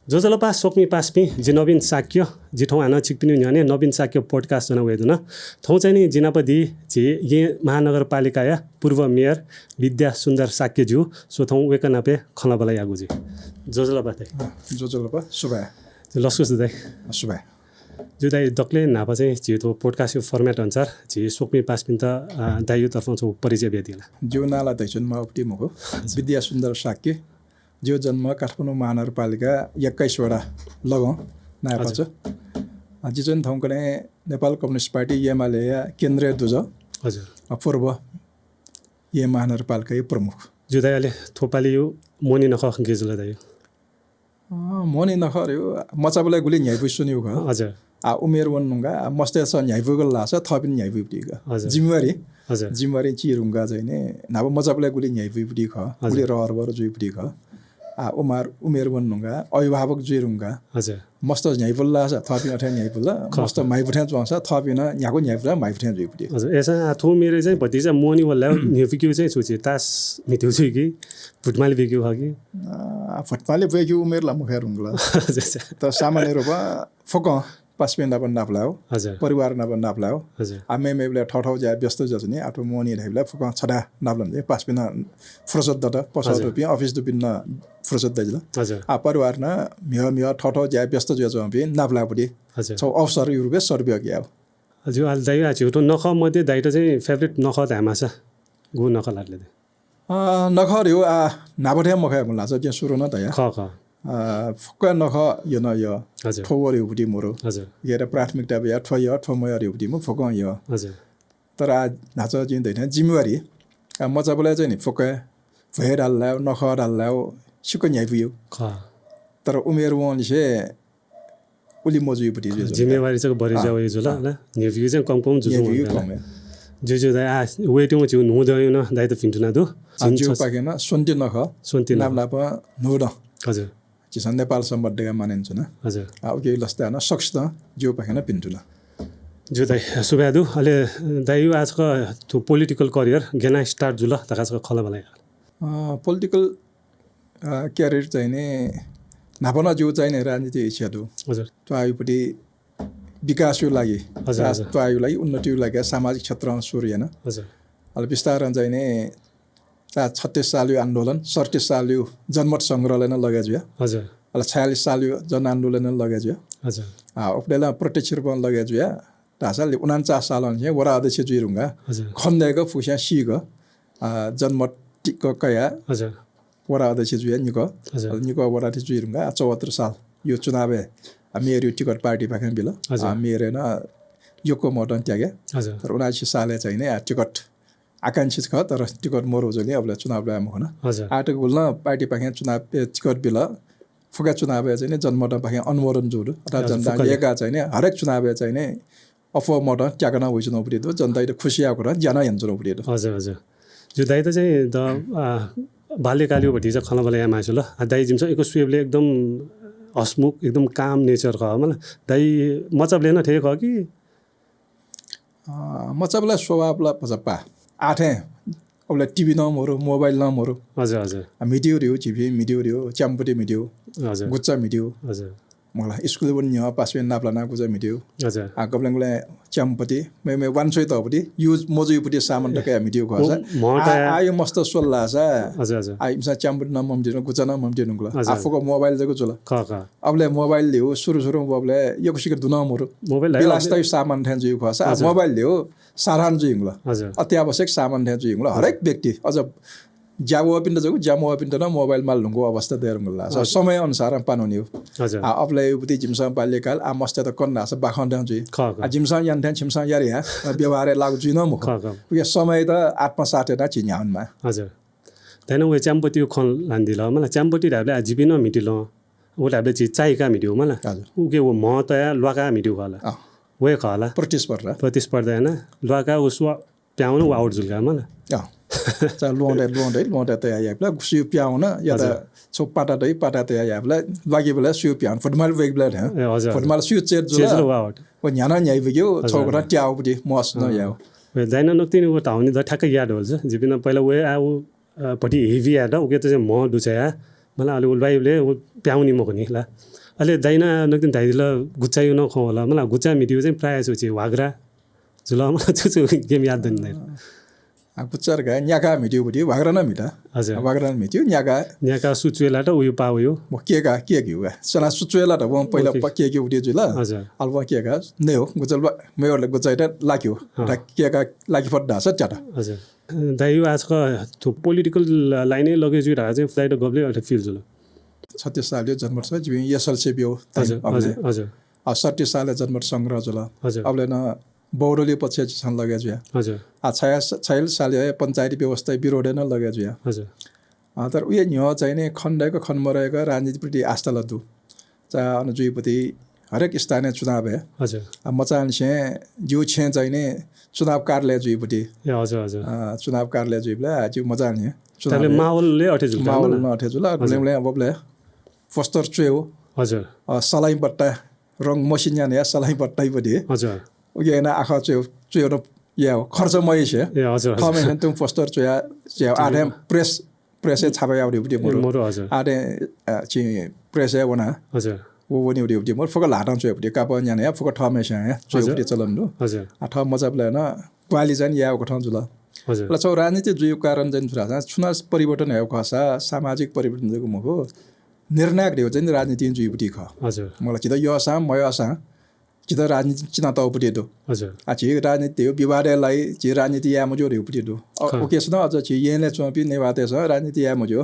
जोजलपा सोक्मी पास्पी जी नवीन साक्य जी ठाउँ आना चिकपिनी न्याने नवीन साक्य पोडकास्ट जना वेदुना ठाउँ चाहिँ नि जिनापदी जी ये महानगरपालिका या पूर्व मेयर विद्या सुन्दर साक्य ज्यू सो ठाउँ वेका नापे खलाबला यागु जी जोजलपा चाहिँ जोजलपा सुबा लस्कुस दाइ सुबा जो दाइ दक्ले नापा चाहिँ जितो पोडकास्ट फर्मेट अनुसार जी सोक्मी पास्पिन त दाइयो तर्फ छ परिचय बेदिला जो नाला दैछन् म उपटी मुको विद्या सुन्दर साक्य जो जन्म काठमाडौँ महानगरपालिका 21 वटा लगौँ नापा छ जिजन ठाउँकने नेपाल कम्युनिस्ट पार्टी एमाले केन्द्रीय ध्वज हजुर पूर्व ये महानगरपालिका प्रमुख जो दाइले थोपाली यो मोनी नख गेजुला दाइ मोनी नखर्यो मचाबलाई गुली न्याइपु सुन्यो ग हजुर उमेर वन्नुगा मस्ते छ न्याइपुगल लाछ थपिन न्याइपुटिगा जिम्मेवारी हजुर जिम्मेवारी चिरुङ्गा चाहिँ ने नाब मचाबलाई गुली न्याइपुटी ख गुली रहरबर जुइपुटी ख उमेर वन्नुगा अभिभावक जुइरुङ्गा हजुर मस्त न्याइपुल्ला छ थपिन अठ्या न्याइपुल्ला मस्त माइपुठ्या चुवाउँछ थपिन यहाँको न्याइपुल्ला माइपुठ्या जुइपुटी हजुर यसमा थो मेरो चाहिँ भतिजा मोनी वल्ला न्युफिक्यु चाहिँ छुची तास मिथ्यु छु कि फुटमाली बिक्यु हो कि फुटमाली बेक्यु उमेर लामुखा रुङ्गला त सामान्य रूपमा फोक पासपेन नाप नाप्लायो हजुर परिवार नाप नाप्लायो हजुर आमे मेबले ठाउँ जा व्यस्त जस नि आठो मोनी ढाइबला फोक छडा नाप्लन दे पासपेन फुर्सद दत पसो रुपियाँ अफिस दुपिन फुर्सद दैजला हजुर परिवार न मिह ठाउँ जा व्यस्त जस पनि नाप्लापटी हजुर छौ अवसर रुपियाँ सर्बिया क्या हजुर हाल दाइ आछु त नख मध्ये दाइट चाहिँ फेभरेट नख धामा छ गु नख लाटले नखर यो नाबठ्या मखा मुला छ त्यहाँ सुरु न त ख ख फुक्का नख यो न यो हजुर ठोवर युटी मोरो हजुर गेर प्राथमिकता या ठोय ठोमयर युटी म फुक्का यो हजुर तर नाच जिन्दैन जिम्मेवारी मचाबलाई चाहिँ नि फुक्का भएर हाल्लायो नख हाल्लायो सिक्क न्याइपुयो ख तर उमेर वनसे उली मजुपटी जिम्मेवारी चाहिँ बढी जाऊ यो जुल हैन न्युफिक्यु चाहिँ कम कम जुजु जुजु दाइ वेटिङ छु नुदैन न दाइ त फिन्टुना दु जिउ पाकेन सुन्ति नख सुन्ति नाम नाप नुड हजुर चिसन नेपाल सम्बन्धका मानिन्छ न हजुर अब के लस्ता न सक्छ त जिउ पाकेन पिन्टुला जो दाइ सुबादु अहिले दाइ आजको त्यो पोलिटिकल करियर गेना स्टार्ट जुल तकासको खला मलाई पोलिटिकल क्यारियर चाहिँ नि नापना जिउ चाहिँ नि राजनीति इच्छा दु हजुर त्यो आयुपट्टि विकासको लागि हजुर त्यो आयुको लागि उन्नतिको लागि सामाजिक क्षेत्रमा सुरु होइन हजुर अहिले बिस्तारै चाहिँ नि 36 साल यो आन्दोलन 37 साल यो जनमत सङ्ग्रहालय नै लगाइयो हजुर अहिले 46 साल यो जनआन्दोलन लगाइयो हजुर उप्लेला प्रत्यक्ष रूपमा लगाइयो ढासाले 49 साल चाहिँ वडा अध्यक्ष जुइरुङ्गा हजुर खन्देको फुस्या सिग जनमत टिक कया हजुर वडा अध्यक्ष जुया निक निक वडा अध्यक्ष जुइरुङ्गा 74 साल यो चुनाव मेरो टिकट पार्टी पाखेन बिल मेरो न योको मटन त्यागे हजुर तर 79 सालले चाहिँ नि टिकट आकाङ्क्षित छ तर टिकट मरोजले अब चुनाव ल्याम हुन आटक बोल्न पार्टी पाखे चुनाव टिकट बिल फुका चुनाव चाहिँ नि जन्मट पाखे अनुमोदन जोड अर्थात् जनता एका चाहिँ नि हरेक चुनाव चाहिँ नि अफमट ट्याकना होइ चुनाव पुरिदो जनता खुसी आएको र ज्यान हेर्छ पुरिदो हजुर हजुर जो दाइ त चाहिँ द बाल्यकालीभरि चाहिँ खलाबला या मासु ल दाइ जिम्स एको स्वेबले एकदम हसमुख एकदम काम नेचर ख मलाई दाइ मचबले न ठेक हो कि मचबला स्वभावला पजपा आठे अबले टिभी नमहरु मोबाइल नमहरु हजुर हजुर मिडियो रियो टिभी मिडियो रियो च्याम्पटी मिडियो हजुर गुच्चा मिडियो हजुर मलाई स्कुल पनि यहाँ पासवेन नाप्ला गुच्चा मिडियो हजुर गब्लङले च्याम्पटी मे वान सोइ तपटी युज मोजुपटी सामान टका मिडियो खसा आयो मस्त सोल्ला छ हजुर हजुर आइमसा च्याम्पटी न मम्दिनु गुच्चा न मम्दिनु गुला आफुको मोबाइल जको जुल क क अबले मोबाइल लियो सुरु बबले यो कुसिक दुनामहरु मोबाइल बिलास्तै सामान ठ्यान जुइ खसा मोबाइल लियो साधारण जुइङला हजुर अत्यावश्यक सामान ठ्यान जुइङला हरेक व्यक्ति अझ ज्यामो पिन्ड जको ज्यामो पिन्ड न मोबाइल माल्नुको अवस्था देरुङला समय अनुसार पानुनी हो हजुर अबले उति जिमसा बाल्यकाल आ मस्त त कन्ना छ बाखन ठ्यान जुइ जिमसा यान ठ्यान छिमसा यारि या व्यवहार लागु जुइ न मुख यो समय त आत्मसाथ न चिन्याउनमा हजुर तैन वे च्याम्पटी खन लान्दिल मलाई च्याम्पटी ढाबले आजिबिन मिटिल ओ ढाबले चाहिका मिट्यो मलाई उके वो म तया लगा मिट्यो होला वे खला प्रतिस्पर्धा हैन लगा उसवा प्याउन वा आउट जुलगा मलाई चा लोंडे त याबला सुयो प्याउन या त छो पाटा त याबला लागि बेला सुयो प्याउन फुटबल वेगबला ह फुटबल सुयो चेट जुल ओ न्याना न्याइ बग्यो छोगरा ट्याउपटी मस न याउ वे जाइन नक्तिन वो टाउनी द ठ्याक्कै याद होल्छ जिबिन पहिला वे आउ पटी हेभी याद उके त म दुछया मलाई अलि उल्बाइले प्याउनी म नि ला अहिले दाइना नकिन दाइदिला गुच्चाइ न खौ होला मलाई गुच्चा मिटियो चाहिँ प्रायः चाहिँ वाग्रा जुला मलाई छु गेम याददैन गुच्चार गा न्याका मिटियो बुटी वाग्रा न मिटा हजुर वाग्रा न मिटियो न्याका सुचुएला त उयो पाउयो म के गिउ सला सुचुएला त म पहिला के बुटी जुला हजुर अल्वा के गा नै हो गुचल मेयरले गुचाइटा लाग्यो र के गा लागि फड्दा छ च्याटा हजुर दाइ आजको त्यो पोलिटिकल लाइनै लगे जुइरा चाहिँ दाइ त गब्ले अटे फिल जुल 36 साल जन्म छ जिबि यसल सेबियो हजुर हजुर 60 साल जन्म संग्रह जुल अबले न बौरोली पछि छन लगे जुया हजुर 46 साल पञ्चायती व्यवस्था विरोध न लगे जुया हजुर तर उयो न्यो चाहिँ नि खण्डको खन्मरहेको राजनीतिप्रति आस्था लद्दु चा अनुजुइपति हरेक स्थानीय चुनाव है हजुर मचान छे जिउ छे चाहिँ नि चुनाव कार्यालय जुइपति ए हजुर हजुर चुनाव कार्यालय जुइबला जिउ मचान है चुनाव माहौलले अठे जुल माहौल न अठे जुल लेमले अबले फस्टर चुयो हजुर सलाई बट्टा रङ मसिन्या ने सलाई बट्टाइ पदि हजुर उयो न आखा चुयो न या खर्च मै छे ए हजुर थमे हन तुम फस्टर चुया आडे प्रेस छापा आउडी बुटी मोरो हजुर आडे छि प्रेस वना हजुर वो वनी उडी उडी मोर फक लाटान चुयो बुटी काप न्या ने फक थमे छ चुयो बुटी चलन दु हजुर आ थ मजबले न क्वाली जन या को ठाउँ जुल हजुर ल चौ राजनीति जुयो कारण जन छुरा चुनाव परिवर्तन हेउ खसा सामाजिक परिवर्तन जको मको निर्णायक देउ चाहिँ राजनीति जुयो बुटी ख हजुर मलाई चिदा यो आसा मय आसा चिदा राजनीति चिना त उपटि दो हजुर आ छि राजनीति हो विवादलाई छि राजनीति या मजो रे उपटि दो ओके छ न अझ छि येले चोपि नेवाते छ राजनीति या मजो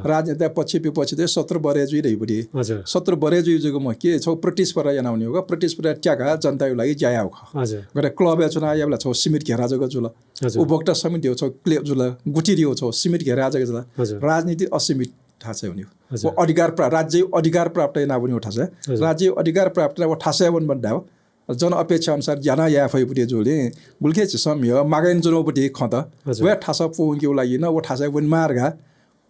राजनीति पछि पछि 17 बरे जुइ रे उपटि हजुर 17 बरे जुइ जको म के छौ प्रतिस पर यनाउने हो प्रतिस पर ट्याका जनताको लागि जायाउ ख हजुर गरे क्लब चुनाव याबला छौ सिमिट घेरा जको जुल उपभोक्ता समिति हो छौ क्लेब जुल गुटी दियो छौ सिमिट घेरा जको जुल राजनीति असीमित ठासे हुने वो अधिकार राज्य अधिकार प्राप्त नाबुनी उठासे राज्य अधिकार प्राप्त वो ठासे वन बन्दा जन अपेक्षा अनुसार जना या फैपुटी जोले गुल्खे सम्य मागेन जनोपटी खत वे ठासा पोंगिउ लागि न वो ठासे वन मार्गा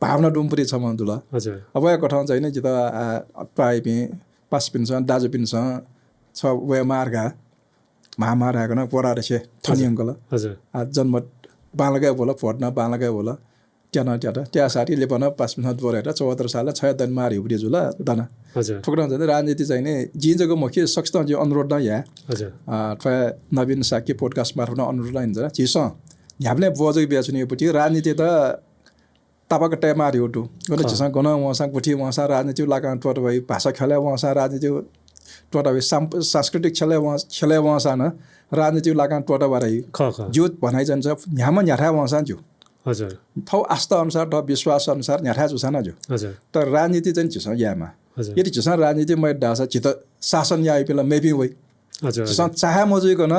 भावना डुमपुरी छ मन्दुला हजुर अब या कठाउन चाहिँ नि जित प्राय पे पास पिन्छ दाजु पिन्छ छ वे मार्गा महामार्गा न पोरा रसे थनी अंकल हजुर आ जन्म बालगा बोला फोड्न बालगा बोला त्याना त्या साथीले पनि 5 मिनट बोलेर 74 साल 6 दिन मारि उडी जुला दना हजुर ठोक्न चाहिँ राजनीति चाहिँ नि जिजको मुख्य सक्छ जो अनुरोध न या हजुर अथवा नवीन साकी पोडकास्ट मार्फत अनुरोध लाइन जरा चिस हामीले बोजै बेच्ने पटी राजनीति त तपाईको टाइम मारि उठु गन चिस गन वसा गुठी वसा राजनीति लागा टोट भई भाषा खेले वसा राजनीति टोट भई सांस्कृतिक खेले वसा न राजनीति लागा टोट भई जुत भनाइ जान्छ न्यामा न्याठा वसा जु हजुर थौ आस्था अनुसार थ विश्वास अनुसार न्याठा जुसाना जो हजुर तर राजनीति चाहिँ चिस यामा यदि चिस राजनीति मै डासा चित शासन या आइपेला मेबी वइ हजुर चिस चाहे मजुइको न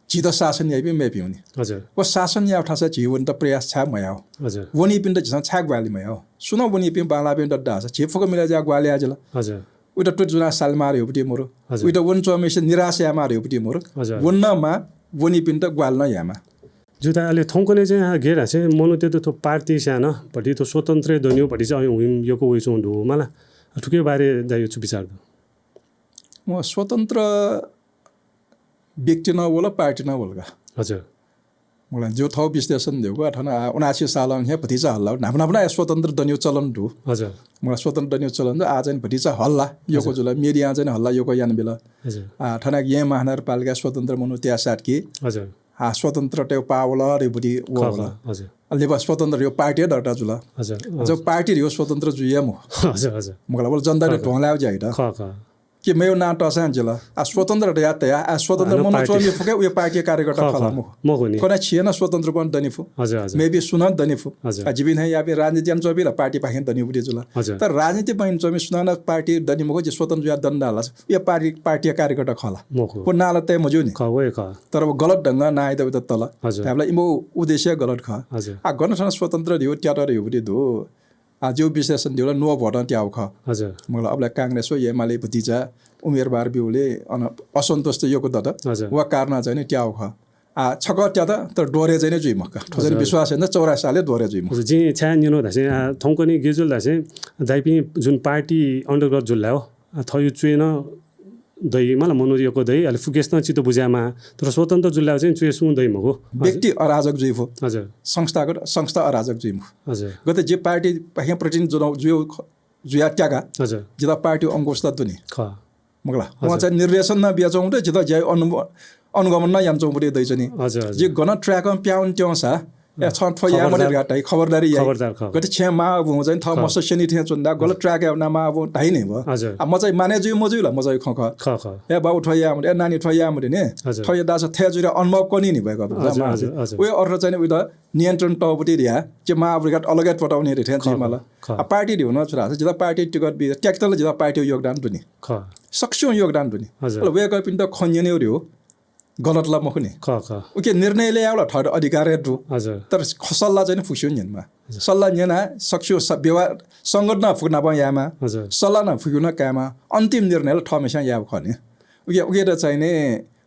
चित शासन या आइपे मेबी हुने हजुर वो शासन या उठासा जीवन त प्रयास छ मया हो हजुर वनी पिन त चिस छाक ग्वाली मया हो सुन वनी पिन बाला पिन त डासा छिफको मिला जा ग्वाली आजला हजुर उटा टुट जुना साल मार्यो उटी मोरो उटा वन चमेस निराशा मार्यो उटी मोरो वन्नमा वनी पिन त ग्वाल न यामा जुता अहिले थौकने चाहिँ घेरा चाहिँ मनो त्यो त पार्टी सानो भटी त स्वतन्त्र दन्यो भटी चाहिँ हुइम योको उइस हुँदो मला ठुकै बारे दाइ छु विचार म स्वतन्त्र व्यक्ति न होला पार्टी न होला हजुर मलाई जो थौ विश्लेषण दिएको 79 साल हे भतिजा हल्ला नाफना स्वतन्त्र दन्यो चलन दु हजुर मलाई स्वतन्त्र दन्यो चलन द आज भतिजा हल्ला योको जुल मेडिया चाहिँ हल्ला योको यान बेला हजुर ठना ये महानगरपालिका स्वतन्त्र मनु त्या साथ कि हजुर स्वतन्त्र त्यो पावला रे बुडी होला हजुर अलि बस स्वतन्त्र यो पार्टी दर्ता जुल हजुर जो पार्टी रे स्वतन्त्र जुया म हजुर हजुर मलाई बोल जनताले ढोलाउ जाइ त कि मेरो नाम टसान जिल्ला स्वतन्त्र या त या स्वतन्त्र मन चोमी फुके उयो पार्टी कार्यकर्ता खला म हुने कोना छिएन स्वतन्त्र पनि दनिफु हजुर हजुर मेबी सुन दनिफु जीवन है या राजनीति अनि चोबी पार्टी पाखे दनि बुडी जुल तर राजनीति पनि चोमी सुनाना पार्टी दनि मको जे स्वतन्त्र या दण्डाला यो पार्टी कार्यकर्ता खला को नाला त मजु नि खवे ख तर गलत ढंग नाइ त तल हजुर हामीलाई इमो उद्देश्य गलत ख हजुर आ गर्न स्वतन्त्र दियो ट्याटर हो बुडी दो जो विश्लेषण दियो नो भोट त्याउ ख हजुर मलाई अब कांग्रेस हो एमाले भतिजा उमेरबार बिउले असन्तुष्ट योको दत वा कारण चाहिँ त्याउ ख आ छक त्या त डोरे चाहिँ जुइ मक्का ठोजन विश्वास हैन 84 सालले डोरे जुइ म जी छ्यान युनो दसे थौकनी गेजुल दसे दाइपि जुन पार्टी अन्डरग्राउन्ड जुल हो थयु चुएन दै मलाई मनोरिएको दै अलि फुकेस्न चितो बुझामा तर स्वतन्त्र जुल्ला चाहिँ चुए सुँ दै मगो व्यक्ति अराजक जुइफ हो हजुर संस्था अराजक जुइम हजुर गते जे पार्टी पाखे प्रतिनिधि जुयो जुया ट्यागा हजुर जिता पार्टी अंकुश दुनी ख मगला उहाँ चाहिँ निर्देशन न बियाचौँ त जिता ज्या अनुगमन न यामचौँ पुरै दैछ नि हजुर जे गन ट्र्याक प्याउन ट्याउँसा या छट फया मले घाटाइ खबरदारी या गते छ्या मा अब चाहिँ थ मस सेनी थे चुन्दा गल ट्र्याक या नामा अब ढाइ नै भयो अब म चाहिँ माने जुइ मजुइ ल म चाहिँ ख या बाउ ठया म नानी ठया म ने ठया दास थे जुइ अनुभव कोनी नि भएको अब उयो अर्थ चाहिँ उयो नियन्त्रण टपटी रिया जे मा अब घाट अलगै पटाउने रे थे मलाई अब पार्टी दिउ न छोरा जिल्ला पार्टी टिकट बि ट्याक्टल जिल्ला पार्टी योगदान दुनी सक्छौ योगदान दुनी ल वेक अप इन त खन्यने हो गलत ला मखुने ओके निर्णय ले आउला ठड अधिकार दु तर खसल्ला चाहिँ फुक्स्यो निनमा सल्लाह निना सक्छौ व्यवहार संगठन फुक्ना प यामा सल्लाह न फुक्यो न कामा अन्तिम निर्णय ल ठमेसा याब खने ओके त चाहिँ ने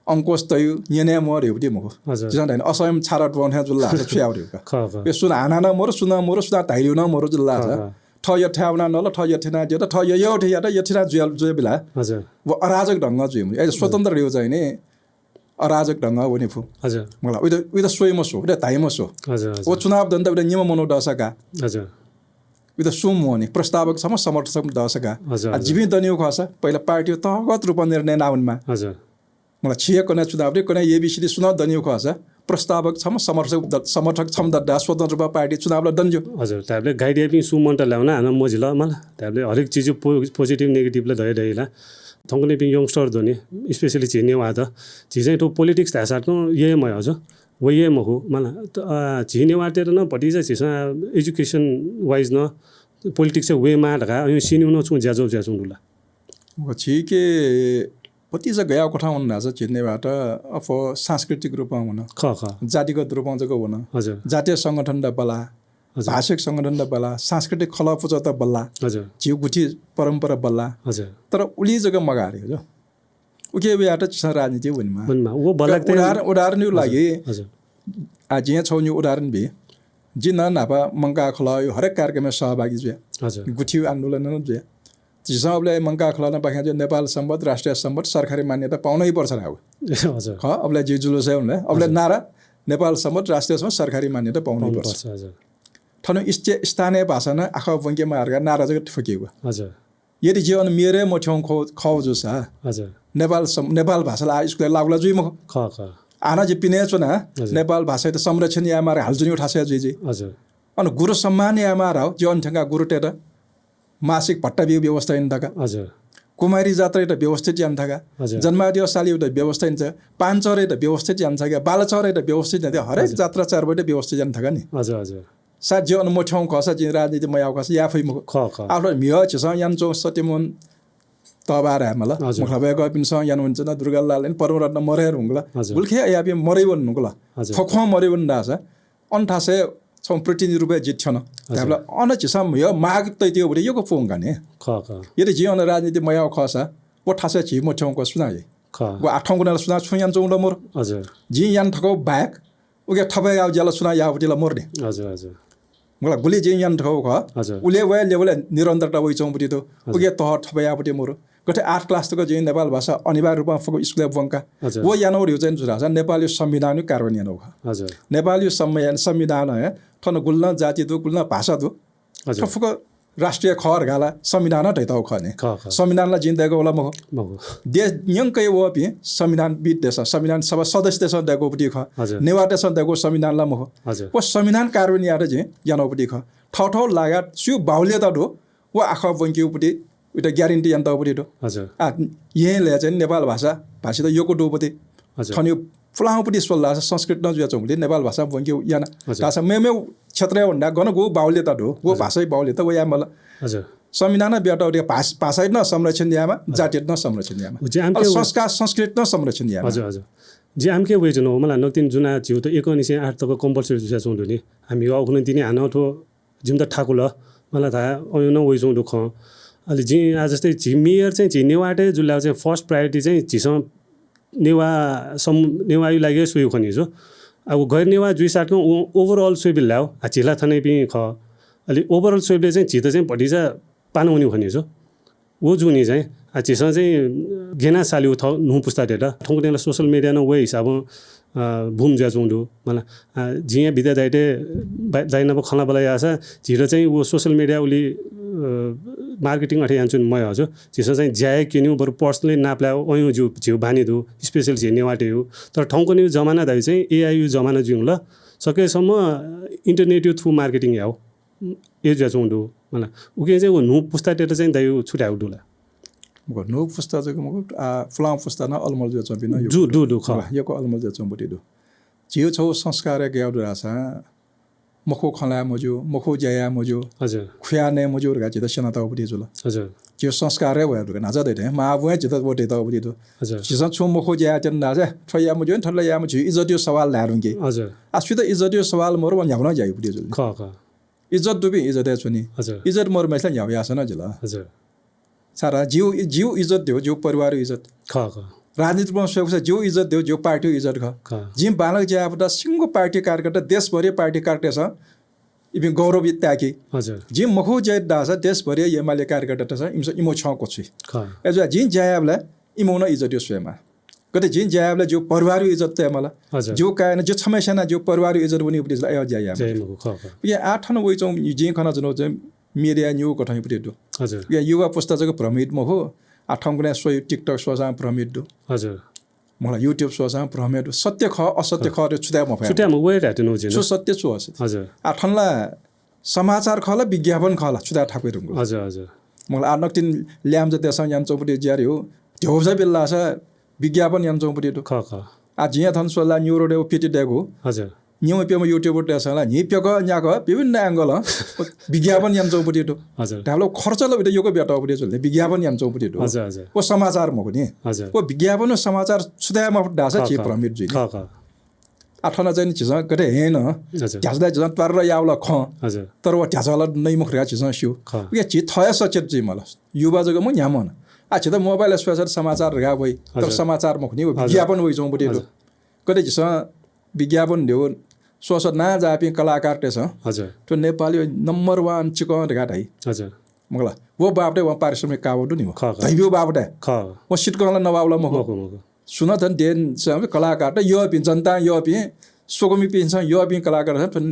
अंकोस तयु निने मोर हेउटी मको जन हैन असयम छारट बन्थे जुल्ला छ्याउ रे यो सुन हाना न मोर सुना धाइलिउ न मोर जुल्ला छ ठ यो ठ्याउना न ल ठ यो ठेना जो त ठ यो ठ्या त यो ठिना जुय बेला वो अराजक ढंग जुय ए स्वतन्त्र रिउ चाहिँ ने अराजक ढंग होने फु हजुर मलाई उयो सोइमसो उयो ताइमसो हजुर ओ चुनाव दन्त उयो नियम मनो दसका हजुर उयो सुम होने प्रस्तावक सम समर्थक दसका जीवी दनियो खस पहिला पार्टी तहगत रूपमा निर्णय नाउनमा हजुर मलाई छिएको न चुनाव रे कुनै एबीसी सुनाव दनियो खस प्रस्तावक सम समर्थक छम दड्डा स्वतन्त्र रूपमा पार्टी चुनावले दन्ज्यो हजुर ताबले गाइड सुमन्ट ल्याउन हान मजिल मलाई ताबले हरेक चीज पोजिटिभ नेगेटिभ ले धै दैला थोंगले पिङ यंगस्टर दोनी स्पेशली चिने वाद चीजें तो पॉलिटिक्स तासाट को ये म हजुर वो ये म हो मला चिने वाटेर न पटी चाहिँ छिसा एजुकेशन वाइज न पॉलिटिक्स वे मा ढका यो सिनिउ न छु ज्याजो दुला वो छिके पति ज गया कोठा हुन छ चिन्नेबाट अफ सांस्कृतिक रूपमा हुन जातिगत रूपमा जको हुन हजुर जातीय संगठन द बला भाषिक संगठन द बल्ला सांस्कृतिक खलपुच त बल्ला हजुर जीव गुठी परम्परा बल्ला हजुर तर उली जग्गा मगारे हो उके बेबाट राजनीति वनमा वो बलक उदाहरण यो लागि हजुर आज यहाँ छौ नि उदाहरण बे जिन नापा मंका खला यो हरेक कार्यक्रममा सहभागी जुया हजुर गुठी आन्दोलन न जुया जिसबले मंका खला न बाख्या जो नेपाल सम्बन्ध राष्ट्रिय सम्बन्ध सरकारी मान्यता पाउनै पर्छ राउ हजुर ख अबले जे जुलुस है उनले अबले नारा नेपाल सम्बन्ध राष्ट्रिय सम्बन्ध सरकारी मान्यता पाउनै पर्छ हजुर थनु स्थानीय भाषा न आखा वंके मार्ग नारा जगत फकिएको हजुर यदि जीवन मेरे मोठ्यौ खौ जो छ हजुर नेपाल भाषालाई स्कुल लागला जुइ म ख आना जे पिने छ न नेपाल भाषा त संरक्षण या मार हालजुनि उठासे जुइ हजुर अन गुरु सम्मान या मार हो जीवन ठंगा गुरु टेर मासिक भट्टा बिउ व्यवस्था इन तका हजुर कुमारी जात्रा त व्यवस्थित यान थका जन्मादियो साली त व्यवस्था इन छ पाँचरे त व्यवस्थित यान थका बालचरे त व्यवस्थित यान हरेक जात्रा चारबाट व्यवस्थित यान थका नि हजुर हजुर साज्य अनुमोठौँ खस चाहिँ राजनीति मया खस या फै म आफ्नो मिय छ यान सत्यमोहन तबार हामीला मुखला भएको पिन स यान हुन्छ न दुर्गालाल परमरत्न मरेर हुँगला बुलखे या बि मरै बन हुँगला फखो मरै बन दास अन्ठासे छौ प्रतिनिधि रुपे जित्छ न हामीला अन छिसम यो माग तै त्यो बडे योको फोन गाने यदि जीवन राजनीति मया खस वो ठासे छि मोठौँ को सुनाए वो आठौँ गुना सुना छुयान चौंड मोर हजुर जी यान ठको ब्याक उके ठबे आउ जला सुना या बटिला मोर्ने हजुर हजुर मलाई गुली जे यान ठौ ख उले वे लेवल निरन्तरता वइ चौपटी त उके तह ठबयापटी मोर गटे 8 क्लास तक जे नेपाल भाषा अनिवार्य रूपमा फको स्कुल बंका वो यानो रिउ चाहिँ जुरा नेपाली संविधानिक कार्यान्वयन हो हजुर नेपाली संविधान है थन गुल्न जाति दु गुल्न भाषा दु फको राष्ट्रिय खर गाला संविधान दैताउ खने संविधानलाई जिन्दाको होला मको देश यंकै वो पि संविधान बिद देश संविधान सभा सदस्य देश दगोपटी ख नेवाटे सन दगो संविधानला मको वो संविधान कार्यान्वयन यार जे यानोपटी ख ठौ लागा सु बाहुल्यता दो वो आखा वंकीपटी उटा ग्यारेन्टी यान्तपटी दो हजुर यहीले चाहिँ नेपाल भाषा त योको दोपटी थन्यो फुलाउपटी सोल्ला संस्कृत नजुया चौले नेपाल भाषा वंक्यो याना तासा मेमे क्षेत्र भन्दा गनको बाहुल्यता दो वो भाषै बाहुल्यता वो या मला हजुर संविधान बेटा भाषा न संरक्षण यामा जाति न संरक्षण यामा संस्कार संस्कृत न संरक्षण यामा हजुर हजुर जे आमके वे जनो मलाई नक्तिन जुना जिउ त 1908 तक कम्पल्सरी जुसा चौंडु नि हामी अखुन दिने हान ठो जिम त ठाकुल मलाई थाहा अयो न वे चौंडु ख अलि जी आज जस्तै झिमियर चाहिँ झिनेवाटे जुल्ला चाहिँ फर्स्ट प्रायोरिटी चाहिँ झिसम नेवायु लागि सुयो खनि जो अब गैर नेवा जुइ साटको ओभरअल सोइबिल लाओ झिला थनै पि ख अलि ओभरअल सोइबले चाहिँ झित चाहिँ भटिजा पानु हुने खनि जो वो जुनी चाहिँ 지선 चाहिँ गेना सालिउ थ नु पुस्ता डेटा ठोंगनेला सोशल मिडिया न वे हिसाब भूम ज्या जोंडु मला जिया बिदा दाइटे दाइना ब खला बला यासा झिरो चाहिँ वो सोशल मिडिया उली मार्केटिङ अठे यान्चुन मय हजु जिसो चाहिँ ज्याय किन्यु बर पर्सनली नाप्ला ओयु जु जिउ बानी दु स्पेशल झिने वाटे हो तर ठाउँको नि जमाना दाइ चाहिँ एआई जमाना जुङ ल सकेसम्म इन्टरनेट थ्रु मार्केटिङ याउ ए ज्या जोंडु मला उके चाहिँ वो नु पुस्ता डेटा चाहिँ दाइ छुट्याउ दुला नो पुस्ता चाहिँ मको फलाम पुस्ता न अलमल जो चम्पिन यो जु दु दु ख योको अलमल जो चम्पटी दु जियो छौ संस्कार ग्याउ रासा मखो खला मजो मखो जया मजो हजुर खुयाने मजो गा जित सेना त उपति जुल हजुर जियो संस्कार रे भएर नाजा दैते मा बुए जित बोटे त उपति दु हजुर जिसन छु मखो जया जन नाजा ठया मजो ठल्ला या मजो इज्जत यो सवाल ल्यारुङ के हजुर आसु त इज्जत यो सवाल मोर वन याउन जाइ उपति जुल ख ख इज्जत दुबी इज्जत छुनी हजुर इज्जत मोर मैसला याउ यासन जुल हजुर सारा जिउ जिउ इज्जत दियो जिउ परिवार इज्जत ख ख राजनीतिमा सोच जिउ इज्जत दियो जिउ पार्टी इज्जत ख जिम बालक ज्याबाट सिंगो पार्टी कार्यकर्ता देशभरि पार्टी कार्यकर्ता छ इबि गौरव त्याकी हजुर जिम मखो जय दास देशभरि एमाले कार्यकर्ता छ इमो छको छु ख एजो जिन ज्याबला इमो न इज्जत यो स्वयमा कतै जिन ज्याबला जिउ परिवार इज्जत त मला हजुर जिउ कायन जो समस्या न जिउ परिवार इज्जत बनि उपति आयो ज्या जय मको ख ख या आठन वइ चौ जिन खना जनो चाहिँ मिडिया न्यू कठै उपति दु हजुर या युवा पुस्ताको भ्रमित म हो आठौँको सोही टिकटक सोसा भ्रमित दु हजुर मलाई युट्युब सोसा भ्रमित सत्य ख असत्य ख रे छुट्या म छुट्या म वे राते नो सो सत्य छु हस हजुर आठनला समाचार खला विज्ञापन खला छुट्या ठाकुर रुङ हजुर हजुर मलाई आनक दिन ल्याम ज त्यसमा याम चौपटी ज्यारी हो ढेउजा बेल्ला छ विज्ञापन याम चौपटी दु ख ख आ जिया थन सोला न्यूरो डे पिटी डेगो हजुर न्यू पेमा युट्युब त्यसला नि पेको न्याको विभिन्न एंगल विज्ञापन याम चौपटी दु हजुर तालो खर्चले बिटा योको बेटा उपति चल्ने विज्ञापन याम चौपटी दु हजुर हजुर ओ समाचार मको नि हजुर ओ विज्ञापन र समाचार छुट्यामा डासा छि प्रमित जुइ ख ख आठना चाहिँ छिस गरे हेन हजुर झ्याजदा झन पार याउला ख हजुर तर व झ्याजला नै मुख रा छिस स्यु ख या छि थया सचेत जि मला युवा जग म न्यामन आ छि त मोबाइल स्पेशल समाचार गा भई तर समाचार मख नि विज्ञापन वइ जौ बटे कतै छिस विज्ञापन दियो सोस ना जापि कलाकार टेस हजुर तो नेपाली नम्बर 1 चिकन घाट है हजुर मगला वो बापटे व पारिश्रमिक कावडु नि म ख ख दैबियो बापटे ख वो सिटकनला नवाउला मख मको मको सुन त देन चाहिँ कलाकार त यो पिन जनता यो पिन सोगमी पिन्छ यो पिन कलाकार छ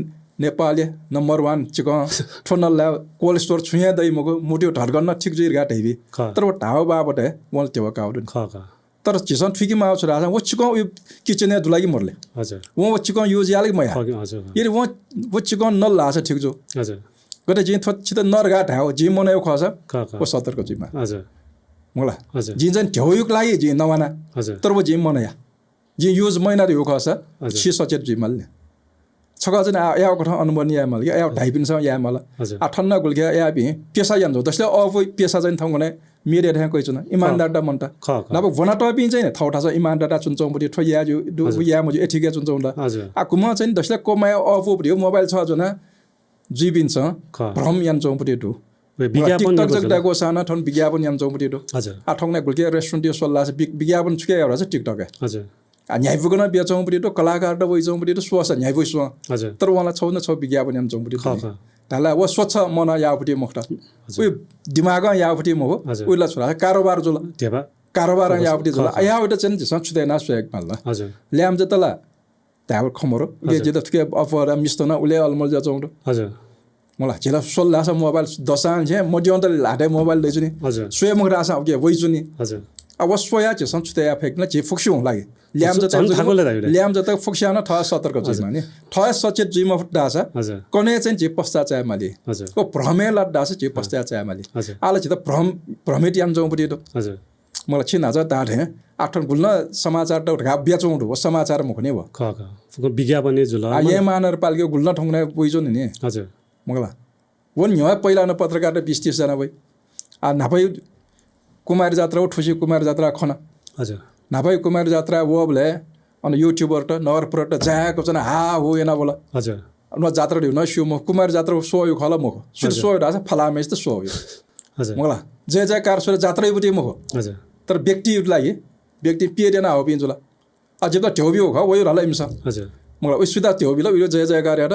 नेपाली नम्बर 1 चिकन ठोनला कोल्ड स्टोर छुया दै मको मुट्यो ढडगन ठिक जुइ घाट हैबी तर वो ढाउ बापटे वल त्यो कावडु ख ख तर चिसन ठिकी माउ छ राजा वो चिकन उयो किचन दुलागी मरले हजुर वो चिकन युज याले मया हजुर यदि वो चिकन न लाछ ठिक जो हजुर गते जिन छित नरगा ढाउ जि मनायो खस ख ख वो सतर्क जिमा हजुर मला हजुर जिन जन ढ्याउयुक लागि जि नवाना हजुर तर वो जि मनाया जि युज महिना रे हो खस छि सचेत जि मल्ले छगा जन या कठ अनुभवनी या मल या ढाइपिन छ या मल हजुर आठन्न गुलके या बि पेसा यान जो दसले अफ पेसा जन थंगने मेरे ढ्या कइ छन इमानदार द मनता ख ख नब वना टपिन चाहिँ थौठा छ इमानदार चुन्छौ बडी ठो या जो या मजु एठिके चुन्छौ ला हजुर आ कुमा चाहिँ दसले कोमाया अफ बडी मोबाइल छ जना जीबिन छ ख भ्रम यान चौपटी दु विज्ञापन टिकटक जगदाको साना ठन विज्ञापन यान चौपटी दु हजुर आ ठंगने गुलके रेस्टुरेन्ट यो सल्ला छ विज्ञापन छुके एउटा छ टिकटक हजुर आ न्याइपुगन बिया चौपटी दु कलाकार द वइ चौपटी दु सोस न्याइपु सो हजुर तर वाला छौ न छौ विज्ञापन यान चौपटी ख ख ताला वो स्वच्छ मन यापटी मुखटा उयो दिमाग यापटी मो उइला छोरा कारोबार जुल देबा कारोबार यापटी जुल या एउटा चाहिँ छुदै ना सुएक मल्ला हजुर ल्याम जतला तावर खमरो के जे त के अफर मिस्तना उले अलमल जा चौडो हजुर मलाई जेला सोल्ला छ मोबाइल दसान छ म ज्यान त लाटे मोबाइल दैछु नि हजुर सुए मुख रासा के वइछु नि हजुर अब सोया छ छुदै या फेक्न जे फुक्सु लागि ल्याम जत ल्याम जत फुक्स्यान थ सतर्क छ नि थ सचेत जिम फुट्दा छ हजुर कने चाहिँ जे पस्ता चाहे माली हजुर ओ भ्रमे लड्दा छ जे पस्ता चाहे माली हजुर आले छ त भ्रमित याम जाउपटी त हजुर मलाई छिन हजार दाढे आठन गुल्न समाचार त घा बेचौँ हो समाचार मुख नि भो ख ख विज्ञापन नै जुल आ ये मानर पालके गुल्न ठंगने बुइजो नि हजुर मगला वन न्याय पहिला न पत्रकार 20-30 जना भई आ नापै कुमार जात्रा ठुसी कुमार जात्रा खना हजुर नापै कुमार जात्रा वबले अनि युट्युबर त नरपुर त जाको जना हा हो एना बोला हजुर न जात्रा दिउ न शिव म कुमार जात्रा सोयो खला मख सुर सोयो रास फलामेस त सोयो हजुर मगला जय जयकार सोरे जात्रै बुटी मख हजुर तर व्यक्ति लागि व्यक्ति पिएना हो पिन्जुला अझै त ठेउबी हो ख वयो रला इमसा हजुर मगला उसिदा ठेउबीला उयो जय जयकार यार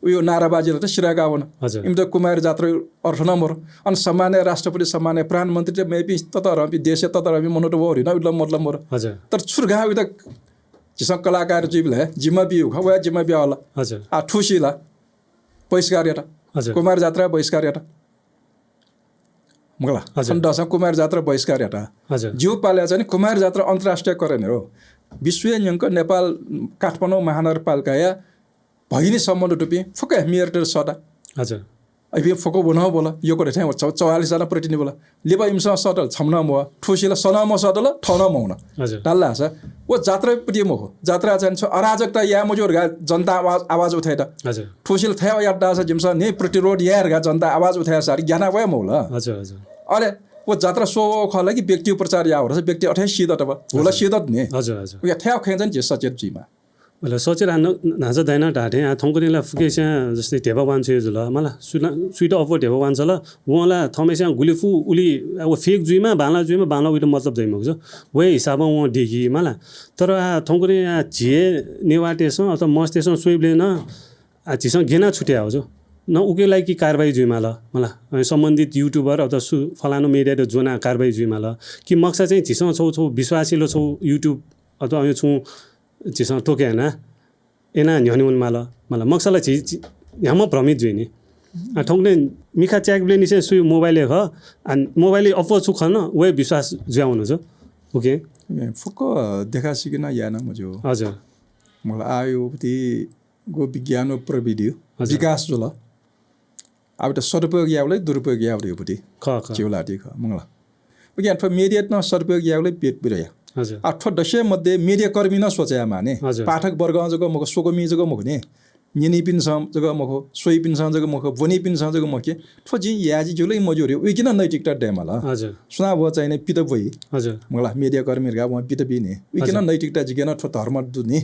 उयो नाराबाजीले त सिराका हुन हजुर इम त कुमार जात्रा अर्थ नम्बर अनि सामान्य राष्ट्रपति सामान्य प्रधानमन्त्री चाहिँ मेपी ततरमी देश ततरमी मनोट हो हैन उला मतलब मर हजुर तर छुर्गा उयो त जिस कलाकार जीवले जिम्मा बिउ खवा जिम्मा बिउ होला हजुर आ ठुसीला बहिष्कार एटा हजुर कुमार जात्रा बहिष्कार एटा मगला सन्दसा कुमार जात्रा बहिष्कार एटा हजुर जिउ पाले चाहिँ कुमार जात्रा अन्तर्राष्ट्रिय करेन हो विश्व यंक नेपाल काठमाडौँ महानगरपालिका या भगिनी सम्बन्ध टुपी फुकै मेयर सदा हजुर अहिले फोको बनाऊ बोला यो करे थे 44 जना प्रतिनिधि बोला लेबा इमसा सटल छमना म ठुसीला सना म सटल ठौना म हुन हजुर डाल्ला छ वो जात्रा पटी म हो जात्रा चाहिँ छ अराजकता या मजोरगा जनता आवाज उठाएता हजुर ठुसीला थाया याद छ जिमसा ने प्रतिरोध यारगा जनता आवाज उठाए सारी ज्ञान भए म होला हजुर हजुर अरे वो जात्रा सो खला कि व्यक्ति प्रचार या हो व्यक्ति अठै सिधत होला सिधत ने हजुर हजुर या थ्या खेन चाहिँ जे सचेत जिमा मलाई सोचेर नाचा दैन ढाँटे थङ्कुनीलाई फुकेस्या जस्तै ढेबा वान्छ ल मलाई सुइट अफ ढेबा वान्छ ल उहाँलाई थमेस्या गुलिफु उली अब फेक जुइमा भाला उयो मतलब दैमा हुन्छ वे हिसाबमा उहाँ डिगी मलाई तर थङ्कुनी झिए नेवाटेसँग अथवा मस्तेसँग सोइबले न झिसँग घेना छुट्या हो जो न उके लागि कारबाही जुइमा ल मलाई सम्बन्धित युट्युबर अथवा फलानु मिडिया जोना कारबाही जुइमा ल कि मक्सा चाहिँ झिसँग छौ विश्वासिलो छौ युट्युब अथवा यो छु झिसँग टोके होइन एना न्याउने उनमा ल मलाई मक्सालाई झि यहाँ भ्रमित जुइने ठोक्ने मिखा च्याकले निसे सुई मोबाइले ख मोबाइले अप्पो छु खन वे विश्वास जुवाउनु छ ओके फुक्क देखा सिकिन याना मुझे हजुर मलाई आयो ती गो विज्ञान प्रविधि विकास जो ल अब त सदुपयोग यावले दुरुपयोग यावले होती चिउलाटी ख मंगला विज्ञान फ मेडियत न सदुपयोग यावले पेट बिरया हजुर आठ दशे मध्ये मीडिया कर्मी न सोचया माने पाठक वर्ग जगह मको सोगमी जगह मको ने निनी पिन सम जगह मको सोई पिन सम जगह मको वनी पिन सम जगह मके ठोजी याजी जुलै मजोरे उइ किन नैतिकता डेमला हजुर सुना भ चाहिने पित भई हजुर मलाई मिडिया कर्मी गा म पित बिने उइ किन नैतिकता जिगेन ठो धर्म दुनी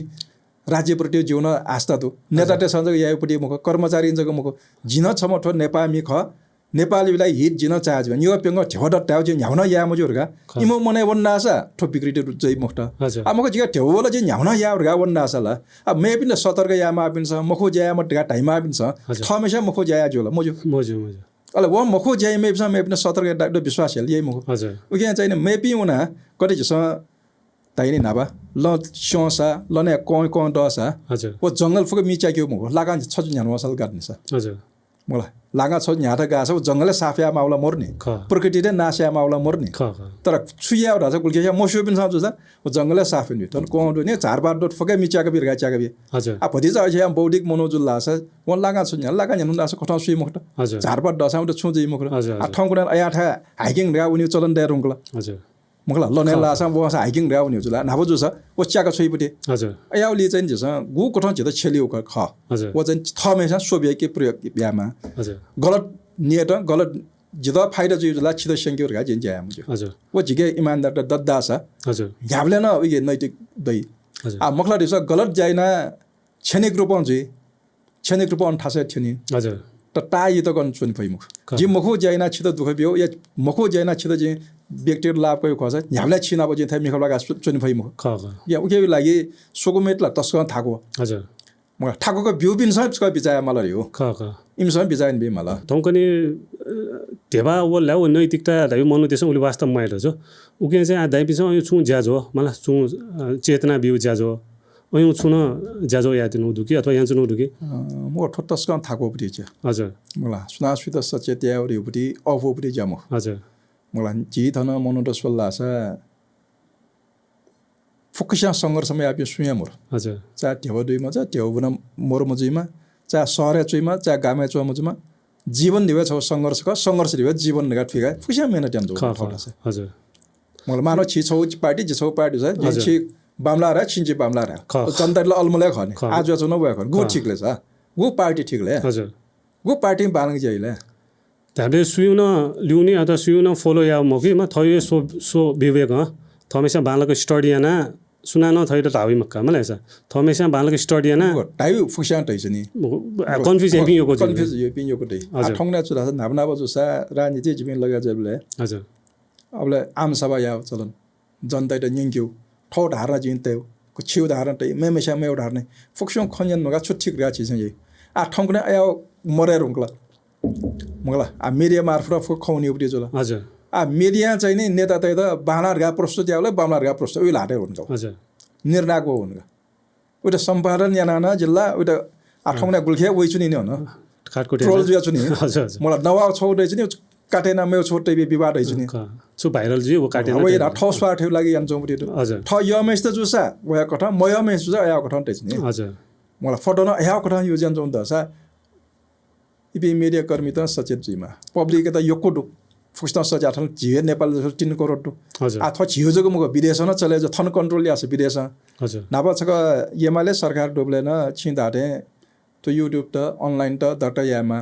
राज्यप्रति जीवन आस्था दु नेताटे संजग यापटि मको कर्मचारी जगह मको जिन छम ठो नेपामी ख नेपालीलाई हित जिन चाहज भने यो पेंग ठेवड ट्याउ चाहिँ न्याउन या मजोरगा इमो मने वन्नासा ठो बिक्रिटे जै मुक्त आ मको जिगा ठेवला चाहिँ न्याउन या वर्गा वन्नासा ल अब मे पिन सतर्क या मा पिन छ मखो ज्या म ढगा टाइममा पिन छ थमेसा मखो ज्या जोला मजो अले व मखो ज्या मे पिन सतर्क डाक्टर विश्वास हेल यही मखो हजुर उके चाहिँ मे पि उना कति जस ताइने नाबा ल सोसा ल ने कोन दसा हजुर वो जंगल फुक मिचा के मखो लागा छ न्याउन वसल गर्ने छ हजुर मलाई लागा छ न्याटा गाछ जंगलले साफया माउला मर्ने प्रकृतिले नास्या माउला मर्ने तर छुया र छ गुल्के मसु पिन छ जुसा जंगलले साफ नि तन कोन ने झारबार डट फके मिचाको बिरगा चाको बि हजुर आ भति छ अझै बौद्धिक मनोजुल लाछ वन लागा छ न्या लागा न्यानु लाछ कठा सुई मुखट हजुर झारबार दसाउ त छु जइ मुखट आ ठंकुना आयाठा हाइकिङ गा उनी चलन दे रुंगला हजुर मुखला लने लाछ वो हाइकिङ गा उनी जुला नाबो जुसा ओ च्याको छुइपटे हजुर आयाउली चाहिँ जस गु कठा छ त छेलिउ ख हजुर वो चाहिँ थमेसा सोभिया के प्रयोग ब्यामा हजुर गलत नियत गलत जिदा फाइदा जुला छिद संख्या गा जिन जाया मुझे हजुर वो जिगे ईमानदार त दद्दा छ हजुर याबले न उगे नैतिक दई आ मखला दिस गलत जाइना छेनिक रूपन जी छेनिक रूपन ठासे छनि हजुर त ताई त गन चुन फैमुख जि मखो जाइना छिद दुख बियो या मखो जाइना छिद जि व्यक्ति लाभ कयो खस याबले छिना बजे थाइ मिखला गा चुन फैमुख या उके लागि सोगुमेटला तस्क थाको हजुर म ठाकुको भ्यू पिन सब बिचाया मलाई हो इमसँग बिचाइन बे मलाई थौकनी ढेबा वो ल्याउ नैतिकता दाइ मनु त्यसो उले वास्तव माइलो छ उके चाहिँ दाइ पिस यो छु ज्याजो मलाई छु चेतना बिउ ज्याजो अयु छु न ज्याजो या दिनु दुकी अथवा यहाँ छु दुकी म ठट्टस्क थाको परि छ हजुर मलाई सुना सुत सचेत याउरी परि अफो परि जाम हजुर मलाई जी थन मनु त सोल्ला छ फुकसा संघर्षमा आबि सुया मोर हजुर चा ढेव दुईमा छ ढेव बन मोर मजुइमा चा सहरे चुइमा चा गामे चुवा मजुमा जीवन दिवे छ संघर्ष का संघर्ष दिवे जीवन नगा ठिका फुकसा मेहनत जान छ हजुर मलाई मानो छि छौ पार्टी जे छौ पार्टी छ जे छि बामला र छिन्जे बामला र जनताले अलमले खने आज छ नभए खने गु ठिकले छ गु पार्टी ठिकले हजुर गु पार्टी बालङ जइले हामीले सुयुन ल्याउने अथवा सुयुन फलो या मकिमा थयो सो विवेक थमेसा बालको स्टडी याना सुना न थैर तावी मक्का मलाई छ थमेसा बालको स्टडी याना टाइउ फुक्सा तै छ नि कन्फ्युज एपिङ यो को कन्फ्युज यो पिङ यो को तै आ ठंगना चुरा छ नाबना बजु सा राजनीति जिमिन लगा जबले हजुर अबले आम सभा या चलन जनता त निंग्यौ ठोट हारा जिन्तै को छिउ धारण तै मेमेसा मे उडार्ने फुक्सो खन्यन मगा छुट्ठी ग्रा छि छ आ ठाउँकुने आयो मरेर हुँक्ला मगला आ मिडिया मार्फत खुवाउने उपरि जोला हजुर आ मिडिया चाहिँ नि नेता त बानारगा प्रस्तुत यावले बामलारगा प्रस्तुत उयो लाटे हुन्छ हजुर निर्णायक हुन्छ उता सम्पादन याना जिल्ला उता आ ठाउँकुने गुल्खे वइछु नि न काटकोटे ट्रोल जुया छु नि हजुर हजुर मलाई नवाउ छौडै छु नि काटेना मेरो छोटै विवाद है छु नि छु भाइरल जी वो काटेना अब यहाँ ठौ स्वार्थ लागि यान चौपटी हजुर ठ यमेस त जुसा वया कथा मयमेस जुसा या कथा टेछ नि हजुर मलाई फोटो न या कथा यो जान चौं दसा इपि मिडिया कर्मी त सचेत जिमा पब्लिक त योको दु फुस्ता सजाथन जिए नेपाल 3 करोड दु हजुर आ थ छियो जको मको विदेश न चले जो थन कन्ट्रोल यास विदेश हजुर नापछक यमाले सरकार डोब्लेन छिन्दाटे तो युट्युब त अनलाइन त दटा यामा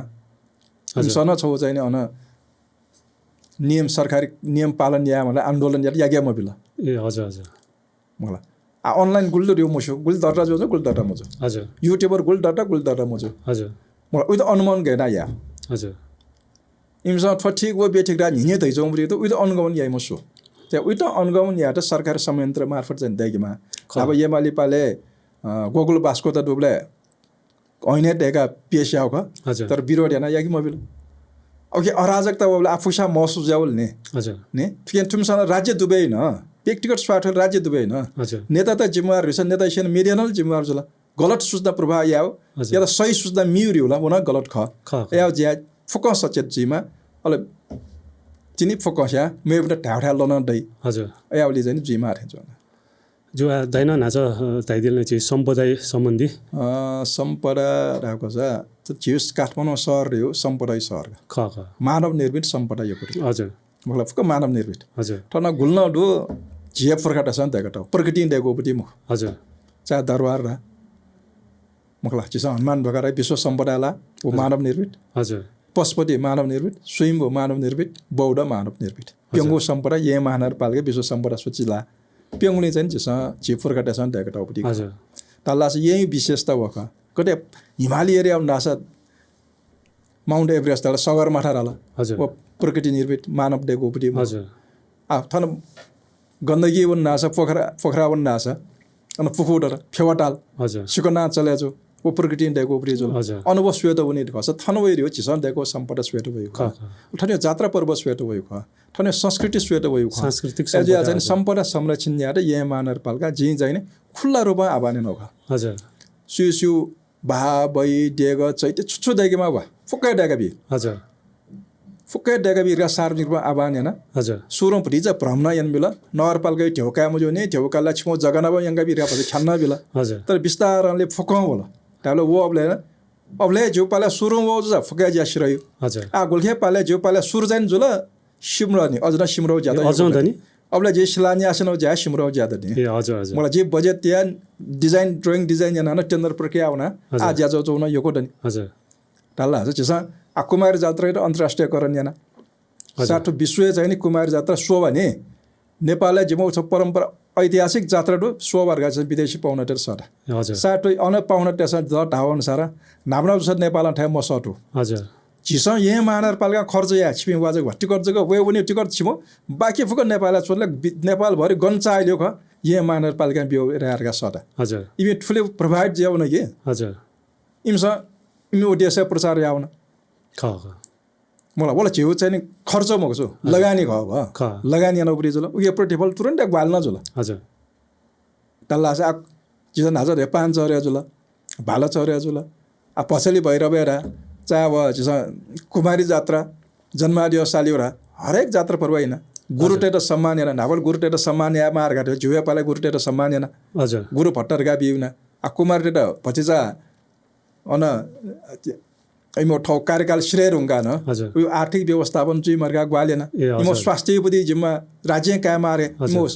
सन छौ चाहिँ अन नियम सरकारी नियम पालन या मलाई आन्दोलन या मोबिल ए हजुर हजुर मलाई आ अनलाइन गुल रियो मोसो गुल दटा जो गुल दटा मोजो हजुर युट्युबर गुल दटा मोजो हजुर मलाई उयो त अनुमान गएन या हजुर इमसा ठिक वो बेठिक रा हिने दै जौं उयो त अनुगमन या मोसो त्यो उयो त अनुगमन या त सरकारी संयन्त्र मार्फत चाहिँ देगमा अब यमाली पाले गोकुल बास्को त डुब्ले ऐने डेका पेशा हो हजुर तर विरोध याना या कि मोबिल ओके अराजकता बोले आफूसा महसुस जावल ने हजुर ने फिर तुमसँग राज्य दुबई न व्यक्तिगत स्वार्थ राज्य दुबई न हजुर नेता त जिम्मेवार रहेछ नेता सेन मिडियानल जिम्मेवार होला गलत सूचना प्रभाव याओ या त सही सूचना मिउरी होला उना गलत ख या ज्या फोकस सचेत जिमा अले चिनी फोकस या मेबट ढाढा लन दै हजुर यावली चाहिँ जिमा रहेछ जो दैन नाच दाइदिलले चाहिँ सम्पदाय सम्बन्धी सम्पदा राको छ जिउस काठमाडौँ सहर हो सम्पदाय सहर ख ख मानव निर्मित सम्पदा यो हजुर मलाई फक मानव निर्मित हजुर ठना गुल्न दु जिया फर्काटा छ त्यहाँबाट प्रकृति डेको पटी म हजुर चा दरबार र मुखला चिसा हनुमान भगरा विश्व सम्पदाला वो मानव निर्मित हजुर पशुपति मानव निर्मित स्वयम्भू मानव निर्मित बौद्ध मानव निर्मित प्यङ्गु सम्पदा ये महानगरपालिका विश्व सम्पदा सूचीला प्यङ्गुले चाहिँ चिसा जिप फर्काटा छ त्यहाँबाट पटी हजुर तल्ला चाहिँ यही विशेषता वका कतै हिमाली एरिया नासा माउन्ट एभरेस्ट तल सगरमाथा रला हजुर वो प्रकृति निर्मित मानव डेको पटी हजुर आ थन गन्दगी वन नासा पोखरा वन नासा अनि पुखुटर फेवाटाल हजुर सिकना चलेजो वो प्रकृति डेको पटी जो हजुर अनुभव स्वेत हुने खस थनवै रियो चिसन डेको सम्पदा स्वेत भयो ख ठन्यो जात्रा पर्व स्वेत भयो ख ठन्यो संस्कृति स्वेत भयो ख सांस्कृतिक सम्पदा चाहिँ सम्पदा संरक्षण याड ये महानगरपालिका जी चाहिँ खुल्ला रूपमा आबाने नख हजुर सुसु भा बई डेग चैते छुछु देगमा भा फुक्कै डेगा बि हजुर फुक्कै डेगा बि र सार्वजनिक रूपमा आबाने न हजुर सुरम भ्रिजा भ्रमना यन बिला नगरपालिका ठेउका मुजो ने ठेउकाला छिमो जगना ब यंगा बि रा पछि छन्न बिला हजुर तर बिस्तारले फुकाउ होला ताले वो अबले जो पाला सुरम वो ज फुक्कै ज्या सिरयो हजुर आ गोलखे पाले जो पाला सुरजन जुला सिमरो नि अझ सिमरो ज्यादा अझ नि अबले जे शिलान्यासन ज्या सिमरो ज्यादा नि ए हजुर हजुर मलाई जे बजेट त्या डिजाइन ड्राइङ डिजाइन याना टेन्डर प्रक्रिया आउना आ ज्या जो चौना यो कोडनी हजुर ताला छ चिसा आ कुमार जात्रा र अन्तर्राष्ट्रियकरण याना साथो विश्व चाहिँ नि कुमार जात्रा सो भने नेपालले जिमो छ परम्परा ऐतिहासिक जात्रा दो सो वर्ग छ विदेशी पाउनटेर सर हजुर साथो अन पाउनटेर सर द ढावन सारा नामना छ नेपाल ठाय मसटो हजुर छिस यहाँ महानगरपालिका खर्च या छिपि वाजक टिकट जग वे उनी टिकट छिमो बाँकी फुक नेपाल छोडले नेपाल भरि गन्चाइल्यो ख यहाँ महानगरपालिका बिउ रहेका सदा हजुर इमे ठुले प्रोभाइड ज्याउन के हजुर इमसा इमे उद्देश्य प्रचार याउन ख ख मलाई बोला छेउ चाहिँ खर्च मको छु लगानी ख लगानी न उपरि जुल उयो प्रोटेबल तुरन्त बाल्न जुल हजुर तल्ला से जिसन हजार 5 चर्या जुल भाला चर्या जुल आ पछली भइरबेरा चाहे अब जिसन कुमारी जात्रा जन्मादियो सालियोरा हरेक जात्रा पर्व हैन गुरुटेर सम्मान याना नावल गुरुटेर सम्मान या मार्गाटे जुया पाले गुरुटेर सम्मान याना हजुर गुरु भट्टर गा बिउना आ कुमारटेर पछिजा अन इमो ठौ कार्यकाल श्रेय रुंगा न यो आर्थिक व्यवस्थापन चाहिँ मर्गा ग्वालेन इमो स्वास्थ्य उपति जिम्मा राज्य काय मारे इमो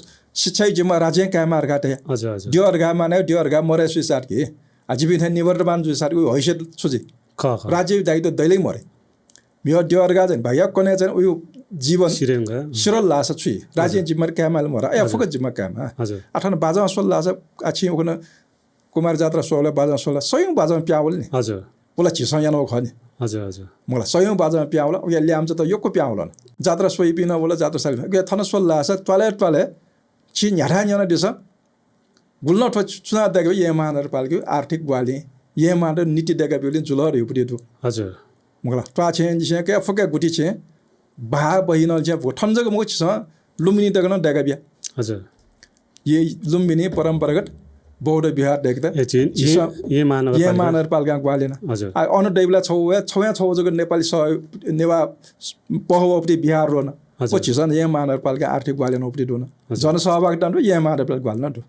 शिक्षा जिम्मा राज्य काय मार गाटे हजुर हजुर दियरगा माने दियरगा मरे सुसार के आजीविका निवर्तमान जुसार उयो हैसियत सुजी ख ख राज्य दायित्व दैलै मरे मियो दियरगा चाहिँ भाइ कने चाहिँ उयो जीवन सिरेंगा सिरल लास छु राज्य जिम्मा काय माल मरा या फुक जिम्मा काय मा हजुर आठन बाजा सोल लास आछि ओकन कुमार जात्रा सोले बाजा सोल सयौं बाजा प्यावल नि हजुर बोला छिस यानो खनि हजुर हजुर मलाई सयौं बाजा प्याउला उया ल्याम्च त योको प्याउला जात्रा सोइ पिन बोला जात्रा साल उया थन सोल लास टले छि न्याठा न्याना दिस गुल्न ठ चुना देगो ये महानगरपालिका आर्थिक ग्वाली ये मात्र नीति डेका बिउलिन जुलर युपरि दु हजुर मगला ट्वा छे जिसे के फके गुटी छे बा बहिनल छे ठन्जक मो छ लुम्बिनी दगन डेका बिया हजुर ये लुम्बिनी परम्परागत बौद्ध बिहार देख्दा ये महानगरपालिका ग्वालेन हजुर अन दैबला छौ जग नेपाली नेवा पहवपति बिहार रोन पछि छन् ये महानगरपालिका आर्थिक ग्वालेन उपति दोन जनसहभागिता ये महानगरपालिका ग्वालेन दु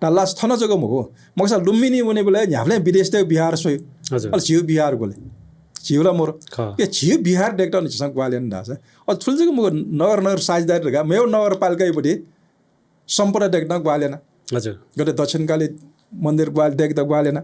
तल्लास थन जग मगो मगसा लुम्बिनी बने बोले न्याफले विदेश ते बिहार सोय हजुर अल छिउ बिहार गोले छिउला मोर के छिउ बिहार देख्दा नि छन् ग्वालेन दास अल थुल जग मगो नगर साझदार रगा मेउ नगरपालिका उपति सम्पूर्ण देख्दा ग्वालेन हजुर गते दक्षिणकाली मन्दिर ग्वाल देख्दा ग्वालेन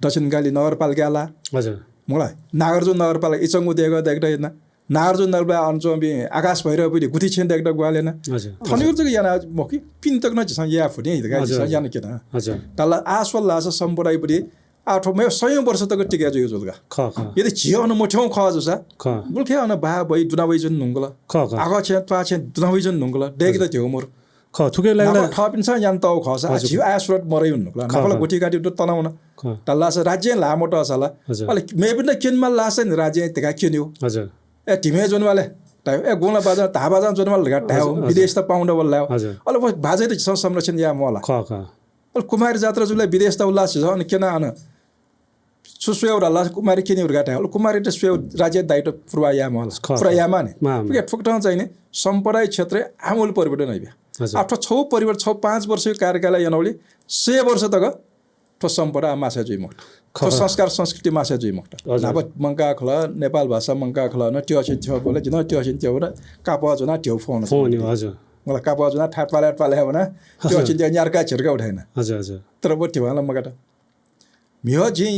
दक्षिणकाली नगरपालिकाला हजुर मलाई नागार्जुन नगरपालिका इचङ्गु देख्दा हैन नागार्जुन नगरपालिका अञ्चोबी आकाश भैरव पनि गुठी छेन देख्दा ग्वालेन हजुर थनिर चाहिँ याना मकि पिन तक न छ या फुटे हिँड्दा गाडी याना केना हजुर तल आसवल लास सम्पूर्ण पनि आठौँ सयौं वर्ष तक टिका जो जुलगा यदि छियो न मोठ्यौ ख जसा बुलखे अन बा भई दुनावै जुन नुंगला आगा छे त्वा छे दुनावै जुन नुंगला देख्दा थियो मोर थुके लाग्ला थपिन्छ यान तौ खसा छिउ आसुरत मरै हुनुला नकला गोटी गाडी त तनाउन तल्लास राज्य लामो त असला अले मेबिन किनमा लास नि राज्य तेका किन्यो हजुर ए टिमे जोनवाले टाइम ए गोला बाजा धा बाजा जोनवाले घाट टाइम विदेश त पाउन बल्ला अले बाजे त संरक्षण या मला अले कुमारी जात्रा जुले विदेश त उल्लास छ अनि केना अन सुस्वेउ रला कुमारी किन्यो घाट अले कुमारी त स्वेउ राज्य दायित्व पुरवाया मला पुरयामा नि के फुक्टा चाहिने सम्पराय क्षेत्र आमूल परिवर्तन आइबे आठ छौ परिवार 5 वर्षको कार्यकाल यनौली 100 वर्ष तक ठो सम्परा माछा जुइ मक्ट ठो संस्कार संस्कृति माछा जुइ मक्ट नाब मंका खला नेपाल भाषा मंका खला न त्यो छ थियो बोले जिन त्यो छ थियो र कापा जुना त्यो फोन हजुर मलाई कापा जुना ठाट पाले भने त्यो छ त्यो न्यारका छिरका उठाइन हजुर हजुर तर वो त्यो वाला मगाटा मियो जी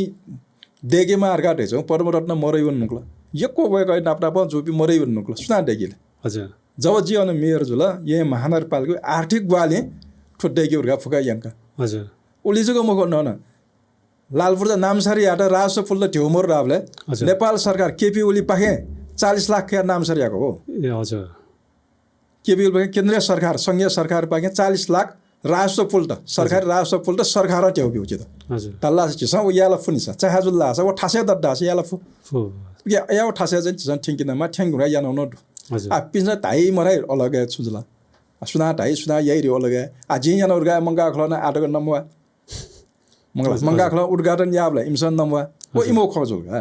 देगेमा अर्का रहेछ परमरत्न मरै वन मुक्ला यको गएको नापटा प जुपी मरै वन मुक्ला सुना देगिले हजुर जब जी अन मेयर जुला ये महानगरपालिका आर्थिक ग्वाले ठुड्डेगी उर्गा फुका यांका हजुर ओलिजको मको न लालपुर नामसारी आटा राजस्व फुल्ल ठेउमोर रावले नेपाल सरकार केपी ओली पाखे 40 लाख के नामसारी आको हो ए हजुर केपी ओली पाखे केन्द्रीय सरकार संघीय सरकार पाखे 40 लाख राजस्व फुल्ट सरकारी राजस्व फुल्ट सरकार ठेउ बिउचित हजुर तल्ला छ उ याला फुनिसा चाहाजुल्ला छ उ ठासे दड्डा छ याला फु या ठासे चाहिँ ठिंकिनमा ठ्याङ्गुरा यानो न आ पिन्जा ताई मराइ अलग छुजला सुना ताई सुना यही रे अलग आ जिन उर्गा मंगा खलना आटको नमवा मंगा खल उद्घाटन याबले इमसन नमवा ओ इमो खजुलगा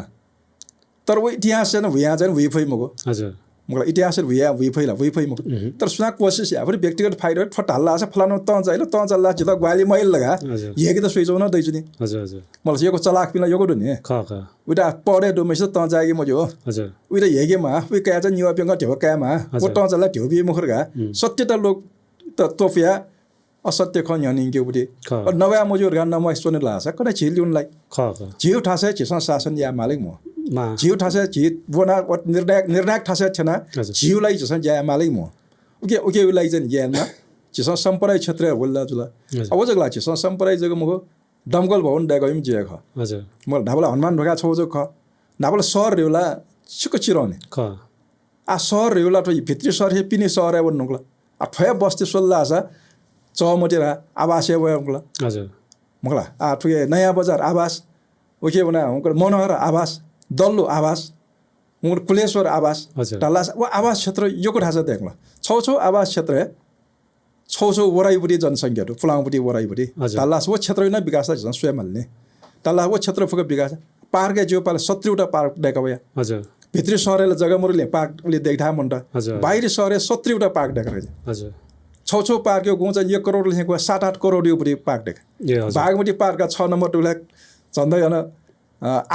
तर वो इतिहास न भुया जन विफै मगो हजुर मलाई इतिहास भुया विफै मगो तर सुना कोशिश आफै व्यक्तिगत फाइदा फटाल्ला छ फलानो त चाहिलो त चल्ला जित ग्वाली मैल लगा यही त सोइजौ न दैछु नि हजुर हजुर मलाई यको चलाक पिला यको दुने उटा पढे डोमेस त जागे मजो हजुर उटा हेगेमा उ कया चाहिँ निवा पेंगा ठेव कयामा वो त चल्ला ठेव बि मुखरगा सत्यता लोक त तोफिया असत्य खन यनिंगे उटी नवा मजोर गान नम सोने लासा कने छिलिउनलाई जिउ ठासे छिसन शासन या मालिक म जिउ ठासे छि वना निर्णायक ठासे छना जिउलाई छिसन या मालिक म उके उलाई चाहिँ ज्ञानमा छिसन सम्पराय क्षेत्र बोल्ला जुला अब जगला छिसन सम्पराय जग मगो दमकल भवन डेगम जे ख हजुर म ढाबला हनुमान ढोका छौ जो ख ढाबला सहर रेउला छिक चिरौने ख आ सहर रेउला त भित्री सहर हे पिने सहर है भन्नुला आ ठय बस्ती सोल्ला छ चौमटेरा आवासीय वयमला हजुर मगला आ ठुके नयाँ बजार आवास ओके बना उनको मनोहर आवास दल्लो आवास उनको कुलेश्वर आवास तल्लास वो आवास क्षेत्र यो को ढाँचा देखला छौ आवास क्षेत्र छौ वराइबुटी जनसंख्या फुलाङबुटी वराइबुटी तल्लास वो क्षेत्र नै विकास छ स्वयंले तल्ला वो क्षेत्र फुक विकास पार्क जो पाल 17 वटा पार्क देखावया हजुर भित्री सहरले जग्गा मुरले पार्क उले देखा मन्टा बाहिरी सहर 17 वटा पार्क देखारे हजुर छौ पार्क यो गुन्छ 1 करोड लेखेको 7-8 करोड उपरि पार्क देख बागमती पार्क 6 नम्बर टुला झन्दै अन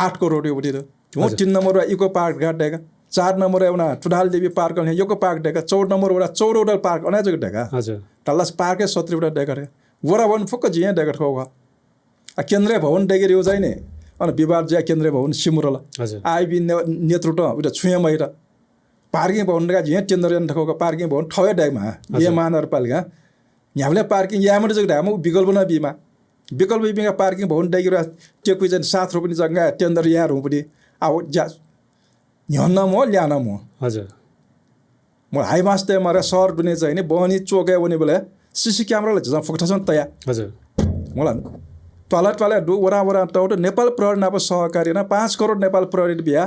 8 करोड उपरि हो 3 नम्बर इको पार्क घाट देख 4 नम्बर एउटा टुडाल देवी पार्क ने योको पार्क देख 14 नम्बर वटा 14 वटा पार्क अना जग्गा देख हजुर तल्लास पार्क 17 वटा देख रे वरा वन फुक जिया देख खौ आ केन्द्रीय भवन देखेर यो जाइने अनि विवाद ज्या केन्द्रीय भवन सिमुरला हजुर आइबी नेतृत्व उता छुया मैरा पार्किङ भवन का जिया टेन्डर ठको पार्किङ भवन ठवे डाइमा ये महानगरपालिका यहाँले पार्किङ यामले जग्गा ढामु विकल्प न बिमा विकल्प बिमा पार्किङ भवन डाइरा त्यो कुजन 7 रुपैयाँ जग्गा टेन्डर यहाँ रुपैयाँ आ जा न्यन म ल्यान म हजुर म हाई मास्ते मारे सहर दुने चाहिँ नि बहनी चोके भने बेला सीसी क्यामेरा ल जम फोकसन तया हजुर मलाई टोला डु वरा टाउट नेपाल प्रहरी नाप सहकारी न 5 करोड नेपाल प्रहरी बिया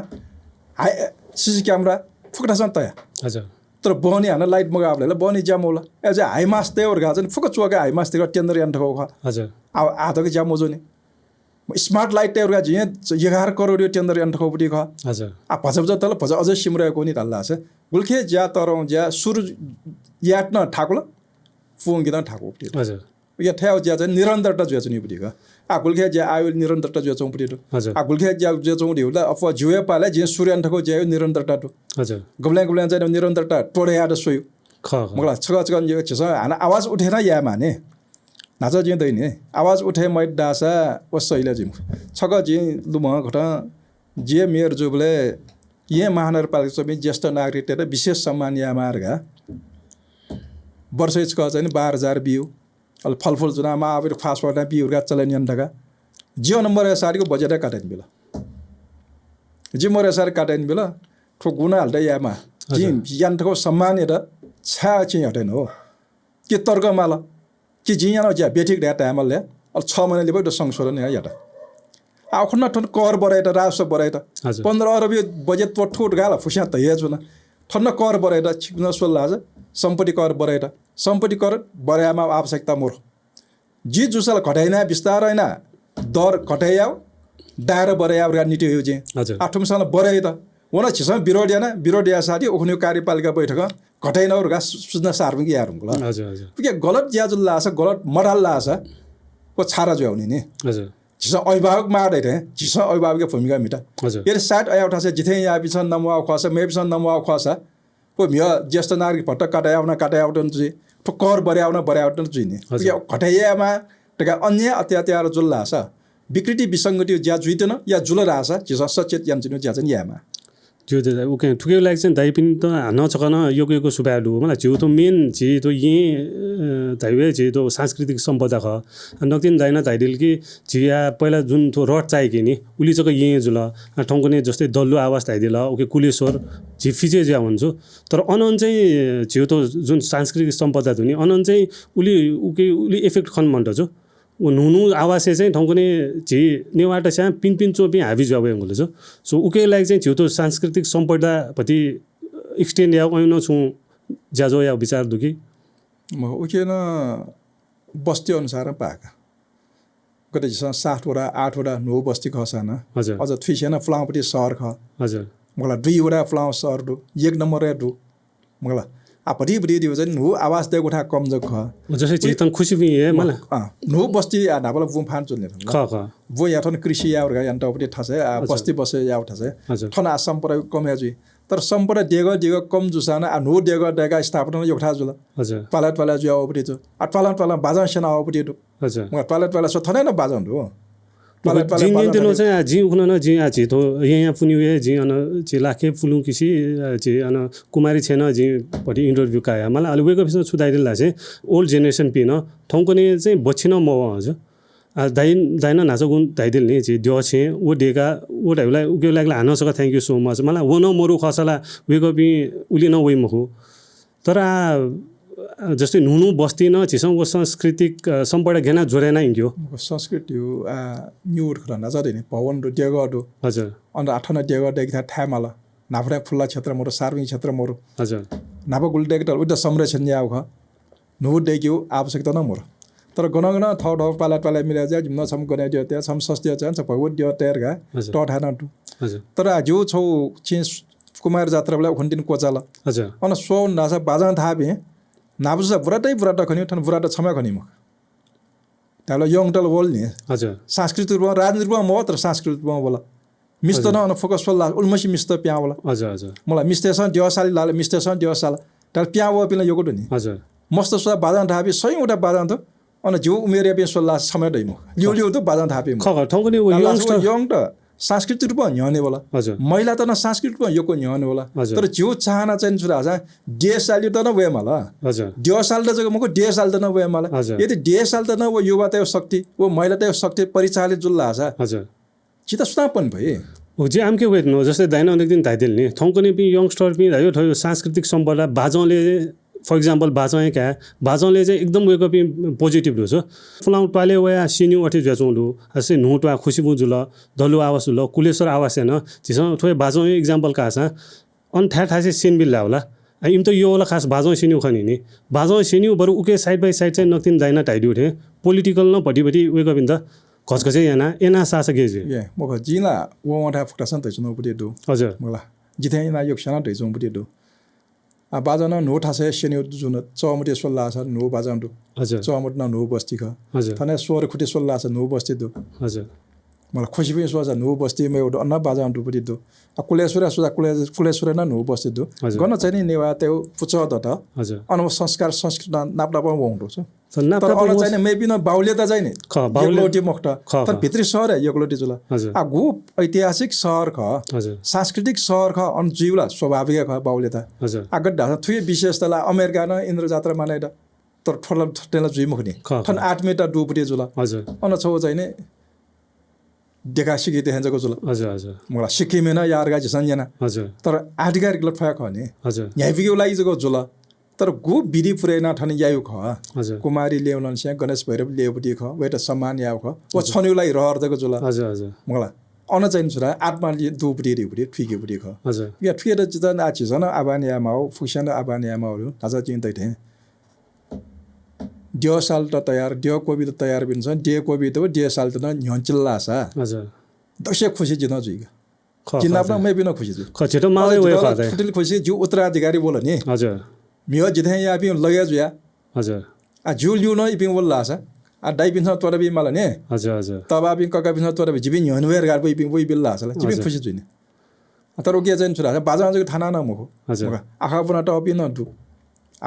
हाई सीसी क्यामेरा फुक्टा छन् तया हजुर तर बहनी हान लाइट मगाबले बहनी ज्यामोला एज हाई मास ते और गाजन फुक चुका हाई मास ते टेन्डर यान ठको ख हजुर आ आधो के ज्यामो जोनी स्मार्ट लाइट ते और गा जिए 11 करोड टेन्डर यान ठको पुटी ख हजुर आ भजब तल भज अझै सिमरा कोनी तल्ला छ गुल्खे ज्या तरौ ज्या सुरु याट न ठाकुला फोन गिदा ठाकु पुटी हजुर या ठ्याउ ज्या चाहिँ निरन्तरता ज्या चाहिँ पुटी ख आ गुल्खे ज्या आयो निरन्तरता ज्या चाहिँ पुटी हजुर आ गुल्खे ज्या चाहिँ उडी अफ जुए पाले जे सूर्यन ठको ज्या निरन्तरता टु हजुर गब्ला चाहिँ निरन्तरता टोडे याड सोयो ख मलाई छग यो छ हाना आवाज उठेन या माने नाच जिँदैन आवाज उठे मै डासा वसैला जिम छग जि लुम घट जे मेयर जुबले यहाँ महानगरपालिका सबै ज्येष्ठ नागरिक र विशेष सम्मान या मार्गा वर्ष छ चाहिँ 12000 बिउ अल फलफुल जुनामा आबेर फास्टफुड बिउगा चलन यन्टका जियो नम्बर सारीको बजेट काटेन बेला जियो नम्बर सारी काटेन बेला ठो गुना हाल्दै यामा जि यन्टको सम्मान र छा चाहिँ हटेन हो के तर्क माल कि जियानो ज्या बेठिक डाटा हमले अल 6 महिनाले भयो संशोधन या याटा आखुन ठन कर बराइट राजस्व बराइट 15 अरब बजेट तो ठोट गाला फुस्या त हेज न ठन्न कर बराइट छिक्न सोल्ला छ सम्पत्ति कर बराइट सम्पत्ति कर बरायामा आवश्यकता मोर जी जुसल घटाइना विस्तार हैन दर घटाइयाउ दाएर बरायाउ गा नीति हो जे आठमसँग बराइ त वना छिस विरोधिया साथी ओखन्यो कार्यपालिका बैठक घटाइन और गा सुझना सार्वजनिक यारुङला हजुर हजुर के गलत ज्याजुल लाछ गलत मडाल लाछ को छारा ज्याउने नि हजुर जिस अभिभावक मार्दै थे जिस अभिभावक भूमिका मिटा हजुर ये 60 आउटा से जिथे या बिसन नमवा खस मेबिसन नमवा खस को मिया ज्येष्ठ नागरिक भट्ट काटायाउन चाहिँ तो कर बर्याउन जुइने यो घटाइयामा टका अन्य अत्याचार जुल लाछ विकृति विसंगति ज्या जुइदैन या जुल राछ जिस सचेत यान्जिनु ज्या चाहिँ यामा जो ओके ठुकै लागि चाहिँ दाइ पनि त नचकन योगको सुबाडु मलाई जिउ त मेन जी तो यही धाइवे जी तो सांस्कृतिक सम्पदा ख नकिन दाइन धाइदिल कि जिया पहिला जुन थो रड चाहिए नि उली चक यही जुल ठौकने जस्तै दल्लो आवाज धाइदिल ओके कुलेश्वर जी फिजे ज्या हुन्छ तर अनन चाहिँ जिउ त जुन सांस्कृतिक सम्पदा धुनी अनन चाहिँ उली इफेक्ट खन मन्ट जो वो नुनु आवाज चाहिँ ठौकने झि नेवाट स्या पिन चोपी हाबी जावे ngले जो सो उके लागि चाहिँ छिउतो सांस्कृतिक सम्पदा पति एक्सटेन्ड या ऐन छु ज्याजो या विचार दुखी म उके न बस्ती अनुसार पाका कतै 7 वटा 8 वटा 9 बस्ती खसान हजुर अझ थ्विसेन फ्लाउपटी सहर ख हजुर मलाई 2 वटा फ्लाउ सहर दु 1 नम्बर या दु मलाई आपटी दियो चाहिँ नु आवाज दे उठा कम जग ख जसै चेतन खुशी भी है मला नु बस्ती आ नाबला बुम फान चुन्ने ख वो या थन कृषि या urga यान्ट अपटी ठसे बस्ती बसे या ठसे थन आ सम्पर्क कम या जुइ तर सम्पर्क देग कम जुसान आ नु देगा स्थापना एउटा जुल हजुर पाला जुया अपटी जो आ पाला बाजा सेना अपटी दु हजुर म पाला सो थनै न बाजा हो जिन दिनो चाहिँ जी उखन न जी आ जी तो यहाँ पुनि वे जी अन जी लाखे फुलु किसी जी अन कुमारी छैन जी पटी इन्टरभ्यु काया मलाई अलि वेको बिस छुदाइदिला चाहिँ ओल्ड जेनेरेसन पिन ठौकने चाहिँ बछिन म हजुर दाइन नाच गुण दाइदिल नि जी दियो छे ओ डेगा ओ ढाइलाई उके लागि हान सक थ्यांक यू सो मच मलाई वो न मरु खसला वेको बि उली न वे मखु तर जस्तै नुनु बस्ती न छिसँग सांस्कृतिक सम्पदा घेना जोडेन हिँड्यो संस्कृति हो न्युड खना जादै नि भवन र देगडो हजुर अन्त आठना देगड देखा थामाला नाफरा फुल्ला क्षेत्र मोर सार्वजनिक क्षेत्र मोर हजुर नाप गुल देगड उद संरक्षण याउ ख नु देग्यो आवश्यकता न मोर तर गनगन थौ पाला मिला जा न सम गने दियो त्या सम सस्ते छ भगवत दियो तेरगा टठाना हजुर तर जो छौ चेन्ज कुमार जात्रा बेला खन्दिन कोचाला हजुर अन सो नासा बाजा थाबे नाबुसा बुराटा खनि ठन बुराटा छमा खनि म ताला यङटल बोल नि हजुर सांस्कृतिक रूपमा राजनीतिक रूपमा म तर सांस्कृतिक रूपमा बोला मिस्टर न फोकस बोला उल्मसी मिस्टर प्या बोला हजुर मलाई मिस्टेसन दिवसाली लाले मिस्टेसन दिवसाला ताल प्या वो पिन योको नि हजुर मस्त सो बाजा थाबे सय वटा बाजा त अन जो उमेर पे सोला समय दैम लिउ त बाजा थाबे म ख ठौकने वो यङ त सांस्कृतिक रूपमा न्याउने होला हजुर महिला त न सांस्कृतिक रूपमा योको न्याउने होला तर जो चाहना चाहिँ छुरा छ देशसाल त न वे मला हजुर देशसाल त जको मको देशसाल त न वे मला यदि देशसाल त न वो युवा त शक्ति वो महिला त शक्ति परिचालित जुल्ला छ हजुर चिता सुनापन भए हो जे आमके वेट नो जस्तै दाइन अनेक दिन धाइदिल नि ठौकने पि यङस्टर पि धायो ठयो सांस्कृतिक सम्पदा बाजौले फर इक्जाम्पल बाजाएँ क्या बाजाले चाहिँ एकदम वेकअप पोजिटिभ ढु छ फुलाउ टोले वया सिन्यु अठे ज्याचौँ ढु हसे नु टोआ खुसीबु जुल दलु आवास जुल कुलेश्वर आवास हैन जिसं थोय बाजाउ इक्जाम्पल का छ अन ठासे सिन बिल्ला होला इम त यो होला खास बाजाउ सिन्यु खनि नि बाजाउ सिन्यु बरु उके साइड बाइ साइड चाहिँ नक्तिन दाइना टाइडु उठे पोलिटिकल न पटिपटि वेकअप इन त खसखसे याना एना सासा गेजे ये मख जिला वटा फुटासन त जुनो बुटे दु हजुर मला जिथे ना योक्सना त जुनो बुटे दु आ बाजाना नो ठासे सिन्यु जुन चमुटे सोल्ला छ नो बाजाउ दु हजुर चमुट न नो बस्ती ख हजुर थने सोर खुटे सोल्ला छ नो बस्ती दु हजुर मलाई खुसी पनि सोचा नो बस्ती मै एउटा अन्न बाजाउ दु बुटे दु आ कुलेश्वर सोचा कुलेश्वर न नो बस्ती दु गन चाहिँ नि नेवा त्यो पुच दत हजुर अनु संस्कार संस्कृत नाप्ला पनि वंडो छ तर अन चाहिँ नि मेबी न बाहुल्यता चाहिँ नि यगलोटी मक्त ख तर भित्री सहर है यगलोटी जुला हजुर आ गु ऐतिहासिक सहर ख हजुर सांस्कृतिक सहर ख अन जीवला स्वाभाविक ख बाहुल्यता हजुर आगत ढासा थुय विशेषताला अमेरिका न इन्द्र जात्रा मानेर तर ठोला ठेला जुइ मुखनी थन 8 मिटर डुबुटी जुला हजुर अन छौ चाहिँ नि देखा सिकी देखाएको जुला हजुर हजुर मलाई सिक्किमेन यार गाइ संजना हजुर तर आधिकारिक लट फया खने हजुर यहाँ बिगो लागि जको जुला तर गु विधि पुरेना ठन यायु ख हजुर कुमारी ल्याउन स्या गणेश भैरव ल्याउपटी ख वेट सम्मान याउ ख ओ छन्युलाई रहर जको जुला हजुर हजुर मलाई अन चाहिँ छुरा आत्मा दुपटी रिपटी ठिकेपटी ख हजुर या ठिकेर जितन आछि जन आबानिया माउ फुक्सन आबानिया माउ थाजा चिन्तै थे ड्यो साल त तयार ड्यो कोबी त तयार बिन्छ डे कोबी त डे साल त न्यन्चिल्ला सा हजुर दशे खुसी जिन जुइगा जिन्ना म बिना खुसी जु खचेटो माले वे फादे फुटिल खुसी जु उत्तराधिकारी बोल नि हजुर मियो जिथे या पि लगे जुया हजुर आ जु लिउ न इपिङ बोल्ला सा आ डाइ बिन्छ तोरा बि माला ने हजुर हजुर तबा बि कका बिन्छ तोरा बि जिबि न्यनवेर गार बि इपिङ बोइ बिल्ला सा जिबि खुसी जुइने तर ओके जन छुरा बाजा जको थाना न मको हजुर आखा बना त अपि न दु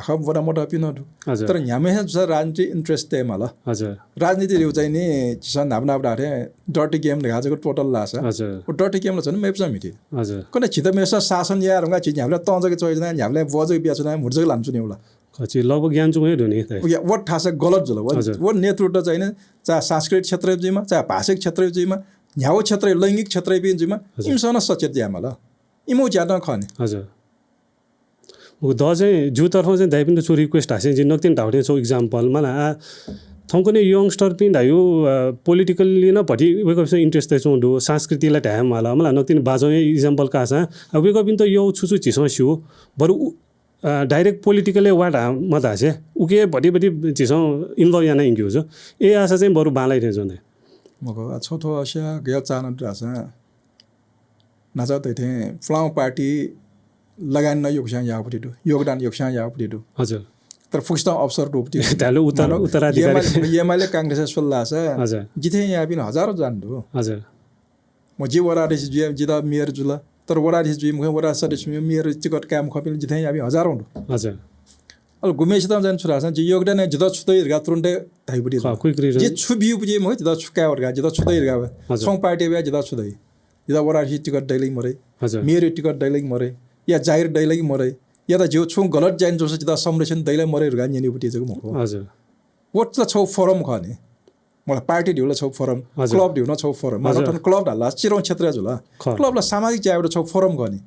आखा बना मोटा अपि न दु तर न्यामे छ राजनीति इन्ट्रेस्ट ते माला हजुर राजनीति रिउ चाहिँ नि सन नाबना डाटे डर्टी गेम देखाजको टोटल लासा हजुर ओ डर्टी गेम ल छन मेपसा मिति हजुर कने छित मेसा शासन या रंगा छि हामीले तजको चोइ जना हामीले बजको बियाचना मुर्जको लान्छु नि उला खची लगभग ज्ञान जुङै धुनी त या वो ठासा गलत जुल वो नेतृत्व चाहिँ नि चाहे सांस्कृतिक क्षेत्र जिमा चाहे भाषिक क्षेत्र जिमा न्याउ क्षेत्र लैंगिक क्षेत्र पनि जिमा इमसन सचेत ज्यामला इमो ज्यादा खने हजुर उ द चाहिँ जु तर्फ चाहिँ दाइ पनि चो रिक्वेस्ट हासे जि नक्तिन ढाउटे छौ इक्जाम्पल मला थौको ने यंगस्टर पनि दाइयो पोलिटिकली न भटी वेको इन्ट्रेस्ट छौ दो संस्कृतिलाई ढाम मला मला नक्तिन बाजो इक्जाम्पल का छ वेको पनि त यो छुछु छिसो सिउ बरु डाइरेक्ट पोलिटिकली वाट मत हासे उके भटी छिसो इन्भल्भ याना इंग्यु छ ए आशा चाहिँ बरु बालाई थे जने मको छोटो आशा गयो चान रासा नाचा थे फ्लाउ पार्टी लगान न योगदान यापटी दु योगदान योगदान यापटी दु हजुर तर फुक्स्ता अफसर डुप्टी तालो उत्तराधिकारी यमाले कांग्रेस सोल्ला छ हजुर जिथे यहाँ पनि हजारौं जान दु हजुर म जी वरा देश जिदा मेयर जुला तर वरा देश जुइ म वरा सदस्य मेयर टिकट काम खपिल जिथे यहाँ पनि हजारौं दु हजुर अल गुमेश त जान छुरा छ जी योगदान जिदा छुदै गा तुरन्ते धाइपटी क्विक रिजन जे छुबिउ बुझे म जिदा छुका वर्गा जिदा छुदै गा सं पार्टी बे जिदा छुदै जिदा वरा टिकट दैलै मरे हजुर मेयर टिकट दैलै मरे या जाहिर दैलै मरे या त जो छु गलत जाइन जोस जिदा संरक्षण दैलै मरे रुगा न्यनिपटी जको मको हजुर वट छ छौ फोरम खने मलाई पार्टी ढिउला छौ फोरम क्लब ढिउन छौ फोरम मलाई क्लब ढाला चिरौं क्षेत्र जुला क्लबला सामाजिक ज्याबाट छौ फोरम गने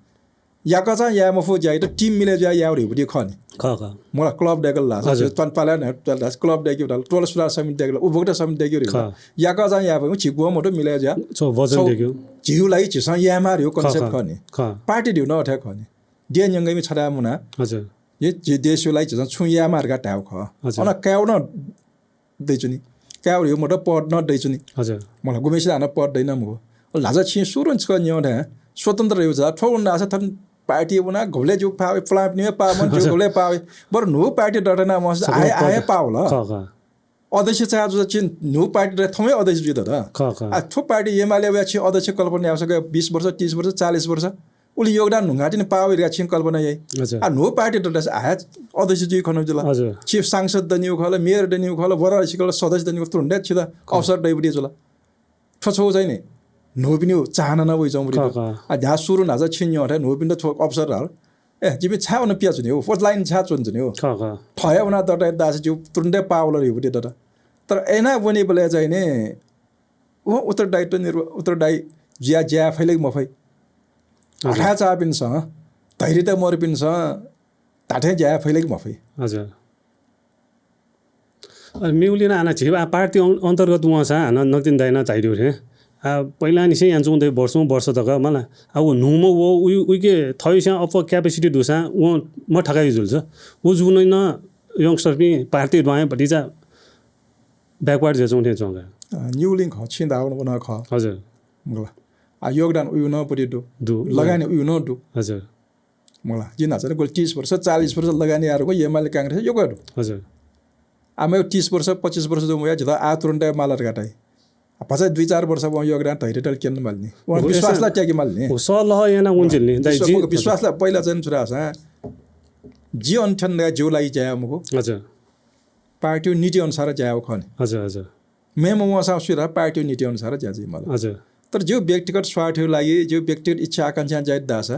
याका चाहिँ या मफु ज्याइ त टिम मिले ज्या या ढिउटी खने ख मलाई क्लब डेगल ला तन पाला न क्लब डेगल ढाल टोल सुरा समिति डेगल उपभोक्ता समिति डेगल याका चाहिँ या पनि छिगो मोटो मिले ज्या छौ वजन डेग्यो जिउलाई छिसा या मार्यो कन्सेप्ट खने पार्टी ढिउन अठ्या खने दिया न्यंगैमी छडा मुना हजुर ये जे देशलाई छिसा छुया मार्गा टाउ ख अन क्याउ न दैछु नि क्याउ यो मोटो पड न दैछु नि हजुर मलाई गुमेसी हान पड दैन म लाजा छि सुरुन्च क न्यौडा स्वतन्त्र यो जा ठौन आछ थन पार्टी बुना घोले जो पावे फ्लाप नि पावन जो घोले पावे बर नो पार्टी डटना म आए पाउला अध्यक्ष चाहिँ आज चाहिँ नो पार्टी र थमै अध्यक्ष जुद त आ थो पार्टी एमाले वा छि अध्यक्ष कल्पना आवश्यक 20 वर्ष 30 वर्ष 40 वर्ष उली योगदान नुंगाटिन पावे रा छि कल्पना यही आ नो पार्टी डटस आया अध्यक्ष जी खनु जुला चीफ सांसद दनिउ खले मेयर दनिउ खले वरा सिकल सदस्य दनिउ तुरन्दै छिदा अवसर दैबडी जुला ठछौ चाहिँ नि नो पनि चाहना न वइ जौमरी आ झा सुरु नाजा छिन्यो अरे नो पनि त अवसर हाल ए जिबि छाउन पियाछु नि हो फोर्थ लाइन छा चुन्छ नि हो ठया उना दटा दास जो तुरन्दै पावल रे बुटी दटा तर एना वनी बले चाहिँ नि ओ उत्तरदायी ज्या ज्या फैले मफै आठा चा पिन छ धैर्य त मर पिन छ ताठे जाया फैले कि मफै हजुर मेउलिन आना छिब पार्टी अन्तर्गत उहाँ छ हाना नतिन दाइना ताइदियो रे पहिला निसे यहाँ चुँदै वर्ष तक मलाई अब नुमो वो उइके थैसा अप क्यापेसिटी दुसा उ म ठगाइ जुल्छ उ जुनै न यंगस्टर पनि पार्टी दुआए भटिजा ब्याकवर्ड जे चुँथे चंगा न्यूलिङ ख छिन्दाउन बना ख हजुर मलाई योगदान उयो न परि दु लगानी उयो न दु हजुर मलाई जिन छ गोल 30 वर्ष 40 वर्ष लगानी आरको एमाले कांग्रेस यो गर्नु हजुर आमे 30 वर्ष 25 वर्ष जो मुया जदा आ तुरन्त मालर गाटाइ पछि 2-4 वर्ष भयो योगदान धैरेटल केन माल्ने उ विश्वासला ट्याकी माल्ने ओ सल्लाह याना उन्जिल्ने दाइ जी विश्वासला पहिला चाहिँ छुरा छ जी अनठन जोलाई जाय मको हजुर पार्टी नीति अनुसार जायो खने हजुर हजुर मेमो वसा सुरा पार्टी नीति अनुसार जाजी मलाई हजुर तर जो व्यक्तिगत स्वार्थको लागि जो व्यक्तिगत इच्छा आकांक्षा जाइत दाछ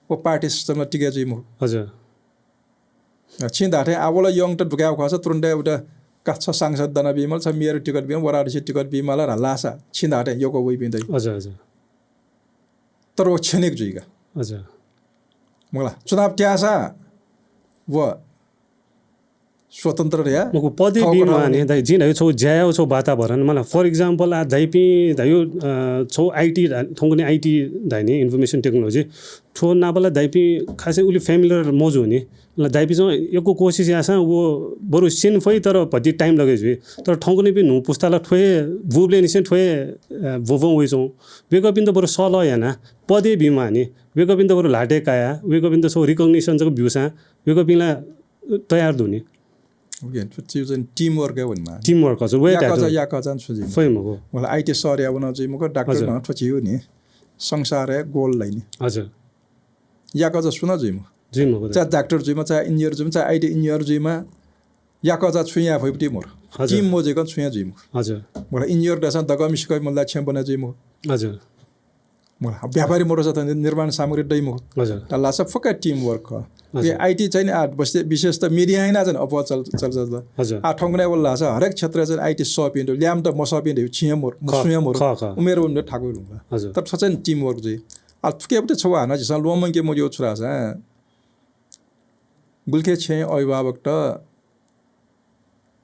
वो पार्टी सिस्टममा टिके चाहिँ म हजुर छिन्दाठे आबोला यङ त ढुकाउ खस तुरन्त एउटा काछ सांसद दना बिमल छ मेयर टिकट बिम वराडी टिकट बिमल र लासा छिन्दाठे योको वइ बिन्दै हजुर हजुर तर वो छनेक जुइगा हजुर मलाई चुनाव ट्यासा व स्वतन्त्र रह्या मको पदे बिमा नि दाइ जिन छौ ज्यायो छौ वातावरण मलाई फर एक्जाम्पल आ दाइपि दाइयो छौ आईटी थोंगने आईटी दाइने इन्फर्मेसन टेक्नोलोजी ठो नाबला दाइपि खासै उले फ्यामिलियर मजु हुने ल दाइपि जो एको कोशिश यासा वो बरु सिन फै तर पति टाइम लगे जुइ तर ठोंगने पनि नु पुस्ताला ठोए बुबले निसे ठोए वोवो वइसौ वेकअपिन त बरु सल याना पदे बिमा नि वेकअपिन त बरु लाटे काया वेकअपिन त छौ रिकग्निसन जको भ्युसा वेकअपिनला तयार दुनी ओके चाहिँ टिम वर्क भन्मा टिम वर्क हजुर वे या कजान सुजि फै मको मलाई आईटी सर्या बना चाहिँ मको डाक्टर न ठचियो नि संसार है गोल लाइन हजुर या कजा सुन जुइम जुइम मको चा डाक्टर जुइम चा इन्जिनियर जुइम चा आईटी इन्जिनियर जुइम या कजा छुया भइपटी मोर टिम मोजेको छुया जुइम हजुर मलाई इन्जिनियर दसा दगमिसकै मलाई छ्याम बना जुइम हजुर मलाई व्यापारी मोर छ निर्माण सामग्री दैम हजुर तल्ला सब फक्का टिम वर्क यो आईटी चाहिँ आ बस्ते विशेष त मिडिया हैन जन अप चल हजुर आ ठंगने बोल्ला छ हरेक क्षेत्र चाहिँ आईटी सपिन्ड ल्याम त म सपिन्ड छिया मोर म सुया मोर उमेर उन्ने ठाकुर हुँला हजुर तर छ चाहिँ टिम वर्क चाहिँ आ थुकेबटे छ हाना जसा लोमङ के म यो छुरा छ गुल्के छे अभिभावक त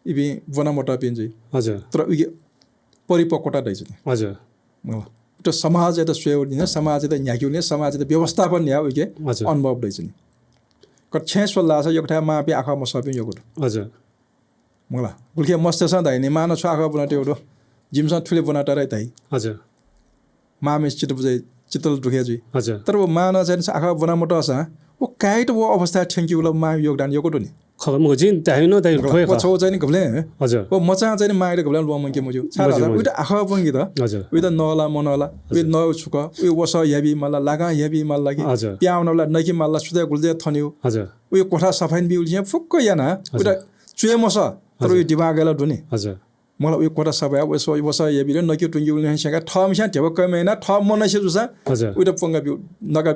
इबी वनामोटा पिन चाहिँ हजुर तर उयो परिपक्वता दै छ हजुर त समाज त स्वेउ दिने समाज त न्याक्युने समाज त व्यवस्थापन न्या उके अनुभव दै छ नि क छे सोल्ला छ एउटा मापि आखा म सपिन यो हजुर मला गुल्के मस्त छ दाइने मानो छ आखा बनाटे एउटा जिमसा ठुले बनाटा रै दाइ हजुर मामे चित्र बुझै चितल दुखे जी हजुर तर वो माना चाहिँ आखा बनामोटा छ वो काइट वो अवस्था ठ्याङ्की उला मा योगदान यो नि खम जिन ताइनो दाइ खोय छ चाहिँ गब्ले हजुर वो मचा चाहिँ माइले गब्ले लोमङ के मजु छाला उइट आखा पंगी त हजुर उइट नला मनला उइट न छुक उइ वस हेबी मला लागा हेबी मल लागि प्याउनला नकी मल्ला सुदे गुल्दे थन्यु हजुर उइ कोठा सफाइन बिउल यहाँ फुक्क याना उइट चुए मस तर उइ दिमागला दुनी हजुर मलाई उइ कोठा सफा वस हेबी नकी टुङ्गी उल सँगा थम सा टेब कमेना थम मनैसे जुसा हजुर उइट पंगा बिउ नगा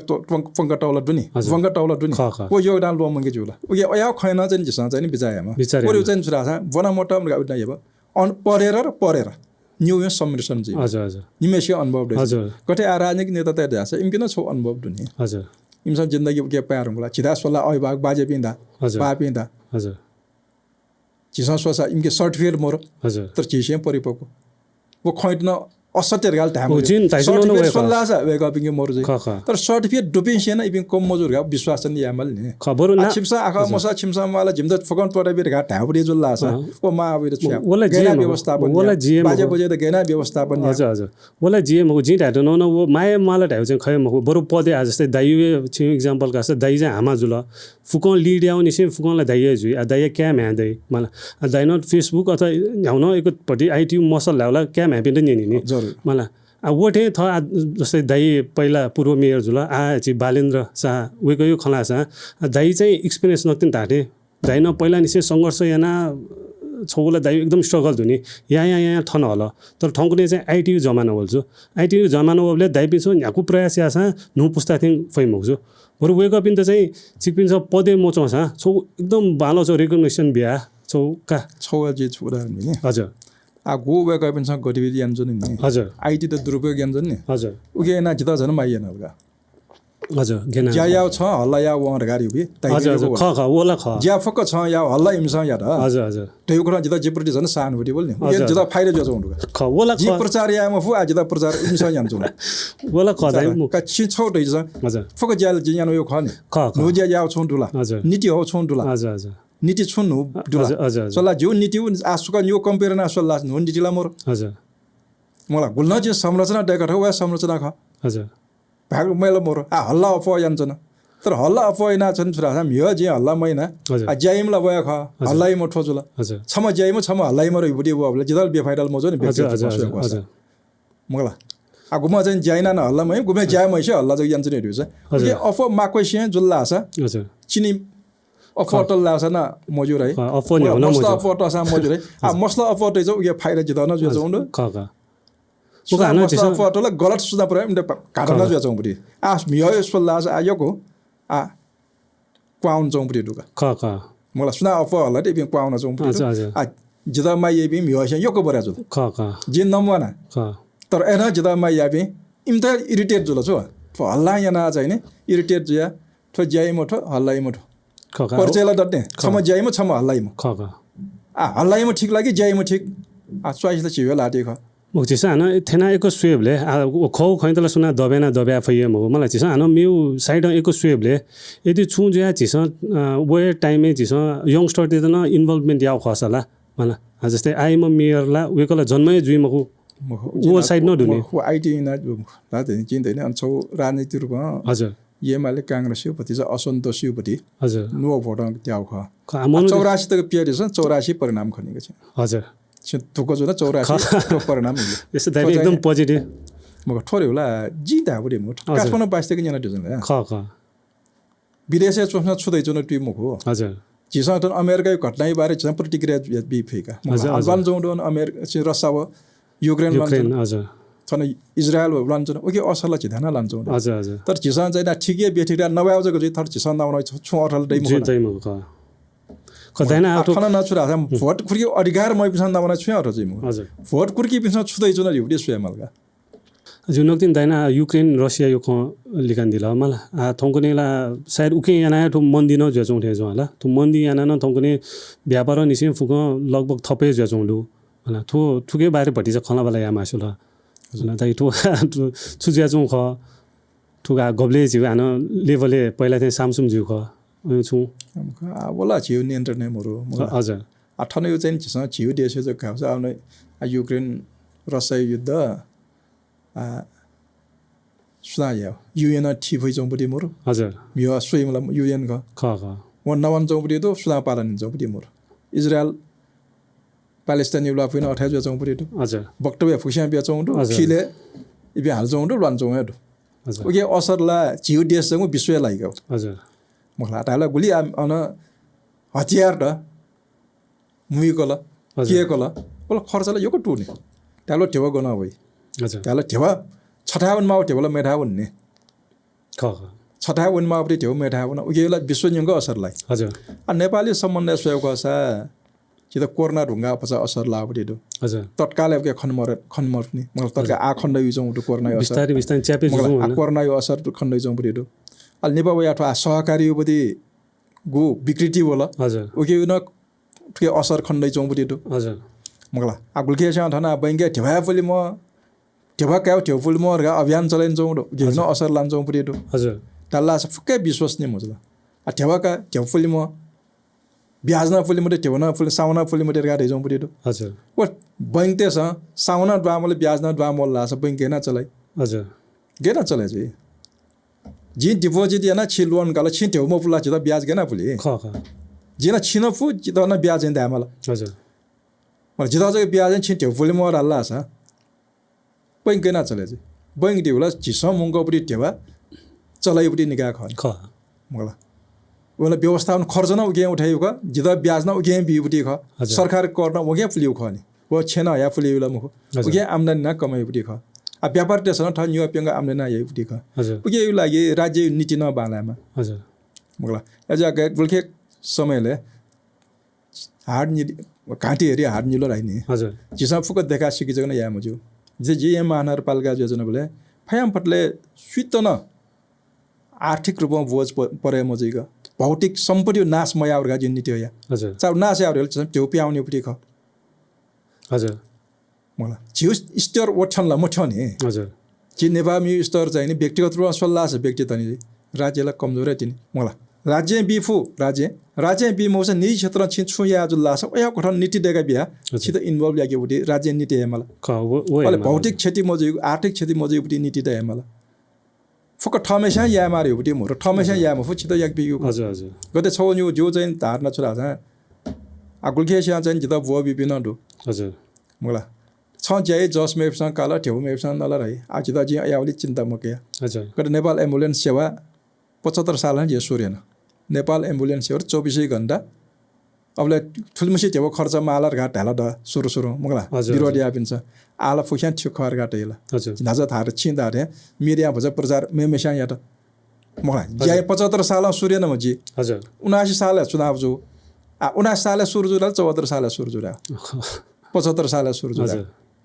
पंगा टौला दुनी पंगा टौला दुनी ओ योगदान लोमङ के जुला उइ या खैना चाहिँ जिसा चाहिँ बिचायामा ओरि चाहिँ छुरा छ वना मोटा मगा उइट हेब अन परेर न्यू यो सम्मिश्रण चाहिँ हजुर हजुर निमेषी अनुभव दै हजुर कतै आ राजनीतिक नेता त जाछ इम्किन छ अनुभव दुनी हजुर इमसा जिन्दगी के प्यार होला छिदा सोला अभिभावक बाजे पिंदा बा पिंदा हजुर चिसा सोसा इनके सर्टिफिकेट मोर हजुर तर चिसे परिपको वो खैटन असत्य गाल टाइम जिन ताइसनो न वे सोला छ वेक अप इनके मोर तर सर्टिफिकेट डुपिन सेना इबिन कम मजुर गा विश्वास नि यामल नि खबर न छिमसा आखा मसा छिमसा माला जिमद फगन परे बिर घाट हाउडी जुल्ला छ ओ मा अबिर छ वला गेना व्यवस्थापन वला जीएम बाजे बजे त गेना व्यवस्थापन हजुर हजुर वला जीएम हो जिन हाट न वो माया माला ढाउ चाहिँ खय मको बरु पदे आ जस्तै दाइवे छि एक्जाम्पल का दाइ चाहिँ हामा जुल फुकन लिड आउने से फुकनलाई दाइए जुइ आ दाइए क्याम ह्यादै मला दाइ नट फेसबुक अथवा ह्याउन एकपट्टि आइटी मसल ल्याउला क्याम ह्यापिन नि नि मला वोटे थ जस्तै दाइ पहिला पूर्व मेयर जुल आ चाहिँ बालेन्द्र शाह उयो यो खला छ दाइ चाहिँ एक्सपिरियन्स नक्तिन ताटे दाइ न पहिला निसे सङ्घर्ष याना छौला दाइ एकदम स्ट्रगल हुने यहाँ थन होला तर ठङ्कुने चाहिँ आइटी जमाना बोल्छु आइटी जमाना बोले दाइ पिन्छ यहाँको प्रयास या छ नु पुस्ता थिङ फैमोक्छु बरु वेकअप इन त चाहिँ चिकपिन्छ पदे मोचो छ छौ एकदम बालो छ रिकग्निसन बिहा छौ का छौ जे छुरा नि हजुर आ गो वेकअप इन सँग गतिविधि यान जुन नि हजुर आइटी त दुरुपयोग यान जुन नि हजुर उके ना जिता जन माइएन हल्का हजुर गेना ज्या याव छ हल्ला याव वहाँ गाडी उभि हजुर हजुर ख ख ओला ख ज्या फक्क छ याव हल्ला इमस या त हजुर हजुर त्यो कुरा जिता जिप्रति झन् सानुभूति बोल्ने जिता फाइदा जो उन्डु ख ओला जी प्रचार यामा फु आज त प्रचार इमस याम छु ओला ख दाइ का छि छौ दै छ हजुर फक्क ज्याल जियानो यो खने ख ख नो ज्या याव छौ दुला हजुर नीति हो छौ दुला हजुर हजुर नीति छुन हो दुला हजुर हजुर सल्ला जो नीति आसुका यो कम्पेयर न सल्ला नो नीतिला मोर हजुर मलाई गुल्न जे संरचना डेका वा संरचना ख हजुर भाग मैले मोर हल्ला अफवा यान्छन तर हल्ला अफवा ना छन् छुरा हम यो जे हल्ला मैना ज्याइमला वया ख हल्लाई म ठोजुला हजुर छम ज्याइम छम हल्लाई म बुडी बुले जिदल बेफाइडल मजो नि हजुर हजुर मला गुमा चाहिँ ज्याइना न हल्ला मै गुमे ज्याइ मैसे हल्ला जो यान्छ नि रुछ ओके अफवा माक्वेसिया जुल्ला छ हजुर चिनी अफटल लाछ न मजुर है अफवा नि होला मसला अफट सा मजुर है मसला अफट जो उके फाइदा जिदन जो जौंडो ख ख मुका हानो चाहिँ अफटल गलत सुझा पर्यो म काटन जो जौंबुडी मियो यसो लाछ आयोको क्वाउन जौंबुडी दुका ख ख मलाई सुना अफला दे क्वाउन जौंबुडी जिदा मा येबि मियो छ योको बरा जो ख ख जिन नमना ख तर एना जिदा मा याबि इमता इरिटेट जुल छ हल्ला याना चाहिँ नि इरिटेट जुया थो ज्याइ मठो हल्लाई मठो ख ख परचेला दट्ने छम ज्याइ म छम हल्लाई म ख ख हल्लाई म ठीक लागि ज्याइ म ठीक च्वाइस ल छियो लाटे ख मुक्तिसा हानो थेना एको स्वेबले खौ खैतला सुना दबेना दब्या फैया म मलाई चिसा हानो मिउ साइड एको स्वेबले यदि छु ज्या चिसा वे टाइममै चिसा यंगस्टर त न इन्भल्भमेन्ट याउ खसला मलाई जस्तै आइम मेयरला वेकला जन्मै जुइ मको वो साइड न दुने हो आइटी न लाते चिन्दैन अनि छौ राजनीति रुपमा हजुर येमाले कांग्रेस यो पति चाहिँ असन्तोष यो पति हजुर नो भोट त्याउ ख 84 तक पियर छ 84 परिणाम खनेको छ हजुर तुको जो 84 तो परिणाम यसो दाइ एकदम पोजिटिभ मको थोरै होला जिता बुढी मुठ काठमाडौँ 22 तक जना दिजन ख ख विदेशे चोस्न छुदै जुन टिम मको हजुर जिसा त अमेरिकाको घटना बारे चाहिँ प्रतिक्रिया बि फेका अफगान जोडन अमेरिका चाहिँ रसिया हो युक्रेन हजुर छन इजरायल लान्छन् ओके असरलाई छिधान लान्छौँ हजुर हजुर तर झिसा चाहिँ ठिकै बेठिरा नभएजको चाहिँ थर झिसा नआउन छु अठल दैम कदैन आउट खन नछुरा भोट कुर्की अधिकार मै पिछन नआउन छु अठ चाहिँ म हजुर भोट कुर्की पिछन छुदै जुन युडी सुया मलगा जुन दिन दैन युक्रेन रसिया यो लिकान दिला मला थौंकनेला सायद उके याना ठु मन्दी न ज्याचौं थे जो होला थु मन्दी याना न थौंकने व्यापार निसे फुक लगभग थपे ज्याचौं लु होला थु थुके बारे भटी छ खला वाला या मासुला हजुर दाइ थु छु ज्याचौं ख थुगा गब्ले जिउ हान लेभलले पहिला चाहिँ सामसुङ जिउ ख छु बोला छिउ नियन्त्रण नै मरो हजुर अठन यो चाहिँ छिउ देश जो खाउँछ आउने युक्रेन रसिया युद्ध सुनायो युएन ठिफै चौपटी मोर हजुर यो स्वयंला युएन ख ख वन नवन चौपटी तो सुना पालन चौपटी मोर इजरायल प्यालेस्टाइन युला फुइन 28 चौपटी तो हजुर वक्तव्य फुसिया बिया चौंडो खिले इबे हाल चौंडो लन चौं हेड हजुर ओके असरला जिउ देश जंग विश्व लाइगो हजुर मखला ताला गुली अन हतियार द मुई कला के कला बोल खर्चला योको टुने तालो टेवा गना भई हजुर तालो टेवा 58 मा टेवला मेठावन ने ख 58 मा पनि टेव मेठावन उकेला विश्वजंग असरलाई हजुर आ नेपाली सम्बन्ध स्वयको सा कि त कोरोना ढुंगा पछि असर लाबडी दो हजुर तत्काल के खनमर नि मलाई तत्का आ खण्ड युजौ उठो कोरोना असर बिस्तारै बिस्तारै च्यापे जुजौ आ कोरोना यो असर खण्ड युजौ बडी दो अल नेपाल या सहकारी उपति गो विकृति होला हजुर ओके न के असर खण्ड चौबडी दो हजुर मगला आ गुलके छ थना बैंगे ठेवा फुली म ठेवा क्याउ ठेउ फुली म अभियान चलाइन चौ दो न असर लान चौ बडी दो हजुर तल्ला फुक्कै विश्वसनीय मजला आ ठेवा का ठेउ फुली म ब्याजना फुली मटे ठेवना फुली साउना फुली मटे गाडे जौ बडी दो हजुर ओ बैंक ते छ साउना द्वामले ब्याजना द्वामल ला छ बैंक गेना चलाइ हजुर गेना चलाइ चाहिँ जी डिपोजिट याना छि लोन गाला छि ठेउ म फुला छ ब्याज गेना फुली ख जिना छिन फु जितना ब्याज दिन दामला हजुर म जिता चाहिँ ब्याज छि ठेउ फुली म राल्ला छ बैंक गेना चलाइ चाहिँ बैंक दिउला छिस मंगो पडी ठेवा चलाइ पडी निगा ख मला वाला व्यवस्थापन खर्च न उगे उठाइयो का जिता ब्याज न उगे बिबुटी ख सरकार कर न उगे फुलियो ख नि वो छेन या फुलियो मुख उगे आमदानी न कमाइ बुटी ख आ व्यापार देश न थ न्यू पेंगा आमदानी न बुटी ख उगे यो लागि राज्य नीति न बालामा हजुर मगला एजा गए बुलखे समयले हार्ड नि काटी हेरी हार्ड निलो राइनी हजुर जिसा फुक देखा सिकि जगन या मजु जे जे महानगरपालिका योजना बोले फयाम फटले स्वित न आर्थिक रूपमा बोझ परे मजिग भौतिक सम्पत्ति नाश मयाउरगा जुन नीति हो या हजुर चाउ नाश याउरल त्यो प्याउने उठी ख हजुर मलाई जिउ स्तर ओठनला मठने हजुर जी नेपाली स्तर चाहिँ नि व्यक्तिगत रूपमा सल्लाह छ व्यक्ति तनि राज्यलाई कमजोरै दिने मलाई राज्य बिफु राज्य बि मौसा निजी क्षेत्र छु या जुल्ला छ या कोठन नीति देगा बिया छित इन्भल्भ याके उठी राज्य नीति है मलाई भौतिक क्षति मजिग आर्थिक क्षति मजिग उठी नीति दे मलाई फक ठमेसा या मारे उठी मोर ठमेसा या मफु छित याक बिगु हजुर हजुर गते छौ न्यु जो चाहिँ धार्न छुरा छ आगुलखेसिया चाहिँ जित बो बिपिन दु हजुर मलाई छ ज्याए जस मेपसँग काला ठेउ मेपसँग नला रही आज त जी यावली चिन्ता मके हजुर गते नेपाल एम्बुलेन्स सेवा 75 साल जे सोरेन नेपाल एम्बुलेन्स सेवा 24 घण्टा अबले ठुलमुसी ठेउ खर्च मालर घाट हाला द सुरु मगला विरोधी आपिन्छ आला फुक्यान छु खर घाट हेला हजुर नाजा थार छिंदा रे मिडिया भज प्रचार मेमेसा या त मगला ज्याए 75 साल सोरेन मजी हजुर 79 साल चुनाव जो 79 साल सुरु जुरा 74 साल सुरु जुरा 75 साल सुरु जुरा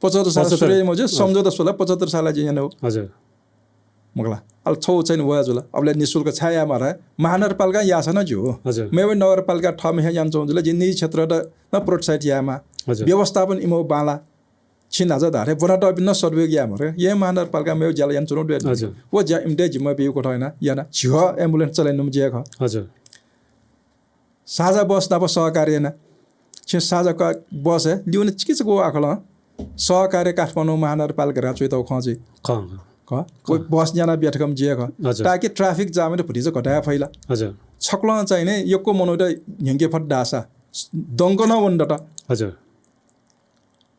75 साल सुरु मजे सम्झौता सोला 75 साल जे न हजुर मगला अल छौ चाहिँ वया जुला अबले निशुल्क छाया मारा महानगरपालिका या छ न जो हजुर मेवे नगरपालिका ठमे यान चौ जुला जिन्नी क्षेत्र द न प्रोत्साहित यामा व्यवस्थापन इमो बाला छिन आज धारे बराट बिन सर्वे या मरे ये महानगरपालिका मेवे जाला यान चुनो हजुर वो ज्या इमटे जिम्मा बिउ कोठाइना याना झियो एम्बुलेन्स चलाइनुम जे ख हजुर साझा बस नाप सहकार्य न छ साझा का बस है लिउन चिकिच गो आखल सहकार्य काठमाडौँ महानगरपालिका राचोइ त खजे कोही बस जाना बैठकम जे ख ताकि ट्राफिक जाम रे फुटिज घटाया फैला हजुर छक्ल चाहिँ ने यको मनोटा ह्यंगे फट डासा दंग न वन्दट हजुर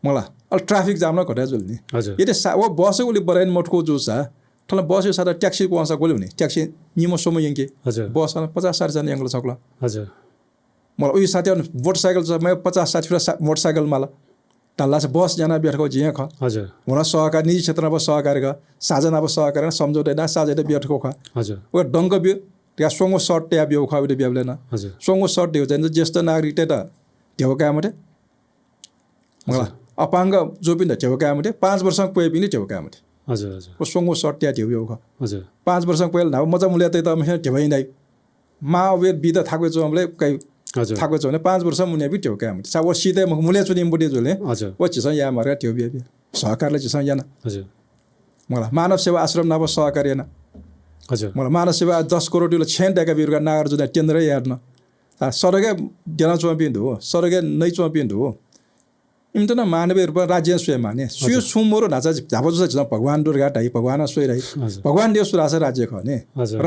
मला अल ट्राफिक जाम न घटाया जुल्नी हजुर यदि वो बस उली बराइन मटको जुसा ठला बस यो सादा ट्याक्सी को अंसा गोले हुने ट्याक्सी निमो सोमो यंगे हजुर बस 50-60 जना यंगल छक्ल हजुर मलाई उयो साथी मोटरसाइकल छ म 50-60 मोटरसाइकल माला टल्ला से बस जाना बैठको जिया ख हजुर हुन सहकारी निजी क्षेत्रमा सहकारी ग साझना अब सहकारी सम्झौता ना साझेले बैठको ख हजुर ओ डंग बिउ त्या सोंगो सर्ट ट्या बिउ ख बिउ बिउले न हजुर सोंगो सर्ट दिउ चाहिँ ज्येष्ठ नागरिक त ढेउ कामटे मलाई अपाङ्ग जो पनि ढेउ कामटे 5 वर्ष कोही पनि ढेउ कामटे हजुर हजुर ओ सोंगो सर्ट ट्या ढेउ बिउ ख हजुर 5 वर्ष कोही न मजा मुल्या त म ढेउ नै मा वे बिदा थाको जोमले कई हजुर थाको छ भने 5 वर्ष मुने बि ढेउ काम छ वो सिधै मुले चुनि बुढी जुले हजुर वो चिस या मरे ढेउ बि सहकारले चिस या न हजुर मलाई मानव सेवा आश्रम नब सहकारी न हजुर मलाई मानव सेवा 10 करोड ले छेन डेका बिरुगा नागार्जुन टेन्द्र यार्न सरगे देना चोपिन हो सरगे नै चोपिन हो इम त न मानवीय रूपमा राज्य स्वयं माने सुयो सुमोरो नाचा झाबजुसा छ भगवान दुर्गा ढाई भगवान सोइ रही भगवान देव सुरासा राज्य खने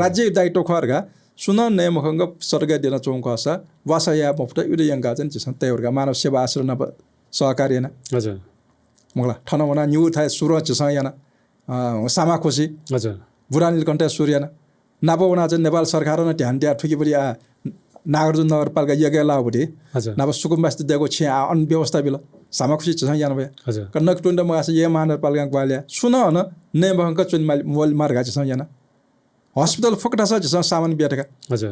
राज्य दायित्व खरगा सुन नय मखंग सरगे देना चोंक आसा वासा या मफट उदे यंगा जन चिसन तयरगा मानव सेवा आश्रम न सहकारी न हजुर मला ठनवना न्यू थाय सुर चिसन याना सामा खुसी हजुर बुरानील कन्ट सूर्य न नापवना चाहिँ नेपाल सरकार न ध्यान दिया ठुकीपरि नागार्जुन नगरपालिका यज्ञ लाउपट्टि नाप सुकुम्बास्ति दिएको छे अनव्यवस्था बिल सामा खुसी चिसन याना भए कन्नक टुण्ड मगास ये महानगरपालिका ग्वालिया सुन न ने भंग चुन मोल मार्गा चिसन याना हस्पिटल फकटा छ जस सामान बेटका हजुर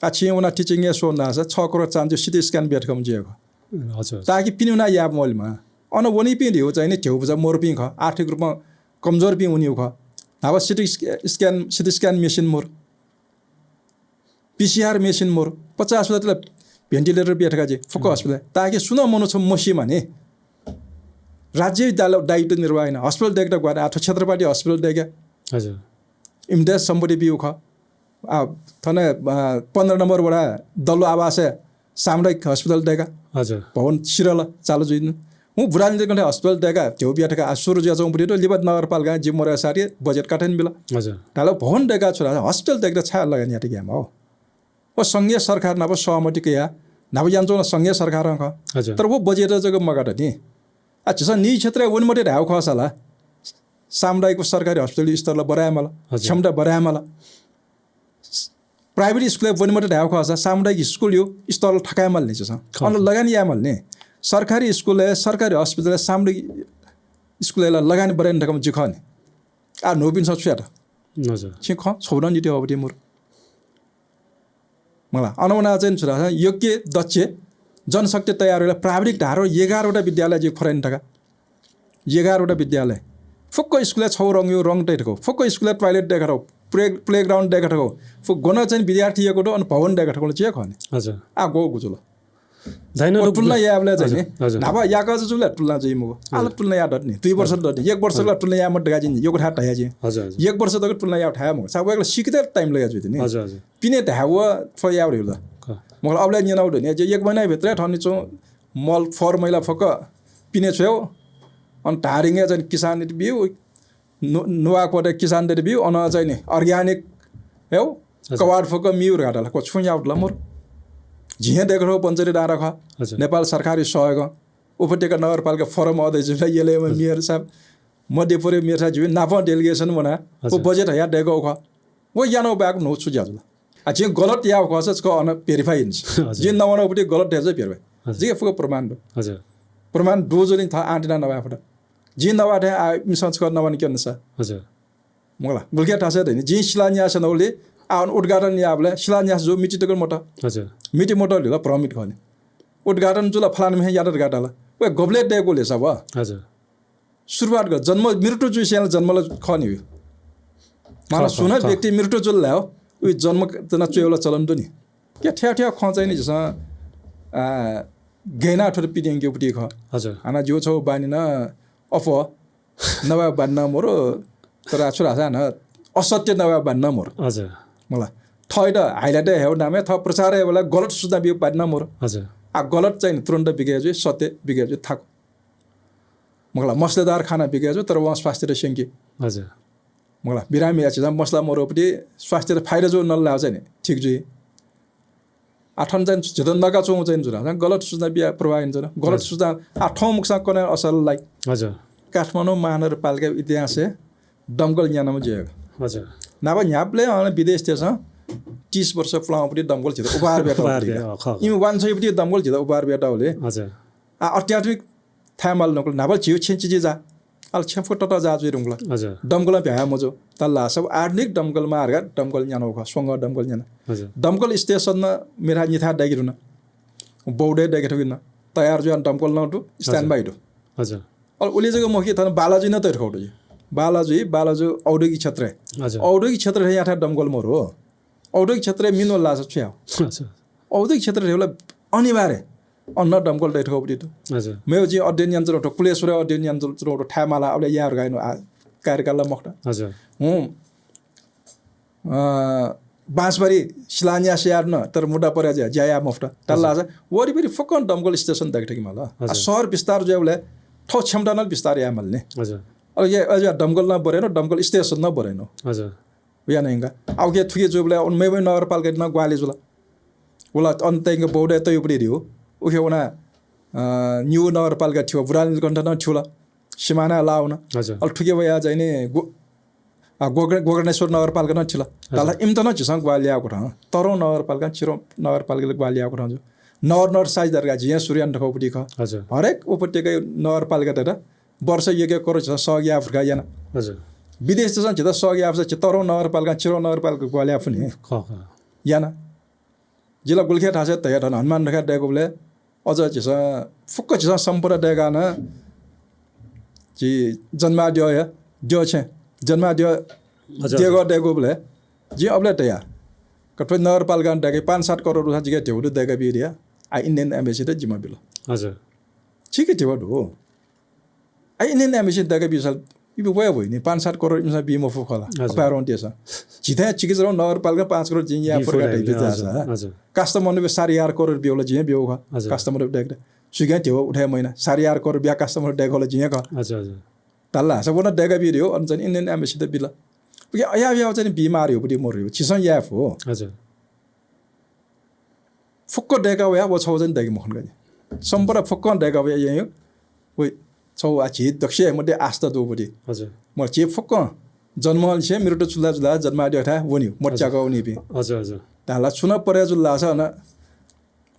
आ छिउना टिचिङ ए सो ना 6 करोड चान्जो सिटी स्क्यान बेटकम जिएको हजुर ताकि पिनुना या मोलमा अन वनी पिन हो चाहिँ नि ठेउ बुझा मोर पिङ ख आर्थिक रूपमा कमजोर पिङ हुने ख अब CT scan machine more PCR machine more 50 हजार भेन्टिलेटर बेटका जे फक हस्पिटल ताकि सुन मनो छ मसी माने राज्य दायित्व निर्वाह हस्पिटल देख्दा गएर आठ क्षेत्रपाटी हस्पिटल देख्या हजुर इमडेस सम्बडी बिउ ख थने 15 नम्बरबाट दल्लो आवास सामुदायिक हस्पिटल देगा हजुर भवन सिरल चालु जुइन मु बुरानी देख्ने हस्पिटल देगा त्यो बियाटका सुरु ज्या चौपडी र लिबत नगरपालिका जिम्मरा सारी बजेट काटेन बिल हजुर तालो भवन देगा छोरा हस्पिटल देख्दा छा लगानी याटे ग्याम हो ओ संघीय सरकार नब सहमति के या नब जान्छौ संघीय सरकार ख हजुर तर वो बजेट जग मगाट नि अच्छा नि क्षेत्र वनमटे ढाउ खसाला सामुदायिक सरकारी हस्पिटल स्तरलाई बढाएमला क्षमता बढाएमला प्राइवेट स्कुल वनमटे ढाउ खसा सामुदायिक स्कुल यो स्तर ठकाएमल नि छ अन लगानी यामल नि सरकारी स्कुल सरकारी हस्पिटल सामुदायिक स्कुललाई लगानी बढाइन ठकम जिख नि आ नोबिन छ छ्याट हजुर छिख छोडन जिते अबदि मुर मला अनवना चाहिँ छोरा योग्य दक्ष जनशक्ति तयार प्राविधिक ढारो 11वटा विद्यालय जे खराइन ठका 11वटा विद्यालय फुक्क स्कुल छौ रङ यो रङ टैटको फुक्क स्कुल टोयलेट देखारो प्लेग्राउन्ड देखाएको फु गोना चाहिँ विद्यार्थीको अनि भवन देखाएको चाहिँ खने हजुर आ गो गुजुल दैन टुल्ना याबले चाहिँ नाबा याका जुल टुल्ना चाहिँ मो आल टुल्ना या डट्ने 2 वर्ष डट्ने 1 वर्षला टुल्ना या मत गाजिन यो कोठा टाया चाहिँ हजुर 1 वर्ष तक टुल्ना या ठाया मो साबैले सिक्दै टाइम लगा जुति नि हजुर हजुर पिने ढाव फ या होला मलाई अबले नि नउड नि 1 महिना भित्र ठन्नी छौ मल फर महिला फक पिने छौ अनि ढारिङे चाहिँ किसान बिउ नुवाकोटे किसान दे बिउ अन चाहिँ नि अर्ग्यानिक हेउ कवाड फक मिउर घाटाला को छु याउट ल मोर झिया देखरो पञ्चायत डाँडा ख नेपाल सरकारी सहयोग उपत्यका नगरपालिका फोरम अध्यक्ष यसले मेयर साहब मध्यपुरे मेयर साहब जी नाफा डेलिगेसन बना वो बजेट या डेगो ख वो यानो ब्याक नो छु ज्याजला आ जे गलत या खस को अन भेरिफाई हिन्छ जे नवना उपति गलत हेर्छ भेरिफाई जे फुको प्रमाण हजुर प्रमाण डोजोलिन था आन्टिना नभए फटा जे नवाटे आ मिसन्स गर्न नभने के हुन्छ हजुर मलाई बुलके थाहा छ जे शिलान्यास नौले आउन उद्घाटन याबले शिलान्यास जो मिटिटको मोटा हजुर मिटी मोटर लिला प्रमिट खने उद्घाटन जुला फलान में याद गाटाला वे गोबले डेको ले सब हजुर सुरुवात ग जन्म मृत्यु जुइसेल जन्मला खनि माला सुन व्यक्ति मृत्यु जुल ल्याओ उइ जन्म तना चोयला चलन दु नि के ठ्या ठ्या खचाइ नि जस गैना ठोर पिदिङ के पुटी ख हजुर आना जो छौ बानी न अफ नवा बान्न मोर तर छोरा छ न असत्य नवा बान्न मोर हजुर मलाई थैड हाइलाइट हेउ नामे थ प्रचार बेला गलत सूचना बिउ पाड्न मोर हजुर आ गलत चाहिँ तुरन्त बिगेजु सत्य बिगेजु थाक मलाई मसलेदार खाना बिगेजु तर वहाँ स्वास्थ्य र सेंकी हजुर मलाई बिरामी आछ मसला मोरोपटी स्वास्थ्य र फाइदा जो नलाउ चाहिँ ठीक जुइ आठन चाहिँ झदन नगा चौ चाहिँ जुरा गलत सूचना बिया प्रवाह हुन्छ गलत सूचना आठौं मुखसँग कने असललाई हजुर काठमाडौँ महानगरपालिका इतिहास दमकल ज्ञानमा जिएको हजुर नाबा न्यापले विदेश देश 30 वर्ष फ्लाउपटी दमकल छिदा उपहार बेटा इम वान छैपटी दमकल छिदा उपहार बेटा होले हजुर आ अत्याधुनिक थामल नकल नाबल छिउ छेंची जा अल छेफको टटा जा जुइ रुङला हजुर दमकल भ्या मजो तल्ला सब आधुनिक दमकल मार्ग दमकल न्यानो ख संग दमकल न्यान हजुर दमकल स्टेशन मेरा निथा दागिरुन बौडे दागिरुन तयार जो दमकल नटु स्ट्यान्ड बाइ दु हजुर अल उले जको मखि थन बालाजी न तैर खौडु बालाजु औद्योगिक क्षेत्र हजुर औद्योगिक क्षेत्र यहाँ दमकल मोर हो औद्योगिक क्षेत्र मिनो लाछ छ्याउ हजुर औद्योगिक क्षेत्र हेला अनिवार्य अन्न दमकल दैठ खौडी त हजुर मेरो जी अध्ययन यन्त्र त कुलेश्वर अध्ययन यन्त्र त ठामाला अबले यार गाइनो कार्यकाल मखटा हजुर बाँसबारी शिलान्यास यार्न तर मुडा पर्या ज्याया मफ्टा तल्ला छ वरिपरि फकन दमकल स्टेसन देख्थे कि मलाई शहर विस्तार ज्याउले ठौ क्षमता न विस्तार या मल्ने हजुर अब ये अझ दमकल न बरेन दमकल स्टेसन न बरेन हजुर या नहिंगा अब के थुके जोबले उनमै नगरपालिका न ग्वाले जुला उला अन्तैंग बौडे तय उपरि दियो उखे उना न्यू नगरपालिका थियो बुरानी कण्ठ न थिउला सिमाना लाउन हजुर अल ठुके भया जाइने गोकर्णेश्वर नगरपालिका न थिला तला इम्त न छिसँग ग्वालियाको ठ तरौ नगरपालिका छिरो नगरपालिकाले ग्वालियाको ठ नर साइज दरगा जिया सूर्यान ठौपटी ख हजुर हरेक उपत्यका नगरपालिका त वर्ष यज्ञ करो छ सहयोग अफ्रिका याना हजुर विदेश चाहिँ छिदा सहयोग अफ्रिका तरौ नगरपालिका छिरो नगरपालिका ग्वालिया पनि याना जिल्ला गुल्खे थाहा छ तया ठन हनुमान रेखा डेगोले अझ छिस फुक्क छिस सम्पूर्ण डेगा न जी जन्माद्य या जो छ जन्माद्य देगो डेगोले जी अबले तया कठै नगरपालिका डेगे 5-7 करोड रुपैयाँ जिगे ढेउडु डेगा बिरिया आ इन्डियन एम्बेसी त जिम्मा बिल हजुर ठीक है हो आ इन्डियन एम्बेसी डेगा बिसल इबो वय भइनी 5-7 करोड इमसा बिमो फुखला अपारोन त्यसा जिथे चिकिजरो नगरपालिका 5 करोड जिया फरका दैते जासा हजुर कस्टमर ने 4.5 करोड बिउला जिया बिउ ख कस्टमर डेग सुगा थियो उठाए महिना 4.5 करोड बिया कस्टमर डेगला जिया ख हजुर हजुर तल्ला सबना डेगा बिरियो अनि चाहिँ इन्डियन एम्बेसी त बिल कि या चाहिँ बिमार हो पटी मर्यो छिसन याफ हो हजुर फुक्क डेगा वया वो छौ चाहिँ डेग मखन गए सम्पूर्ण फुक्क डेगा वया यही वे छौ आ छि दक्ष मध्ये आस्था दोपटी हजुर म चे फुक्क जन्मल छे मेरो त चुला जन्मा दियो था वनी मोर्चाको उनी बि हजुर हजुर ताला छुन पर्या जुल्ला छ न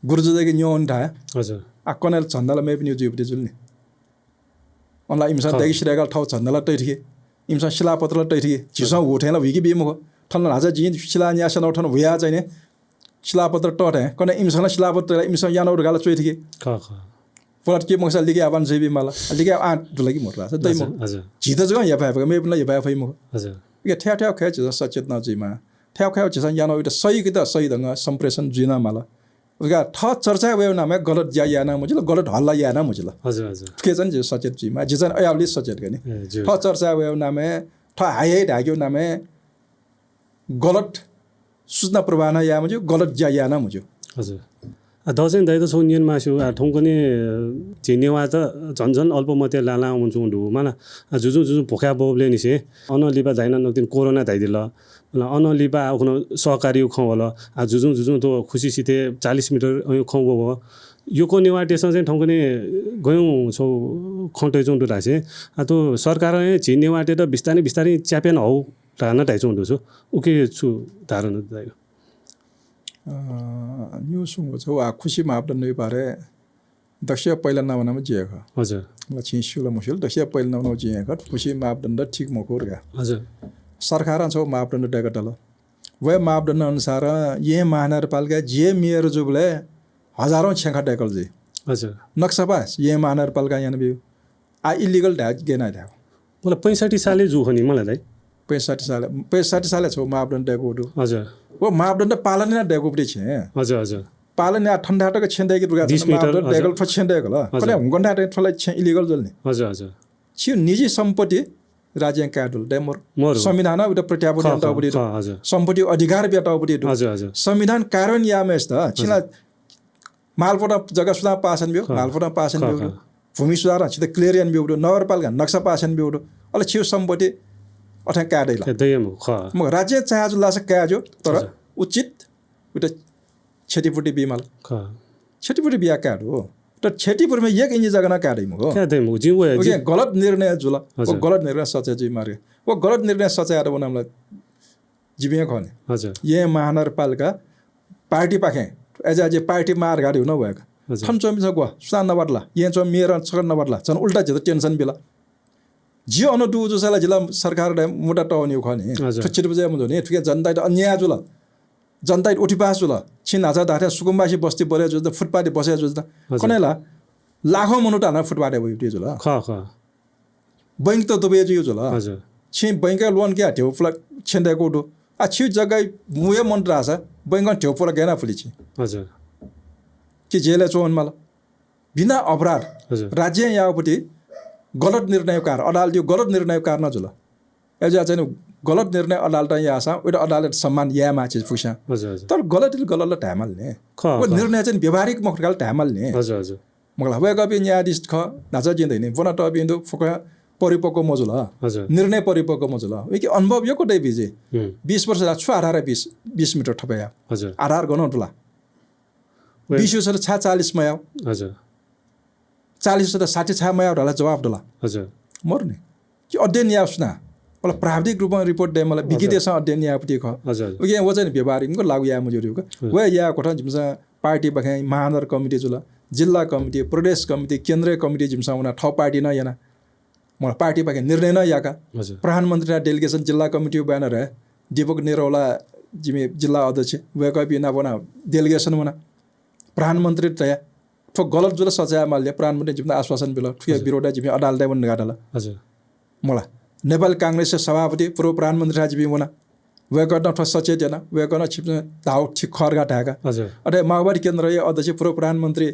गुरुजदेखि न्योन था हजुर आकनेल छन्दला मे पनि जुपटी जुल्ने अनला इमसा देगी श्रेगाल ठाउँ छन्दला टैठिए इमसा शिलापत्रला टैठिए छिसौ उठेला विकी बिमो ठन हाजा जिन शिला न्यासन उठन भुया चाहिँ शिलापत्र टटे कने इमसा शिलापत्र इमसा यानो गाला चोइठिए ख फलट के मसा लिगे आबान जेबी माला लिगे आ दुलगी मोरला छ दैमो हजुर जित जग या पाएको मे पनि या पाएको म हजुर 이게 태아태아 खे 지서 सचेतना जिमा ठ्याउ 지선 यानो इट सही कि त सही दंग संप्रेषण जुना माला उगा थ चर्चा वेव नामे गलत या याना मुजिल गलत हल्ला याना मुजिल हजुर हजुर के जन जे सचेत जिमा जिसन अयावली सचेत गनी थ चर्चा वेव नामे थ हाइ ढाग्यो नामे गलत सूचना प्रवाह या मुजु गलत या याना मुजु हजुर दसैँ दाइ त सोनियन मासु ठौँको नि झिनेवा त झन्झन अल्पमते लाला हुन्छ उन्डु माना जुजु जुजु भोका बोबले निसे अनलिबा जाइन नक्तिन कोरोना दाइदिल अनलिबा आउन सहकारी खौ होला जुजु जुजु त खुसी सिते 40 मिटर खौ हो यो को नेवा टेसन चाहिँ ठौँको नि गयौँ छौ खौटै जुन्डु रासे त सरकार झिनेवा टे त बिस्तारै बिस्तारै च्यापेन हौ राना टाइचो उन्डु छु उके छु धारणा दाइ न्यूसुङ छ वा खुसी मापदण्ड बारे दक्ष्य पहिला नभनमा जिएख हजुर ल छिसुल मुसुल दक्ष्य पहिला नभनमा जिएख खुसी मापदण्ड ठीक मकोर गा हजुर सरकार छ मापदण्ड डेगटल वे मापदण्ड अनुसार ये महानगरपालिका जे मेयर जुबले हजारौं छेखा डेकल जी हजुर नक्सा पास ये महानगरपालिका यान बिउ आ इलिगल ढाक गेना ढाक मलाई 65 साले जु हो नि मलाई दाइ 65 साले छ मापदण्ड डेगोडु हजुर वो मापदण्ड पालन न डेगोपडी छे हजुर हजुर पालन या ठण्डा टक छेन्दै कि रुगा मापदण्ड डेगल फ छेन्दै गल कले हुँगन्डा टे फलाई छे इलिगल जल्ने हजुर हजुर छिउ निजी सम्पत्ति राज्य काडुल डेमोर संविधान उटा प्रत्यापन अन्ताउपडी हजुर सम्पत्ति अधिकार बेटाउपडी हजुर हजुर संविधान कार्यान्वयन यामेस त छिना मालपोटा जग्गा सुधार पासन बिउ मालपोटा पासन बिउ भूमि सुधार छित क्लियरियन बिउ नगरपालिका नक्सा पासन बिउ अले छिउ सम्पत्ति अठा कादैला दयम ख म राज्य चाहजु लास काजो तर उचित उटा क्षतिपूर्ति बिमाल ख क्षतिपूर्ति बिया काड हो तर क्षतिपूर्तिमा एक इन्च जग्गा न कादैम हो कादैम जिउ ओके गलत निर्णय जुल वो गलत निर्णय सचे जी मारे वो गलत निर्णय सचाएर बनामला जिबिया खने हजुर ये महानगरपालिका पार्टी पाखे एज एज पार्टी मार गाडी हुन भएको छन चोमी छ गो सुन नबर्ला ये चो मेयर छन नबर्ला छन उल्टा जति टेन्सन बिला जियो अनु दु जुसाला जिल्ला सरकार मोटा टाउनी खने छचिर बजे म नि ठिकै जनता अन्याय जुल जनता उठी पास जुल छिन हाजा दाथे सुकुम्बासी बस्ती बरे जुल फुटपाथी बसे जुल कनेला लाखौं मनुटा न फुटपाथी भयो जुल ख ख बैंक त दुबे जियो जुल हजुर छि बैंक लोन के हट्यो फ्लक छेन्दै कोडो आ छि जग्गा मुए मन्त्रा छ बैंक ठ्यो पोला गेना फुली छि हजुर कि जेले चोन माल बिना अपराध राज्य यापटी गलत निर्णयकार अदालत यो गलत निर्णयकार न जुल एजा चाहिँ गलत निर्णय अदालत यहाँ छ उटा अदालत सम्मान या माछे फुसा तर गलत गलत ढामल ने वो निर्णय चाहिँ व्यवहारिक मखकाल ढामल ने हजुर हजुर मगला हवे गबि न्यायाधीश ख नाचा जिन्दैन बना त बिन्दु फुका परिपक्व मजुल निर्णय परिपक्व मजुल कि अनुभव यो कोटै बिजे 20 वर्ष छु 18 मिटर ठपया हजुर आधार गर्न टुला 20 वर्ष छा 40 मया हजुर 40 वर्ष 60 छा मया होला जवाफ डला हजुर मर्ने कि अध्ययन या सुना मलाई प्राविधिक रूपमा रिपोर्ट दे मलाई विकिदेश अध्ययन यापटी ख हजुर ओके वो चाहिँ व्यवहारिकको लागु या मजुरिको व या कोठा जिमसा पार्टी बखे महानगर कमिटी जुल जिल्ला कमिटी प्रदेश कमिटी केन्द्रीय कमिटी जिमसा उना ठ पार्टी न याना म पार्टी बखे निर्णय न याका प्रधानमन्त्री डेलिगेसन जिल्ला कमिटी ब्यानर है दीपक निरौला जिमे जिल्ला अध्यक्ष वे कपि ना बना डेलिगेसन बना प्रधानमन्त्री तया ठो गलत जुल सजाय माल्य प्रधानमन्त्री जिम्मा आश्वासन बिल ठुया विरोध जिमे अदालतै बन्न गाडला हजुर मला नेपाल कांग्रेस सभापति पूर्व प्रधानमन्त्री राजीव बिमोना वे गर्न ठो सचेत जन वे गर्न छिप्न धाउ ठिक खरगा ढाका हजुर अरे माओवादी केन्द्रीय अध्यक्ष पूर्व प्रधानमन्त्री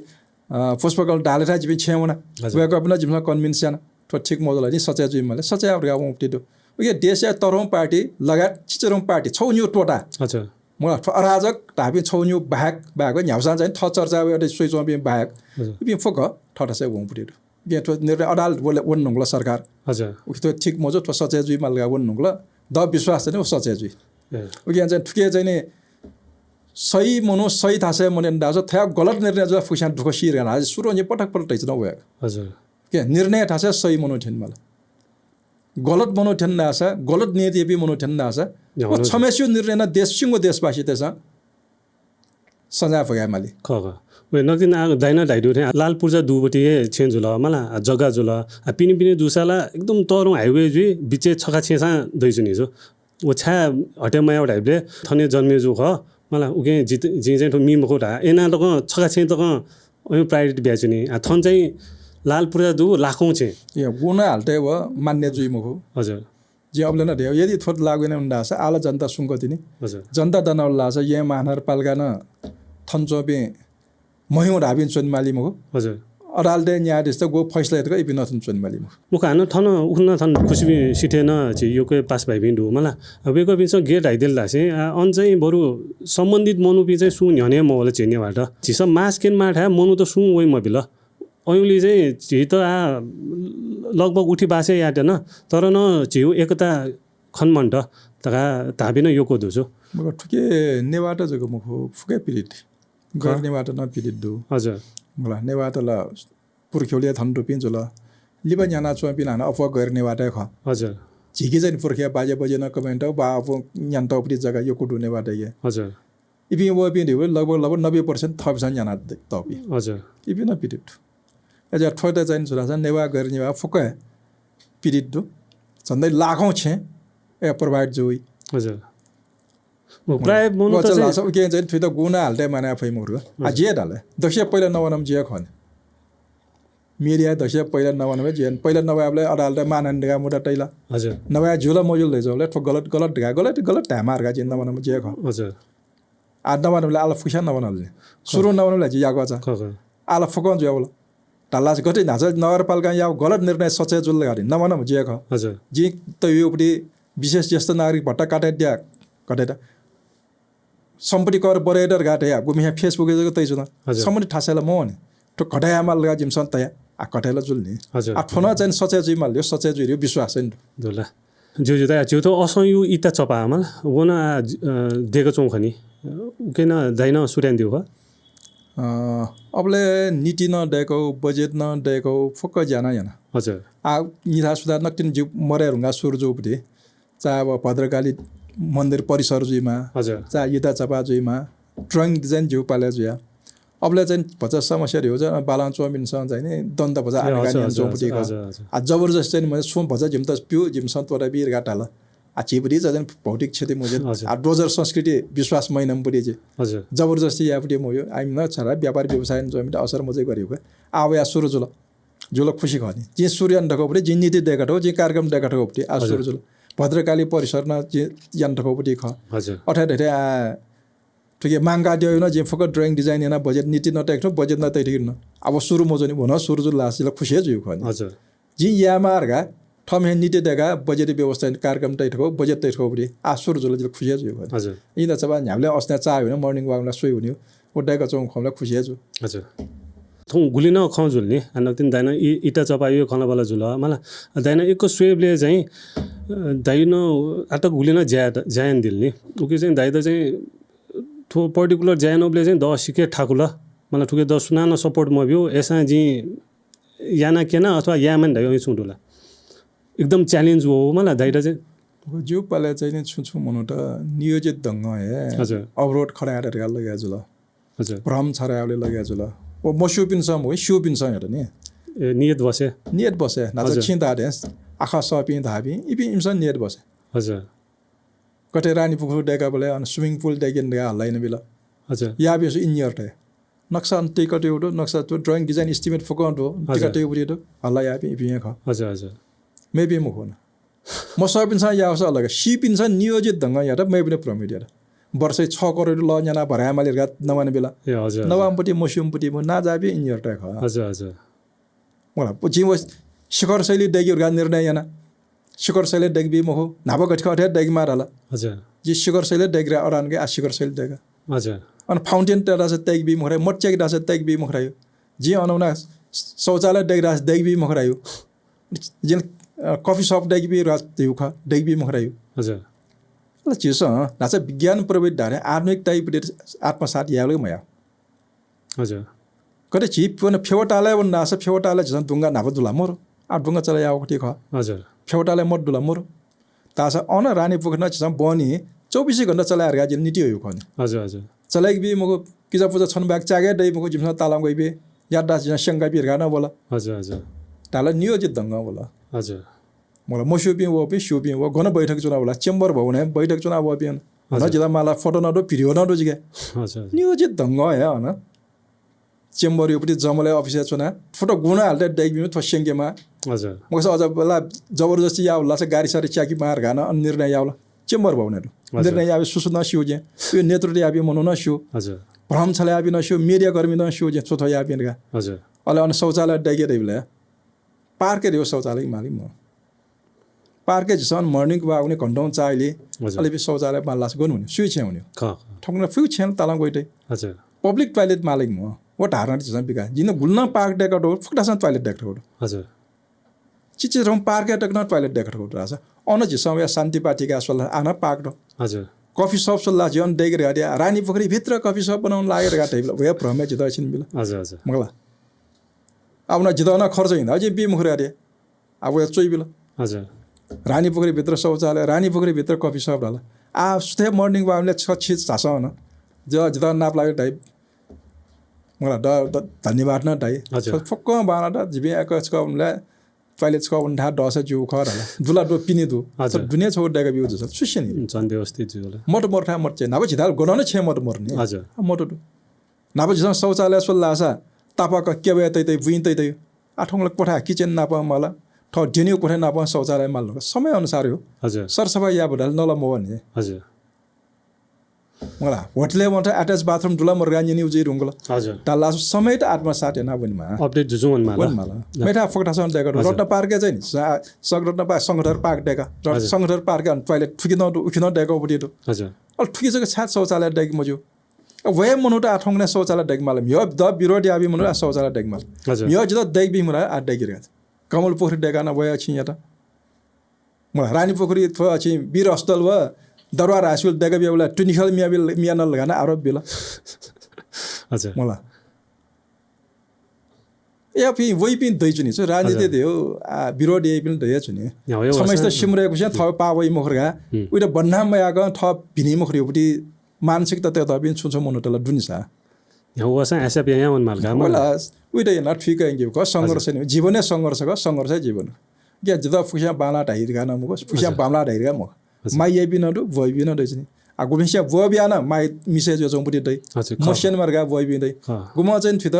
पुष्पकमल ढाले राजीव छेउना वे गर्न जिम्मा कन्भिन्स जन ठो ठिक मोदला नि सचेत जिम्माले सचेत अब गाउँ उठ्टिदो ओके देश तरौं पार्टी लगायत चिचरौं पार्टी छौन्यु टोटा हजुर म अराजक ढाबी छौन्यु बाहेक बाहेक न्याउसा चाहिँ थ चर्चा एउटा सोइचो बाहेक बि फोक ठटा चाहिँ वङ पुटिदो गेट निर्णय अदालत बोले वन नंगला सरकार हजुर उतो ठीक मजो तो सचे जुई मालगा वन नंगला द विश्वास चाहिँ सचे जुई उके चाहिँ ठुके चाहिँ नि सही मनो सही थासे मने दाजो थया गलत निर्णय जो फुसान दुख सिर आज सुरु नि पटक पटक चाहिँ नभए हजुर के निर्णय थासे सही मनो ठेन माल गलत मनो ठेन नासा गलत नीति बि मनो ठेन नासा ओ छमेस्यु निर्णय न देश सिंगो देशवासी त्यसा सजा फगा माली ख ख वे नकिन दाइना ढाइडो थे लाल पूर्जा दुबटी चेन्ज होला मला जग्गा जुला पिनी पिनी दुसाला एकदम तरौं हाइवे जुई बिचे छका छेसा दैजुनी जो ओ छा हटे माया ढाइबले थने जन्मे जो ख मला उके जे चाहिँ मिमको ढा एना लग छका छे तक प्रायोरिटी ब्याजुनी थन चाहिँ लाल पूर्जा दु लाखौं छे या गुना हाल्टे व मान्य जुई मको हजुर जे अबले न यदि थोर लागेन उन्डास आला जनता सुंको तिनी हजुर जनता दनाउला छ यहाँ महानगरपालिका न थन्चोबे महिउ ढाबिन चोनमाली मो हजुर अदालते न्यायाधीश त गो फैसला हेरेको इपिन थन चोनमाली मो मुखान थन उखन थन खुसबी सिटेन छि योके पास भाइ बिन्दु मला वेको बिच गेट हाइदेलला से अन चाहिँ बरु सम्बन्धित मनुपि चाहिँ सु न्हने मोले चिन्ने भाट छिस मास्केन माठा मनु त सु ओइ मबिल अयुली चाहिँ छि त लगभग उठी बासे याटेन तर न छिउ एकता खनमन्ट तका ताबिन योको दुजो मग ठुके नेवाट जको मुखो फुके पिरिट गर्नेबाट न पिरिट दु हजुर मला नेवाट ल पुर्ख्यौले थन रुपिन जुल लिबा न्याना चोपिन हाना अफवा गर्नेबाट ख हजुर झिकी चाहिँ पुर्ख्या बाजे बजे न कमेन्ट बा अफ न्यान तपरि जग्गा यो कुटुनेबाट ये हजुर इपि वो पिन दिउ लगभग 90% थप छ न्याना तपि हजुर इपि न पिरिट एजा ठोइदा चाहिँ जुल नेवा गर्नेवा फुके पिरिट दु झन्दै लाखौं छे ए प्रोवाइड जोइ हजुर प्राय मनु त लास के चाहिँ थुइ त गुना हाल्दै माने आफै मुर्ग आ जे डाले दक्ष्य पहिला नवनम जे खन मिडिया दक्ष्य पहिला नवनम जे पहिला नवाबले अदालत मानन्डगा मुडा तैला हजुर नवा झुला मोजुल दै जोले ठो गलत गलत गलत ढामारगा जे नवनम जे ख हजुर आ नवनमले आला फुसा नवनमले सुरु नवनमले जे यागवा छ आला फुकन जोला तलास गते नाच नगरपालिका या गलत निर्णय सचे जुल गरि नवनम जे ख हजुर जी त योपटि विशेष ज्येष्ठ नागरिक भट्टा काटे दिया कटेटा सम्पत्ति कर बरेडर गाटे या गुमिया फेसबुक जको तै जुन सम्पत्ति ठासेला म नि तो घटाया माल लगा जिमसन तया आ कटेला जुल्नी हजुर आ फोन चाहिँ सचे जुइ माल यो सचे जुइ विश्वास छैन दोला जो जो त जो त असयु इता चपा मल वना देको चौ खनी किन दैन सुर्यान दिउ भ अबले नीति न डेको बजेट न डेको फक्क जाना याना हजुर आ निधा सुधार नक्तिन जिउ मरे रुंगा सुरजोपति चाहे अब भद्रकाली मन्दिर परिसर जुइमा हजुर चाहे युता चपा जुइमा ड्रइङ डिजाइन जिउ पाले जुया अबले चाहिँ भचा समस्या हो ज बालान चोमिन सँग चाहिँ नि दन्त भजा आगानी जोपति आ जबरजस्त चाहिँ म सोम भजा जिम त प्यु जिम सन्तोरा बिर गाटाला आ चिपरि चाहिँ भौतिक क्षति मुजे आ डोजर संस्कृति विश्वास महिनम पुरि जे हजुर जबरजस्ती यापटि म यो आइम न छरा व्यापार व्यवसाय जमिन असर मजै गरियो आव या सुरु जुल जुल खुशी खनि जे सूर्यन ढकोपटि जे नीति देखाटो जे कार्यक्रम देखाटोपटि आ सुरु जुल भद्रकाली परिसरमा जे यान ढकोपटि ख हजुर अठाइठे आ ठिकै मांगा दियो न जे फक ड्राइङ डिजाइन याना बजेट नीति न टेक्नो बजेट न तै न अब सुरु मजनि भन सुरु जुल लासिल खुशी जुइ खनि हजुर जी या मार्गा ठम हे नीति देगा बजेट व्यवस्था कार्यक्रम तै ठको बजेट तै ठकोपटि आ सुरु जुल खुशी जुइ खनि हजुर इना चबा हामीले अस्ना चाह्यो भने मर्निङ वाकमा सोइ हुन्यो उड्डाको चौं खमला खुशी छु हजुर थौ गुलिन खौ जुल्ने अनक्तिन दाइन इटा चपायो खना वाला जुल मला दाइन एकको स्वेबले चाहिँ दाइन आटा गुलिन ज्यान दिल्ने उके चाहिँ दाइ त चाहिँ थो पर्टिकुलर ज्यानोबले चाहिँ द सिके ठाकुला मलाई ठुके द सुनानो सपोर्ट मबियो एसा जी याना केना अथवा यामन दाइ सुडुला एकदम च्यालेन्ज हो मलाई दाइ चाहिँ जो पाले चाहिँ नि छु मनो त नियोजित ढंग हे हजुर अवरोध खडाएर लग्या जुल हजुर भ्रम छराले लग्या जुल ओ मसुपिन सम हो सुपिन सम हेर नि नियत बसे नाच छिन्दा देस आखा सपिन धाबी इपि इमसन नियत बसे हजुर कटे रानी पुखुर डेका बोले अन स्विमिङ पुल डेकिन डेका हल्लाइन बिला हजुर या बेस इन्यर टे नक्सा अन्ते कटे उडो नक्सा तो ड्राइङ डिजाइन एस्टिमेट फकन्ट हो टिकटे उबि दो हल्ला या इपि ख हजुर हजुर मेबी म खोन म सपिन स या अवसर लगा सिपिन स नियोजित ढंग या त मेबी प्रमिट या वर्षै 6 करोड ल जना भरामाले गा नवाने बेला ए हजुर नवामपट्टि मस्युमपट्टि म ना जाबी इन्यर टे ख हजुर हजुर मला पछि म शिखर शैली डेगिर गा निर्णय याना शिखर शैली डेगबी म हो नाबा गठका अठे डेग मारला हजुर जी शिखर शैली डेगरा अरान के आ शिखर शैली डेगा हजुर अन फाउन्टेन टेरास डेगबी मखराय मटचेक दास डेगबी मखरायो जी अनौना शौचालय डेगरास डेगबी मखरायो जिन कफी शप डेगबी रास दिउखा डेगबी मखरायो हजुर ल चिस नाचा विज्ञान प्रविधि धारे आधुनिक टाइप आत्मसात याले मया हजुर कते चिप पनि फेवटाले वन नासा फेवटाले झन दुंगा नाब दुला मोर आ दुंगा चला याव कति ख हजुर फेवटाले मत दुला मोर तासा अन रानी पुखना छ बनी 24 घण्टा चलाएर गा जिन नीति हो खने हजुर हजुर चलाइक बि मको किजा पूजा छन ब्याग चागे दै मको जिमसा तालाम गइबे याद दास जन शंका बिर गाना बोला हजुर हजुर ताला नियोजित ढंग बोला हजुर मलाई मसुपि वो पे सुपि वो गन बैठक चुनाव होला चेम्बर भवन बैठक चुनाव हो पिन न जिला माला फोटो नडो भिडियो नडो जिगे हजुर नियोजित ढंग है न चेम्बर यो पनि जमले अफिस चुना फोटो गुना हाल्दै डेगबी थोसेंगेमा हजुर मगस अझ बेला जबरजस्ती यावला चाहिँ गाडी सारी च्याकी मार घान अनि निर्णय यावला चेम्बर भाउनेहरू निर्णय यावे सुसु नसिउ जे यो नेतृत्व याबी मनो नसिउ हजुर भ्रम छले याबी नसिउ मिडिया कर्मी नसिउ जे छोथो याबी नगा हजुर अले अनि शौचालय डाइगे रेबले पार्के रेउ शौचालय मालिक म पार्के जसन मर्निङ वा उनी घण्टौं चाइले अले बि शौचालय मालास गर्नु हुने सुइ छे हुने ठक्न फ्यु छेन ताला गइटे हजुर पब्लिक टॉयलेट मालिक म वो ढारना जसन बिका जिन गुल्न पार्क डेकट हो फुक्टासन टॉयलेट डेकट हो हजुर चिचे रम पार्क डेकट टॉयलेट डेकट हो रासा अन जिसम या शान्ति पार्टीका सल्ल आना पार्क हजुर कफी शप सल्ला जिन डेगर हदिया रानी पोखरी भित्र कफी शप बनाउन लागेर गाटे वे प्रमे जिदा छिन बिल हजुर हजुर मगला अब न जिदाउन खर्च हिँड्दा जे बी मुखरे हदिया अब या चोइ बिल हजुर रानी पोखरी भित्र शौचालय रानी पोखरी भित्र कफी शप रहला आ सुथे मर्निङ वामले छ झासाउन ज जिदा नाप लाग्यो टाइप मलाई द धन्यवाद न दाइ फक्क बाना जिबे एकले टॉयलेट छ उन्ठा डस जु खरला दुला दो पिने दु दुनिया छोड डेगा बिउ जस सुसिन जन व्यवस्थित जुले मोट मोर्ठा मोट चाहिँ नभए झिदाल गनाउन छे मोट मर्ने हजुर मोट नभए झिदा शौचालय सोल्लासा तापाक केबे तै बुइन तै आठौंला कोठा किचन नापा मला ठ डेन्यु कोठा नापा शौचालय माल्नु समय अनुसार हो हजुर सरसफाई या बदल नल म भने हजुर मला होटले मठ अट्याच बाथरुम दुला मर गानी न्यूज रुंगला हजुर ताला समेत आत्मा साथे ना बनिमा अपडेट जुजुन माला मेटा फोकटासन डेका रत्न पार्के चाहिँ सगरत्न पार्क संगठन पार्क डेका संगठन पार्क अन टॉयलेट उखिन डेका बडी हजुर अल ठुकिसको छात शौचालय डेक मजु वे मनुटा आठौंने शौचालय डेक मालम यो द विरोधी आबी मनुटा शौचालय डेक माल यो जिदा डेक बि मुरा आ डेक गिरगा कमल पोखरी डेका न वया छि याता म रानी पोखरी थ छि वीर अस्पताल व दरबार हास्पिटल डेका बिला टुनिखल मिया न लगाना आरोप बिला हजुर मला या पि वइ पिन दै जुनि छ राजनीति देउ आ विरोधी पिन दै जुनि समस्त सिमरेको छ थ पावइ मुखरगा उइटा बन्नाम याग थ भिनी मुखरियोपटी मानसिकता त पिन छुछ मनुटला दुनिसा यहाँ वसा एसएप यहाँ वन मालगा मला उइटा न ठिक हैन क संघर्ष नि जीवनै संघर्ष क संघर्ष जीवन के जदा फुसिया बाला ढाइर गाना मुको फुसिया बामला ढाइर गा म माइ ए बिन दु वइ बिन दै जुनि आ गुबिसिया व बियाना माइ मिसे जो जोंपुटी दै मसियन मार्गा वइ बिन दै गुमा चाहिँ थित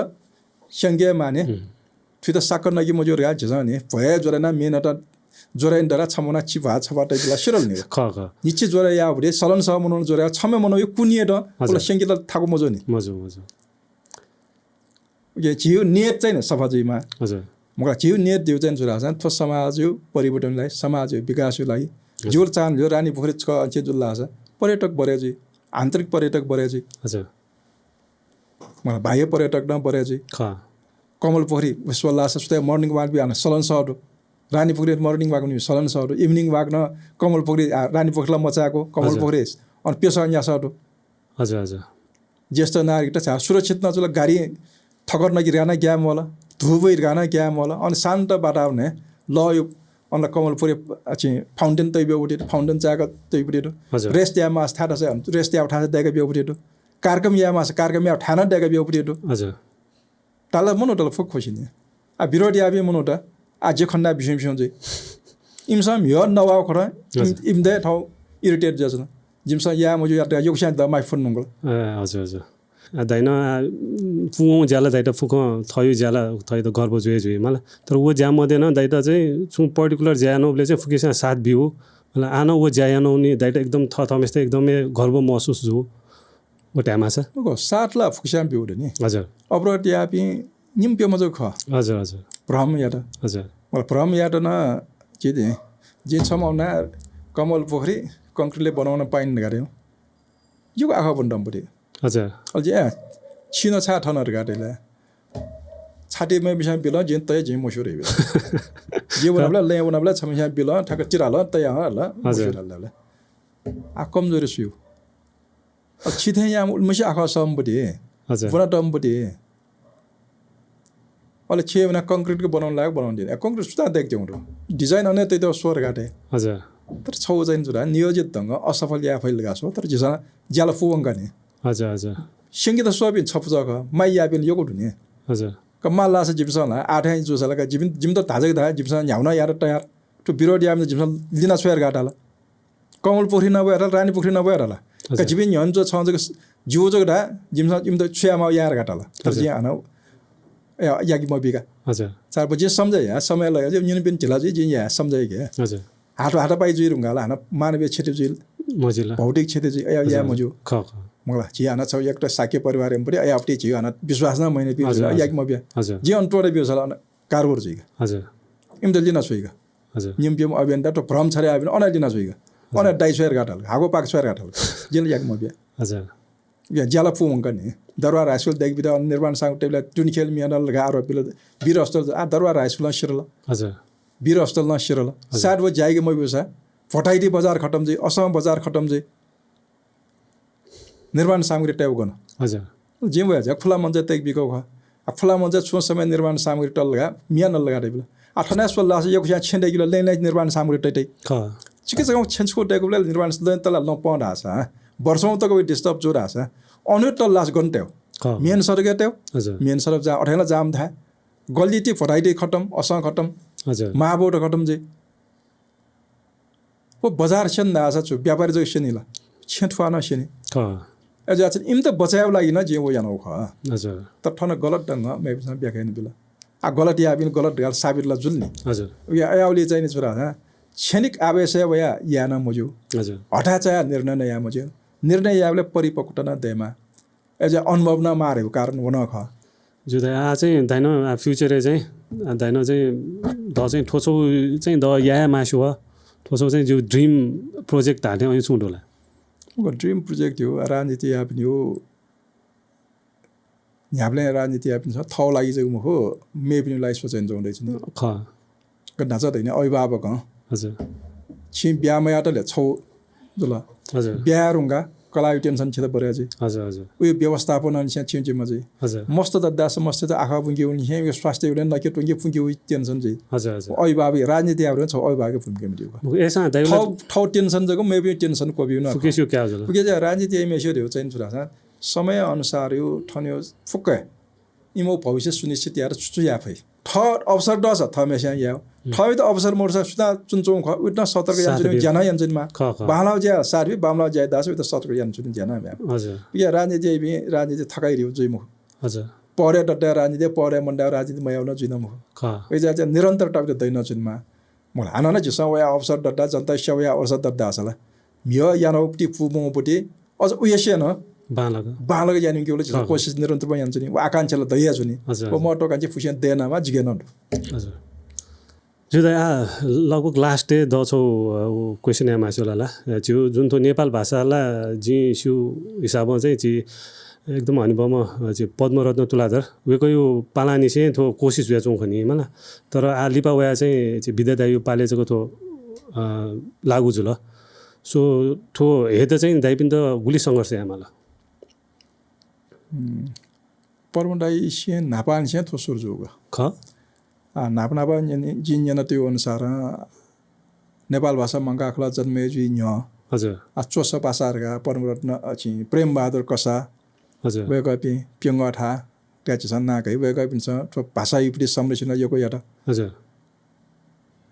संगे माने थित साकर नगि मजोर गा जने भए जोरेना मेनटा जोरेन दरा छमना चिभा छबा तैला सिरल नि ख ख निचे जोरे या बडे सलन स मनो जोरे छमे मनो यो कुनिए द ओला संगे त थाको मजो नि मजो ये जिउ नियत चाहिँ सफा जुइमा हजुर मगा जिउ नियत दिउ चाहिँ जुरा छ थो समाज परिवर्तनलाई समाज विकासलाई जुल चान जो रानी पोखरी छ अझै जुल्ला छ पर्यटक बरेजी आन्तरिक पर्यटक बरेजी हजुर मलाई बाह्य पर्यटक न बरेजी ख कमल पोखरी विश्वला सुते मर्निङ वाक बि आन सलन सड रानी पोखरी मर्निङ वाक नि सलन सड इभिनिङ वाक न कमल पोखरी रानी पोखरीला मचाको कमल पोखरी अनि पेसा न्या सड हजुर हजुर ज्येष्ठ नागरिक त सुरक्षित नचुला गाडी थकर नगिराना ग्याम होला धुबै गाना ग्याम होला अनि शान्त बाटाउने ल यो अन कमल पोखरी चाहिँ फाउन्टेन तैबे उठे फाउन्टेन चाका तैबे रेस्ट यामा थाहा छ रेस्ट या उठा देगा बे उठे कार्यक्रम यामा कार्यक्रम या ठाना देगा बे उठे हजुर ताला मनोटल फक खोसिने आ विरोधी आबे मनोटा आज खण्डा बिसम बिसम चाहिँ इमसम यो नवाव खरा इमदे ठाउँ इरिटेट जसन जिमसा या मजु या योक्सा द माइ फोन नंगल हजुर हजुर दैन फुङ ज्याला दाइट फुक थयो ज्याला थयो त गर्व जुए जुए मलाई तर वो ज्या मदेन दाइट चाहिँ छु पर्टिकुलर ज्यानोले चाहिँ फुकेसा साथ बिउ मलाई आन वो ज्यानो नि दाइट एकदम थमेस्ते एकदमै गर्व महसुस जो वो टाइम छ को सातला फुकेसा बिउ नि हजुर अब्रोट यापि निम्प्यो मजो ख हजुर हजुर भ्रम यात हजुर मलाई भ्रम यात न के दे जे छमाउना कमल पोखरी कङ्क्रिटले बनाउन पाइन गर्यो यो आँखा बन्डमपट्टि हजुर अलजे छिनो छा ठनर गाटेला छाटेमै बिसा बिल जिन तय जिम मशुर हेबे जे बनबला ले बनबला छमसा बिल ठक चिराल तय हला मशुर हला आ कमजोरी सुयो अब छिथे या मसी आँखा समपट्टि हजुर पुरा टमपट्टि अले छे बना कङ्क्रिट को बनाउन लाग बनाउन दिए कङ्क्रिट सुता देख जाउँ डिजाइन अने तय त स्वर गाटे हजुर तर छौ चाहिँ जुरा नियोजित ढङ्ग असफल या फैल गासो तर जिसा ज्याला फुवंगा नि हजुर हजुर संगीत सोबिन छपजक माइ याबिन यो गुने हजुर कम्मा लास जिमसला आठै जुसला जिम जिम त धाजै धा जिमसा न्याउना यार तयार टु विरोधी याबिन जिमसा लिना छोयर गाटाला कमल पोखरी नभएर रानी पोखरी नभएरला क जिबिन न्यन जो छ जग जिउ जग धा जिमसा जिम त छ्यामा यार गाटाला तर जे आना यागी मबिका हजुर चार बजे समझे या समय लगे जे न्यून पिन चिला जी या समझे के हजुर हाटा पाइ जुइ रुंगाला हाना मानवीय क्षेत्र जुइ मजिला भौतिक क्षेत्र जुइ या मजु ख मलाई जी हाना छ एकटा साक्य परिवार एम पनि आपटे जी हाना विश्वास न मैंने पिन यागी मबिया हजुर जे अन्तोडे बियोसला कारवर जुइ हजुर इमदल लिन सुइगा हजुर नियम अभियान त भ्रम छरे अभियान अना लिन सुइगा अना डाइसवेर गाटल हागो पाक स्वेर गाटल जेल यागी मबिया हजुर या ज्याला फुमंग नि दरबार हाई स्कुल देखि बिदा निर्माण सांग टेबल टुनिखेल मियानल गारो बिल वीर हस्टल दरबार हाई स्कुल शिरल हजुर वीर हस्टल न शिरल 7 बजे जाइगे म बिसा फटाइटी बजार खतम जी असम बजार खतम जी निर्माण सामग्री टेब गन हजुर जिम भए जा खुला मञ्च तेक बिको ख खुला मञ्च छु समय निर्माण सामग्री टल लगा मियानल लगा टेबल 18 लास यो कुछ छेन्डे किलो लेन निर्माण सामग्री टै ख चिकित्सक छेन्सको टेबल निर्माण तल न पौडा छ वर्षौं तक डिस्टर्ब जोरा छ अनु टल लास गन्ट्यो मेन सडक टेव हजुर मेन सडक जा अठेला जाम था गल्लीटी फटाइटी खतम असं खतम हजुर महाबोट खतम जे वो बाजार छन ना छु व्यापारी जो छनिला छेटफा न छनि ख एजा छ इम त बचाव लागि न जे वो यानो ख हजुर त ठन गलत ढंग मे बिना व्याख्या नि बिला आ गलत या बिन गलत गाल साबित ला जुल्नी हजुर या आउली चाहिँ नि छोरा ह क्षणिक आवेश वया या न मजु हजुर हठा चाहिँ निर्णय न या मजु निर्णय यावले परिपक्वता न देमा एज अनुभव न मारेको कारण हुन ख जुदा आ चाहिँ दाइनो फ्युचर चाहिँ दाइनो चाहिँ द चाहिँ ठोसो चाहिँ द या मासु हो ठोसो चाहिँ जो ड्रिम प्रोजेक्ट हाल्ने अनि सुन्डोला ड्रिम प्रोजेक्ट हो राजनीति या पनि हो यहाँले राजनीति या पनि छ थौ लागि चाहिँ म हो मे पनि लाइफ सोचेन जोड्दै छु नि ख गन्ना छ दैन अभिभावक ह हजुर छि ब्यामा याटले छौ जुल हजुर ब्यारुंगा कलाइ टेन्सन छ त बरे चाहिँ हजुर हजुर उयो व्यवस्थापन अनि छ छिम म चाहिँ हजुर मस्त त दास मस्त त आँखा पुङ्गे उनी यो स्वास्थ्य उले नके टुङ्गे पुङ्गे उयो टेन्सन चाहिँ हजुर हजुर अभिभावक राजनीति हाम्रो छ अभिभावक पुङ्गे मिडियो एसा दाइलो थौ टेन्सन जको मे पनि टेन्सन को बिउ न फुकेसु क्या हजुर फुके चाहिँ राजनीति एमे छ हो चाहिँ छुरा छ समय अनुसार यो ठन्यो फुक्कै इमो भविष्य सुनिश्चित यार चुचु याफै थ अवसर दस थमेस्या या थै त अवसर मोर्सा सुदा चुनचोङ ख उठ्न सतर्क यान्जुन ज्ञान यान्जुनमा बाहलाउ ज्या सार्वी बामलाउ ज्या दास उत सतर्क यान्जुन ज्ञान म्या हजुर या राजनीति थकाइ रिउ जुइ मुख हजुर परे डट्टा राजनीति परे मण्डा राजनीति मयाउन जुइन मुख ख एजा चाहिँ निरन्तर टाइप दैन जुनमा म हाना न जिस वया अवसर डट्टा जनता सेवा अवसर डट्टा असला मियो यानौपटी फुमोपटी अझ उयसे न बालग यानि के बोले कोशिश निरन्तर म यान्छु नि आकांक्षाले दया छु नि ओ म टोकान्छ फुसिया देनामा जिगेन हजुर जुदा लगभग लास्ट डे दछौ क्वेसन या मासुला जो जुन तो नेपाल भाषाला जी सु हिसाबमा चाहिँ जी एकदम अनुभवमा चाहिँ पद्मरत्न तुलाधर उको यो पालानी चाहिँ थो कोसिस वेचौँ खनि मलाई तर आ लिपा वया चाहिँ विद्यादायु पालेको थो लागु जुल सो थो हेद चाहिँ दाइ पनि त गुली सङ्घर्ष यामाला परमदाई से नापान से थो सुरजुगा ख नापनापा जिन जन त्यो अनुसार नेपाल भाषा मङ्गाखला जन्मे जुइ न्य हजुर चोस पासारका परमरत्न अछि प्रेम बहादुर कसा हजुर वेगपि प्यङ्गठा ट्याचसन नाकै वेगपि छ भाषा युपति संरक्षण योको याटा हजुर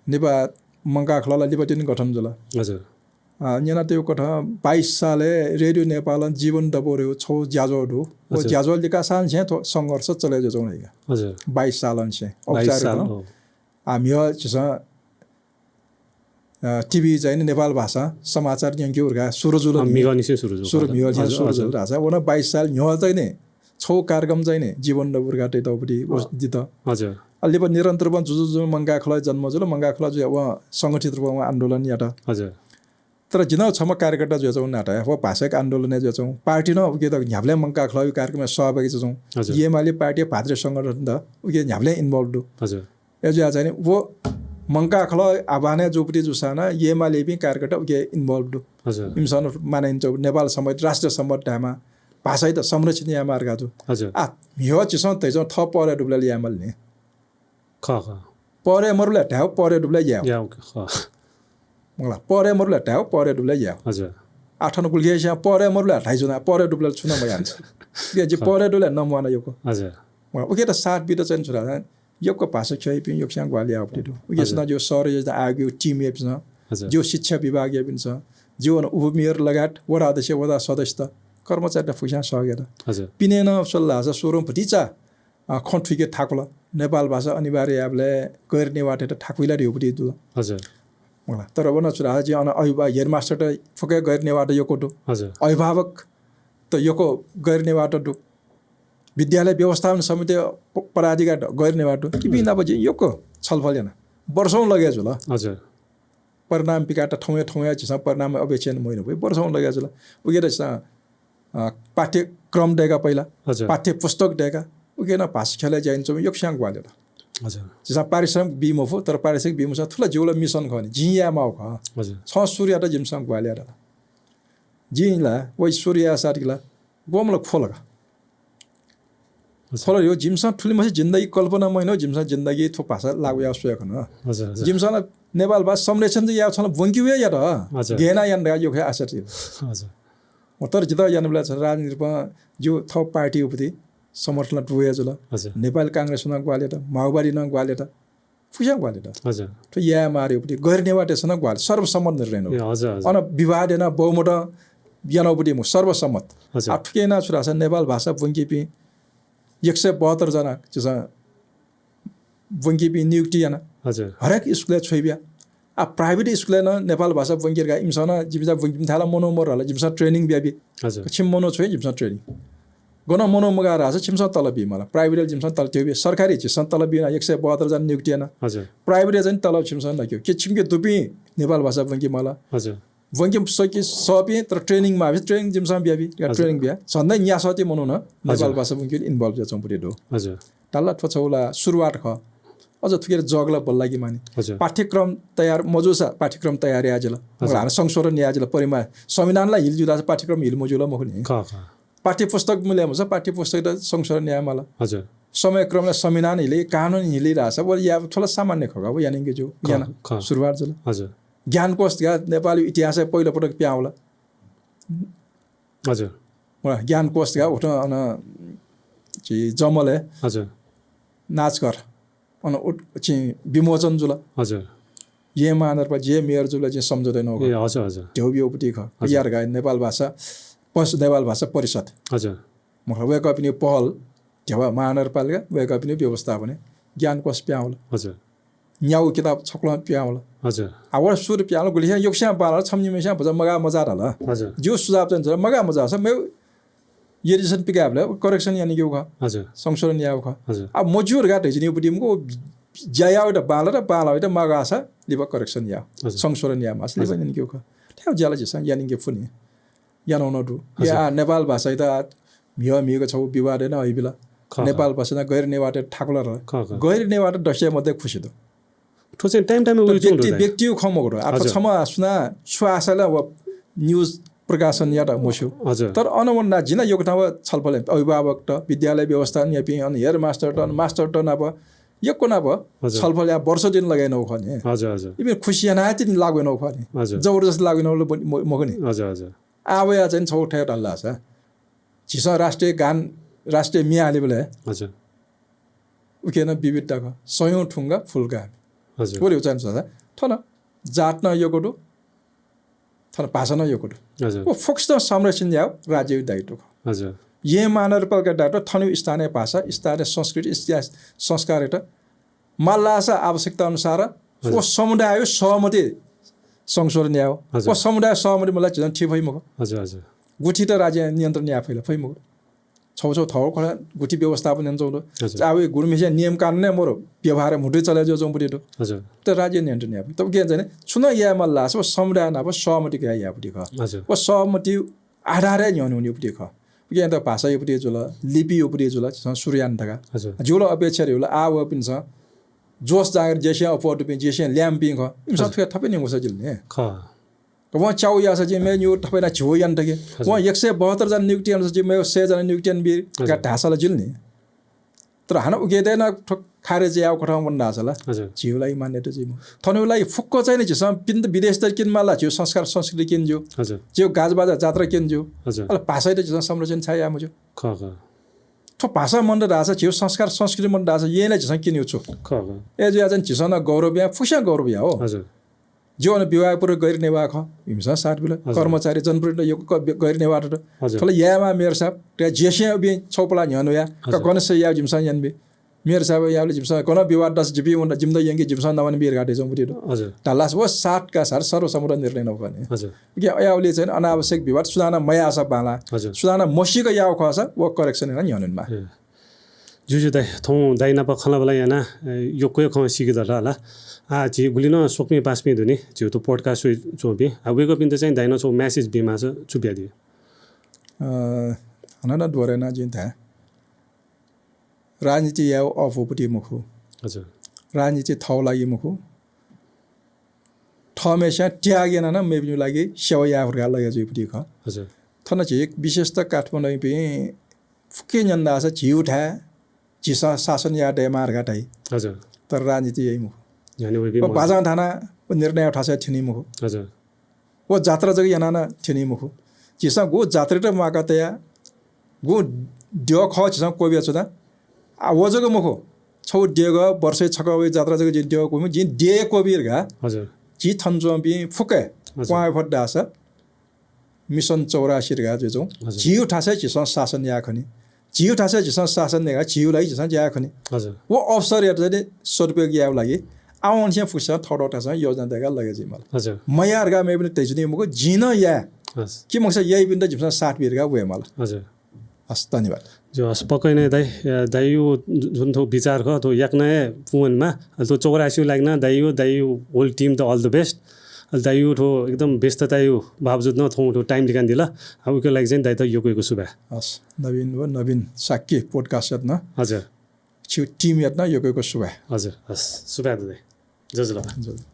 नेपाल मङ्गाखला लिपटिन गठन जला हजुर यहाँ त्यो कथा 22 साले रेडियो नेपाल जीवन दबोर्यो छौ ज्याजोडु ओ ज्याजो लिका सान छे तो संघर्ष चले जौ नै हजुर 22 साल छे औपचारिक हामी छ टिभी चाहिँ नेपाल भाषा समाचार यंके उर्गा सुरजुल मिगनी से सुरजुल सुरजुल राजा ओना 22 साल न्य चाहिँ नि छौ कार्यक्रम चाहिँ नि जीवन दबोर्गा टे दबडी दित हजुर अलि पनि निरन्तर पनि जुजु मङ्गाखला जन्म जुल मङ्गाखला जो अब संगठित रूपमा आन्दोलन याटा हजुर तर जिन छम कार्यकर्ता जो छौँ नाटा हो भाषाको आन्दोलन जो छौँ पार्टी न उके त न्याब्ले मङ्का खलाउ कार्यक्रममा सहभागी छौँ एमाले पार्टी भाद्रे संगठन त उके न्याब्ले इन्भल्भ हजुर एजो चाहिँ वो मङ्का खला आबाने जोपटी जुसाना एमाले पनि कार्यकर्ता उके इन्भल्भ हजुर इमसन मानिन्छ नेपाल समेत राष्ट्र समेतमा भाषा त संरक्षण या मार्गा जो हजुर आ मियो चिसो तैजो थ परे डुब्लाले यामल नि ख ख परे मरुले ढाउ परे डुब्ला या ख मलाई परे मरुले ढाउ परे डुब्ला या हजुर आठन गुलगेसा परे मरुले ढाइजुना परे डुब्ला छुना म यान्छ के जे परे डुब्ला नमवाना योको हजुर मलाई उके त साथ बित चाहिँ छुरा योको भाषा छै पनि यो सँग ग्वाली आउटी दु उके सना जो सर यो आग्यो टिम एप छ जो शिक्षा विभाग एप छ जो उपमेयर लगायत वडा अध्यक्ष वडा सदस्य कर्मचारी फुसा सगेर हजुर पिनेन सल्लाह छ सोरम भटिचा खन्ठुके ठाकुला नेपाल भाषा अनिवार्य याबले गैर नेवाटे त ठाकुइला रिउपटी दु हजुर मलाई तर वन चुरा जे अन अभिभावक हेडमास्टर त फुके गैर नेवाटे योकोटो हजुर अभिभावक त योको गैर नेवाटे दु विद्यालय व्यवस्थापन समिति पदाधिकारी गैर नेवाटे कि बिना बजे योको छलफल याना वर्षौं लगे जुल हजुर परिणाम पिकाटा ठौया छ परिणाम अपेक्षा महिना भयो वर्षौं लगे जुल उगेर पाठ्यक्रम डेगा पहिला पाठ्य पुस्तक डेगा उगेन भाषा खेला जाइन्छ योक्स्याङ ग्वालेर हजुर जसा पारिश्रमिक बिमो हो तर पारिश्रमिक बिमो छ ठुला जिउला मिसन खने जिया माउ ख हजुर छ सूर्य त जिमसँग ग्वालेर जिला वइ सूर्य सारीला गोमल खोलगा खोल यो जिमसँग ठुली मसी जिन्दगी कल्पना महिनो जिमसँग जिन्दगी थो भाषा लागु या सोया खन हजुर जिमसँग नेपाल भाषा संरक्षण चाहिँ या छ वंकिवे या त गेना यान यो खे आशा हजुर तर जिता यान बेला छ राजनीतिमा जो थप पार्टी उपति समर्थन टुवे जुल नेपाल कांग्रेस न ग्वाले त माओवादी न ग्वाले त फुस्याङ ग्वाले त हजुर तो या मारे उपति गैर नेवाटे सन ग्वाले सर्वसम्मत निर्णय हो हजुर अन विवाद न बहुमत यानौपति मु सर्वसम्मत आठकेना छुरा छ नेपाल भाषा वंकिपि 172 जना जसा वंकिपि नियुक्ति याना हजुर हरेक स्कुल छोइबिया आ प्राइवेट स्कुल न नेपाल भाषा वंकिरगा इमसना जिमसा वंकिम थाला मोनोमर होला जिमसा ट्रेनिङ ब्याबी हजुर छिम मोनो छोइ जिमसा ट्रेनिङ गन मोनो मगा राछ छिमसा तलबी मला प्राइवेट जिमसा तल त्यो सरकारी छिमसा तलबी 172 जना नियुक्ति याना हजुर प्राइवेट चाहिँ तलब छिमसा नक्यो के छिमके दुपी नेपाल भाषा वंकि मला हजुर वंकिम सके सपे तर ट्रेनिङ मा ट्रेनिङ जिमसा ब्याबी ट्रेनिङ ब्या झन्दै न्या सते मनो न नेपाल भाषा वंकि इन्भल्भ छ चम्पुटे दो हजुर तल्ला ठछौला सुरुवात ख अझ थुकेर जगला बल्लागी माने पाठ्यक्रम तयार मजुसा पाठ्यक्रम तयारी आजला हार संशोधन याजला परिमा संविधानलाई हिलजुदा पाठ्यक्रम हिलमजुला मखुनी पाठ्य पुस्तक मूल्यमा छ पाठ्य पुस्तक त संशोधन न्यायमाला हजुर समय क्रमले संविधान हिले कानुन हिलिरहेछ व या ठुला सामान्य खगा हो यानी के जो ज्ञान सुरुवात जला हजुर ज्ञान कोष नेपाली इतिहास पहिलो पटक प्याउला हजुर ज्ञान कोष उठ अन जमले हजुर नाच कर अन विमोचन जुल हजुर ये मानर पर जे मेयर जुल जे सम्झदैन हो हजुर हजुर त्यो बिउपटी ख यार गाय नेपाल भाषा नेपाल भाषा परिषद हजुर मतलब वेक पनि पहल जेवा महानगरपालिका वेक पनि व्यवस्थापन ज्ञान कोष प्याउला हजुर न्याउ किताब छक्ला प्याउला हजुर आवर सुर प्याउला गुलिया योक्स्या पाला छम्निमेस्या भज मगा मजा रला हजुर जो सुझाव चाहिँ मगा मजा छ मे एडिसन पिकाबले करेक्सन यानी के हो हजुर संशोधन याउ ख हजुर अब मजुर गाट हिजनी उपटिमको जायाउट बाला र बालाउट मगा छ लिबा करेक्सन या संशोधन या मास लिबा यानी के हो ठ्याउ ज्याला जस यानी के फुनी यानो नडु या नेपाल भाषा त मियो छौ विवाद हैन अइबिला नेपाल भाषा गैर नेवाटे ठाकुला र गैर नेवाटे दशे मध्ये खुसी दो ठो चाहिँ टाइम व्यक्ति खमगरो आफा क्षमा सुना सुआसाला व न्यूज प्रकाशन या त मोसु तर अनवन्ना जिना योगटाव छलफल अभिभावक त विद्यालय व्यवस्थापन या पि अन हेयर मास्टर त मास्टर त नब यको नब छलफल या वर्ष दिन लगाइनौ खने हजुर हजुर इबे खुसी नाति लाग्यो खने जबरजस्त लाग्यो मगनी हजुर हजुर आवया चाहिँ छौ ठेट हल्ला छ झिस राष्ट्रिय गान राष्ट्रिय मियाले बेला हजुर उकेन विविधताको सयौं ठुङ्गा फुलका हजुर बोल्यो चाहिँ छ थन जात न योकोडो थन भाषा न योकोडो हजुर ओ फोक्स त संरक्षण याव राज्य दायित्व हजुर ये मानरपालिका डाटा थनु स्थानीय भाषा स्थानीय संस्कृति इतिहास संस्कार एटा मल्लासा आवश्यकता अनुसार ओ समुदाय सहमति संशोधन याव ओ समुदाय सहमति मलाई झन् ठिक भइमको हजुर हजुर गुठी त राज्य नियन्त्रण या फैला फैमको छौ थौ खडा गुठी व्यवस्थापन जन्चौँ अब गुरुमेसिया नियम कानुन मोरो व्यवहार मुठै चले जो जौँ पुटिटो हजुर त राज्य नियन्त्रण या तब के जाने छुन या मल्ला सो समुदाय न सहमति के या पुटि ख हजुर ओ सहमति आधारै न्याउनु नि पुटि ख के त भाषा यो पुटि जुल लिपि यो पुटि जुल सूर्यान तका हजुर जुल अपेक्षा रे आव पिन्छ जोस जागर जेसिया अफोर्ड पिन जेसिया ल्याम्पिङ ख इमसा थ्वे थपे नि मुसा जिल्ने ख वहाँ चाउ या चाहिँ मेन्यु तपाईलाई झो यान तके वहाँ 172 जना नियुक्ति अनुसार चाहिँ मेरो 100 जना नियुक्ति बि का ढासाला जिल्ने तर हान उगेदैन खारेज याउ खठाउ भन्दा छला झिउलाई मान्यता चाहिँ थनुलाई फुक्क चाहिँ नि छ पिन्द विदेश त किन माला झिउ संस्कार संस्कृति किन जो हजुर जो गाजबाजा जात्रा किन जो हजुर अल भाषा त संरक्षण छ या मुजो ख ख थो भाषा मन राछ झिउ संस्कार संस्कृति मन राछ ये नै छ किन्यु छु ख ख ए जो चाहिँ झिसन गौरव या फुसा गौरव या हो हजुर जीवन विभागपूर्वक गैर निर्वाह ख हिमसा साठ बिल कर्मचारी जनप्रतिनिधि यो गैर निर्वाह थोड़ा यामा मेयर साहब त्या जेसे भी छोपला न्यानो या का गणेश या जिमसा यान भी मेयर साहब याले जिमसा कोन विवाद 10 जिपी उन जिमदा यंगी जिमसा नवन बिर गाटे जम बुटी हजुर तालास वो 60 का सर सर्वसम्मत निर्णय नभने हजुर कि याले चाहिँ अनावश्यक विवाद सुधाना मया सब बाला सुधाना मसीको याव खस वो करेक्सन न न्यानुनमा जुजु दाइ थौ दाइना प खलाबला याना यो कोइ ख सिकिदला ला आ जी गुलिन सोक्मी पासमी दुनी जो तो पॉडकास्ट चोबी आ वेको पिन चाहिँ दाइना चो मेसेज बिमा छ चुप्या दियो हनना दोरेना जिन्ता राजनीति याव अफोपटी मुखु हजुर राजनीति थौ लागि मुखु थमेशा त्यागेन न मेबिनु लागि सेवा याफरका लागि जुपटी ख हजुर थन चाहिँ विशेषता काठमाडौँ पे फुके नन्दा छ झिउठा जिसा शासन या डेमार घटाई हजुर तर राजनीति यही मुखु यानी वे भी बाजा थाना निर्णय उठासे थिनी मुखु हजुर वो जात्रा जग याना थिनी मुखु जिसा गो जात्रे र माकातया गो ड्यो ख जिसा कोबी छदा आ वो जग मुखु छौ डेग वर्षै छकवे जात्रा जग जिन ड्यो कोबी जिन डे कोबीर गा हजुर जी थन्जो बि फुके क्वाय फड्डा छ मिशन 84 गा जो जी उठासे जिसा शासन या खनी जी उठासे जिसा शासन नेगा जी लागि जिसा या खनी हजुर वो अवसर हेर्दै ने सदुपयोग याव लागि आउन चाहिँ फुसा थोडोटा छ योजना देगा लगे जिमल हजुर मयारगा मे पनि तेजनी मुको जिन या के मक्स यही बिन्द जिमसा 60 बिरगा वे मल हजुर हस् धन्यवाद जो हस् पक्कै नै दाइ दाइ यो जुन थो विचार ख तो याक्ने पुवनमा तो 84 लाग्न दाइ यो होल टिम त अल द बेस्ट दाइ यो थो एकदम व्यस्तता यो बावजुद न थो तो टाइम निकान दिला अबको लागि चाहिँ दाइ त यो कोइको सुबा हस् नवीन साक्की पोडकास्ट न हजुर टिम हेर्न यो कोइको सुबा हजुर हस् सुबा दाइ जजला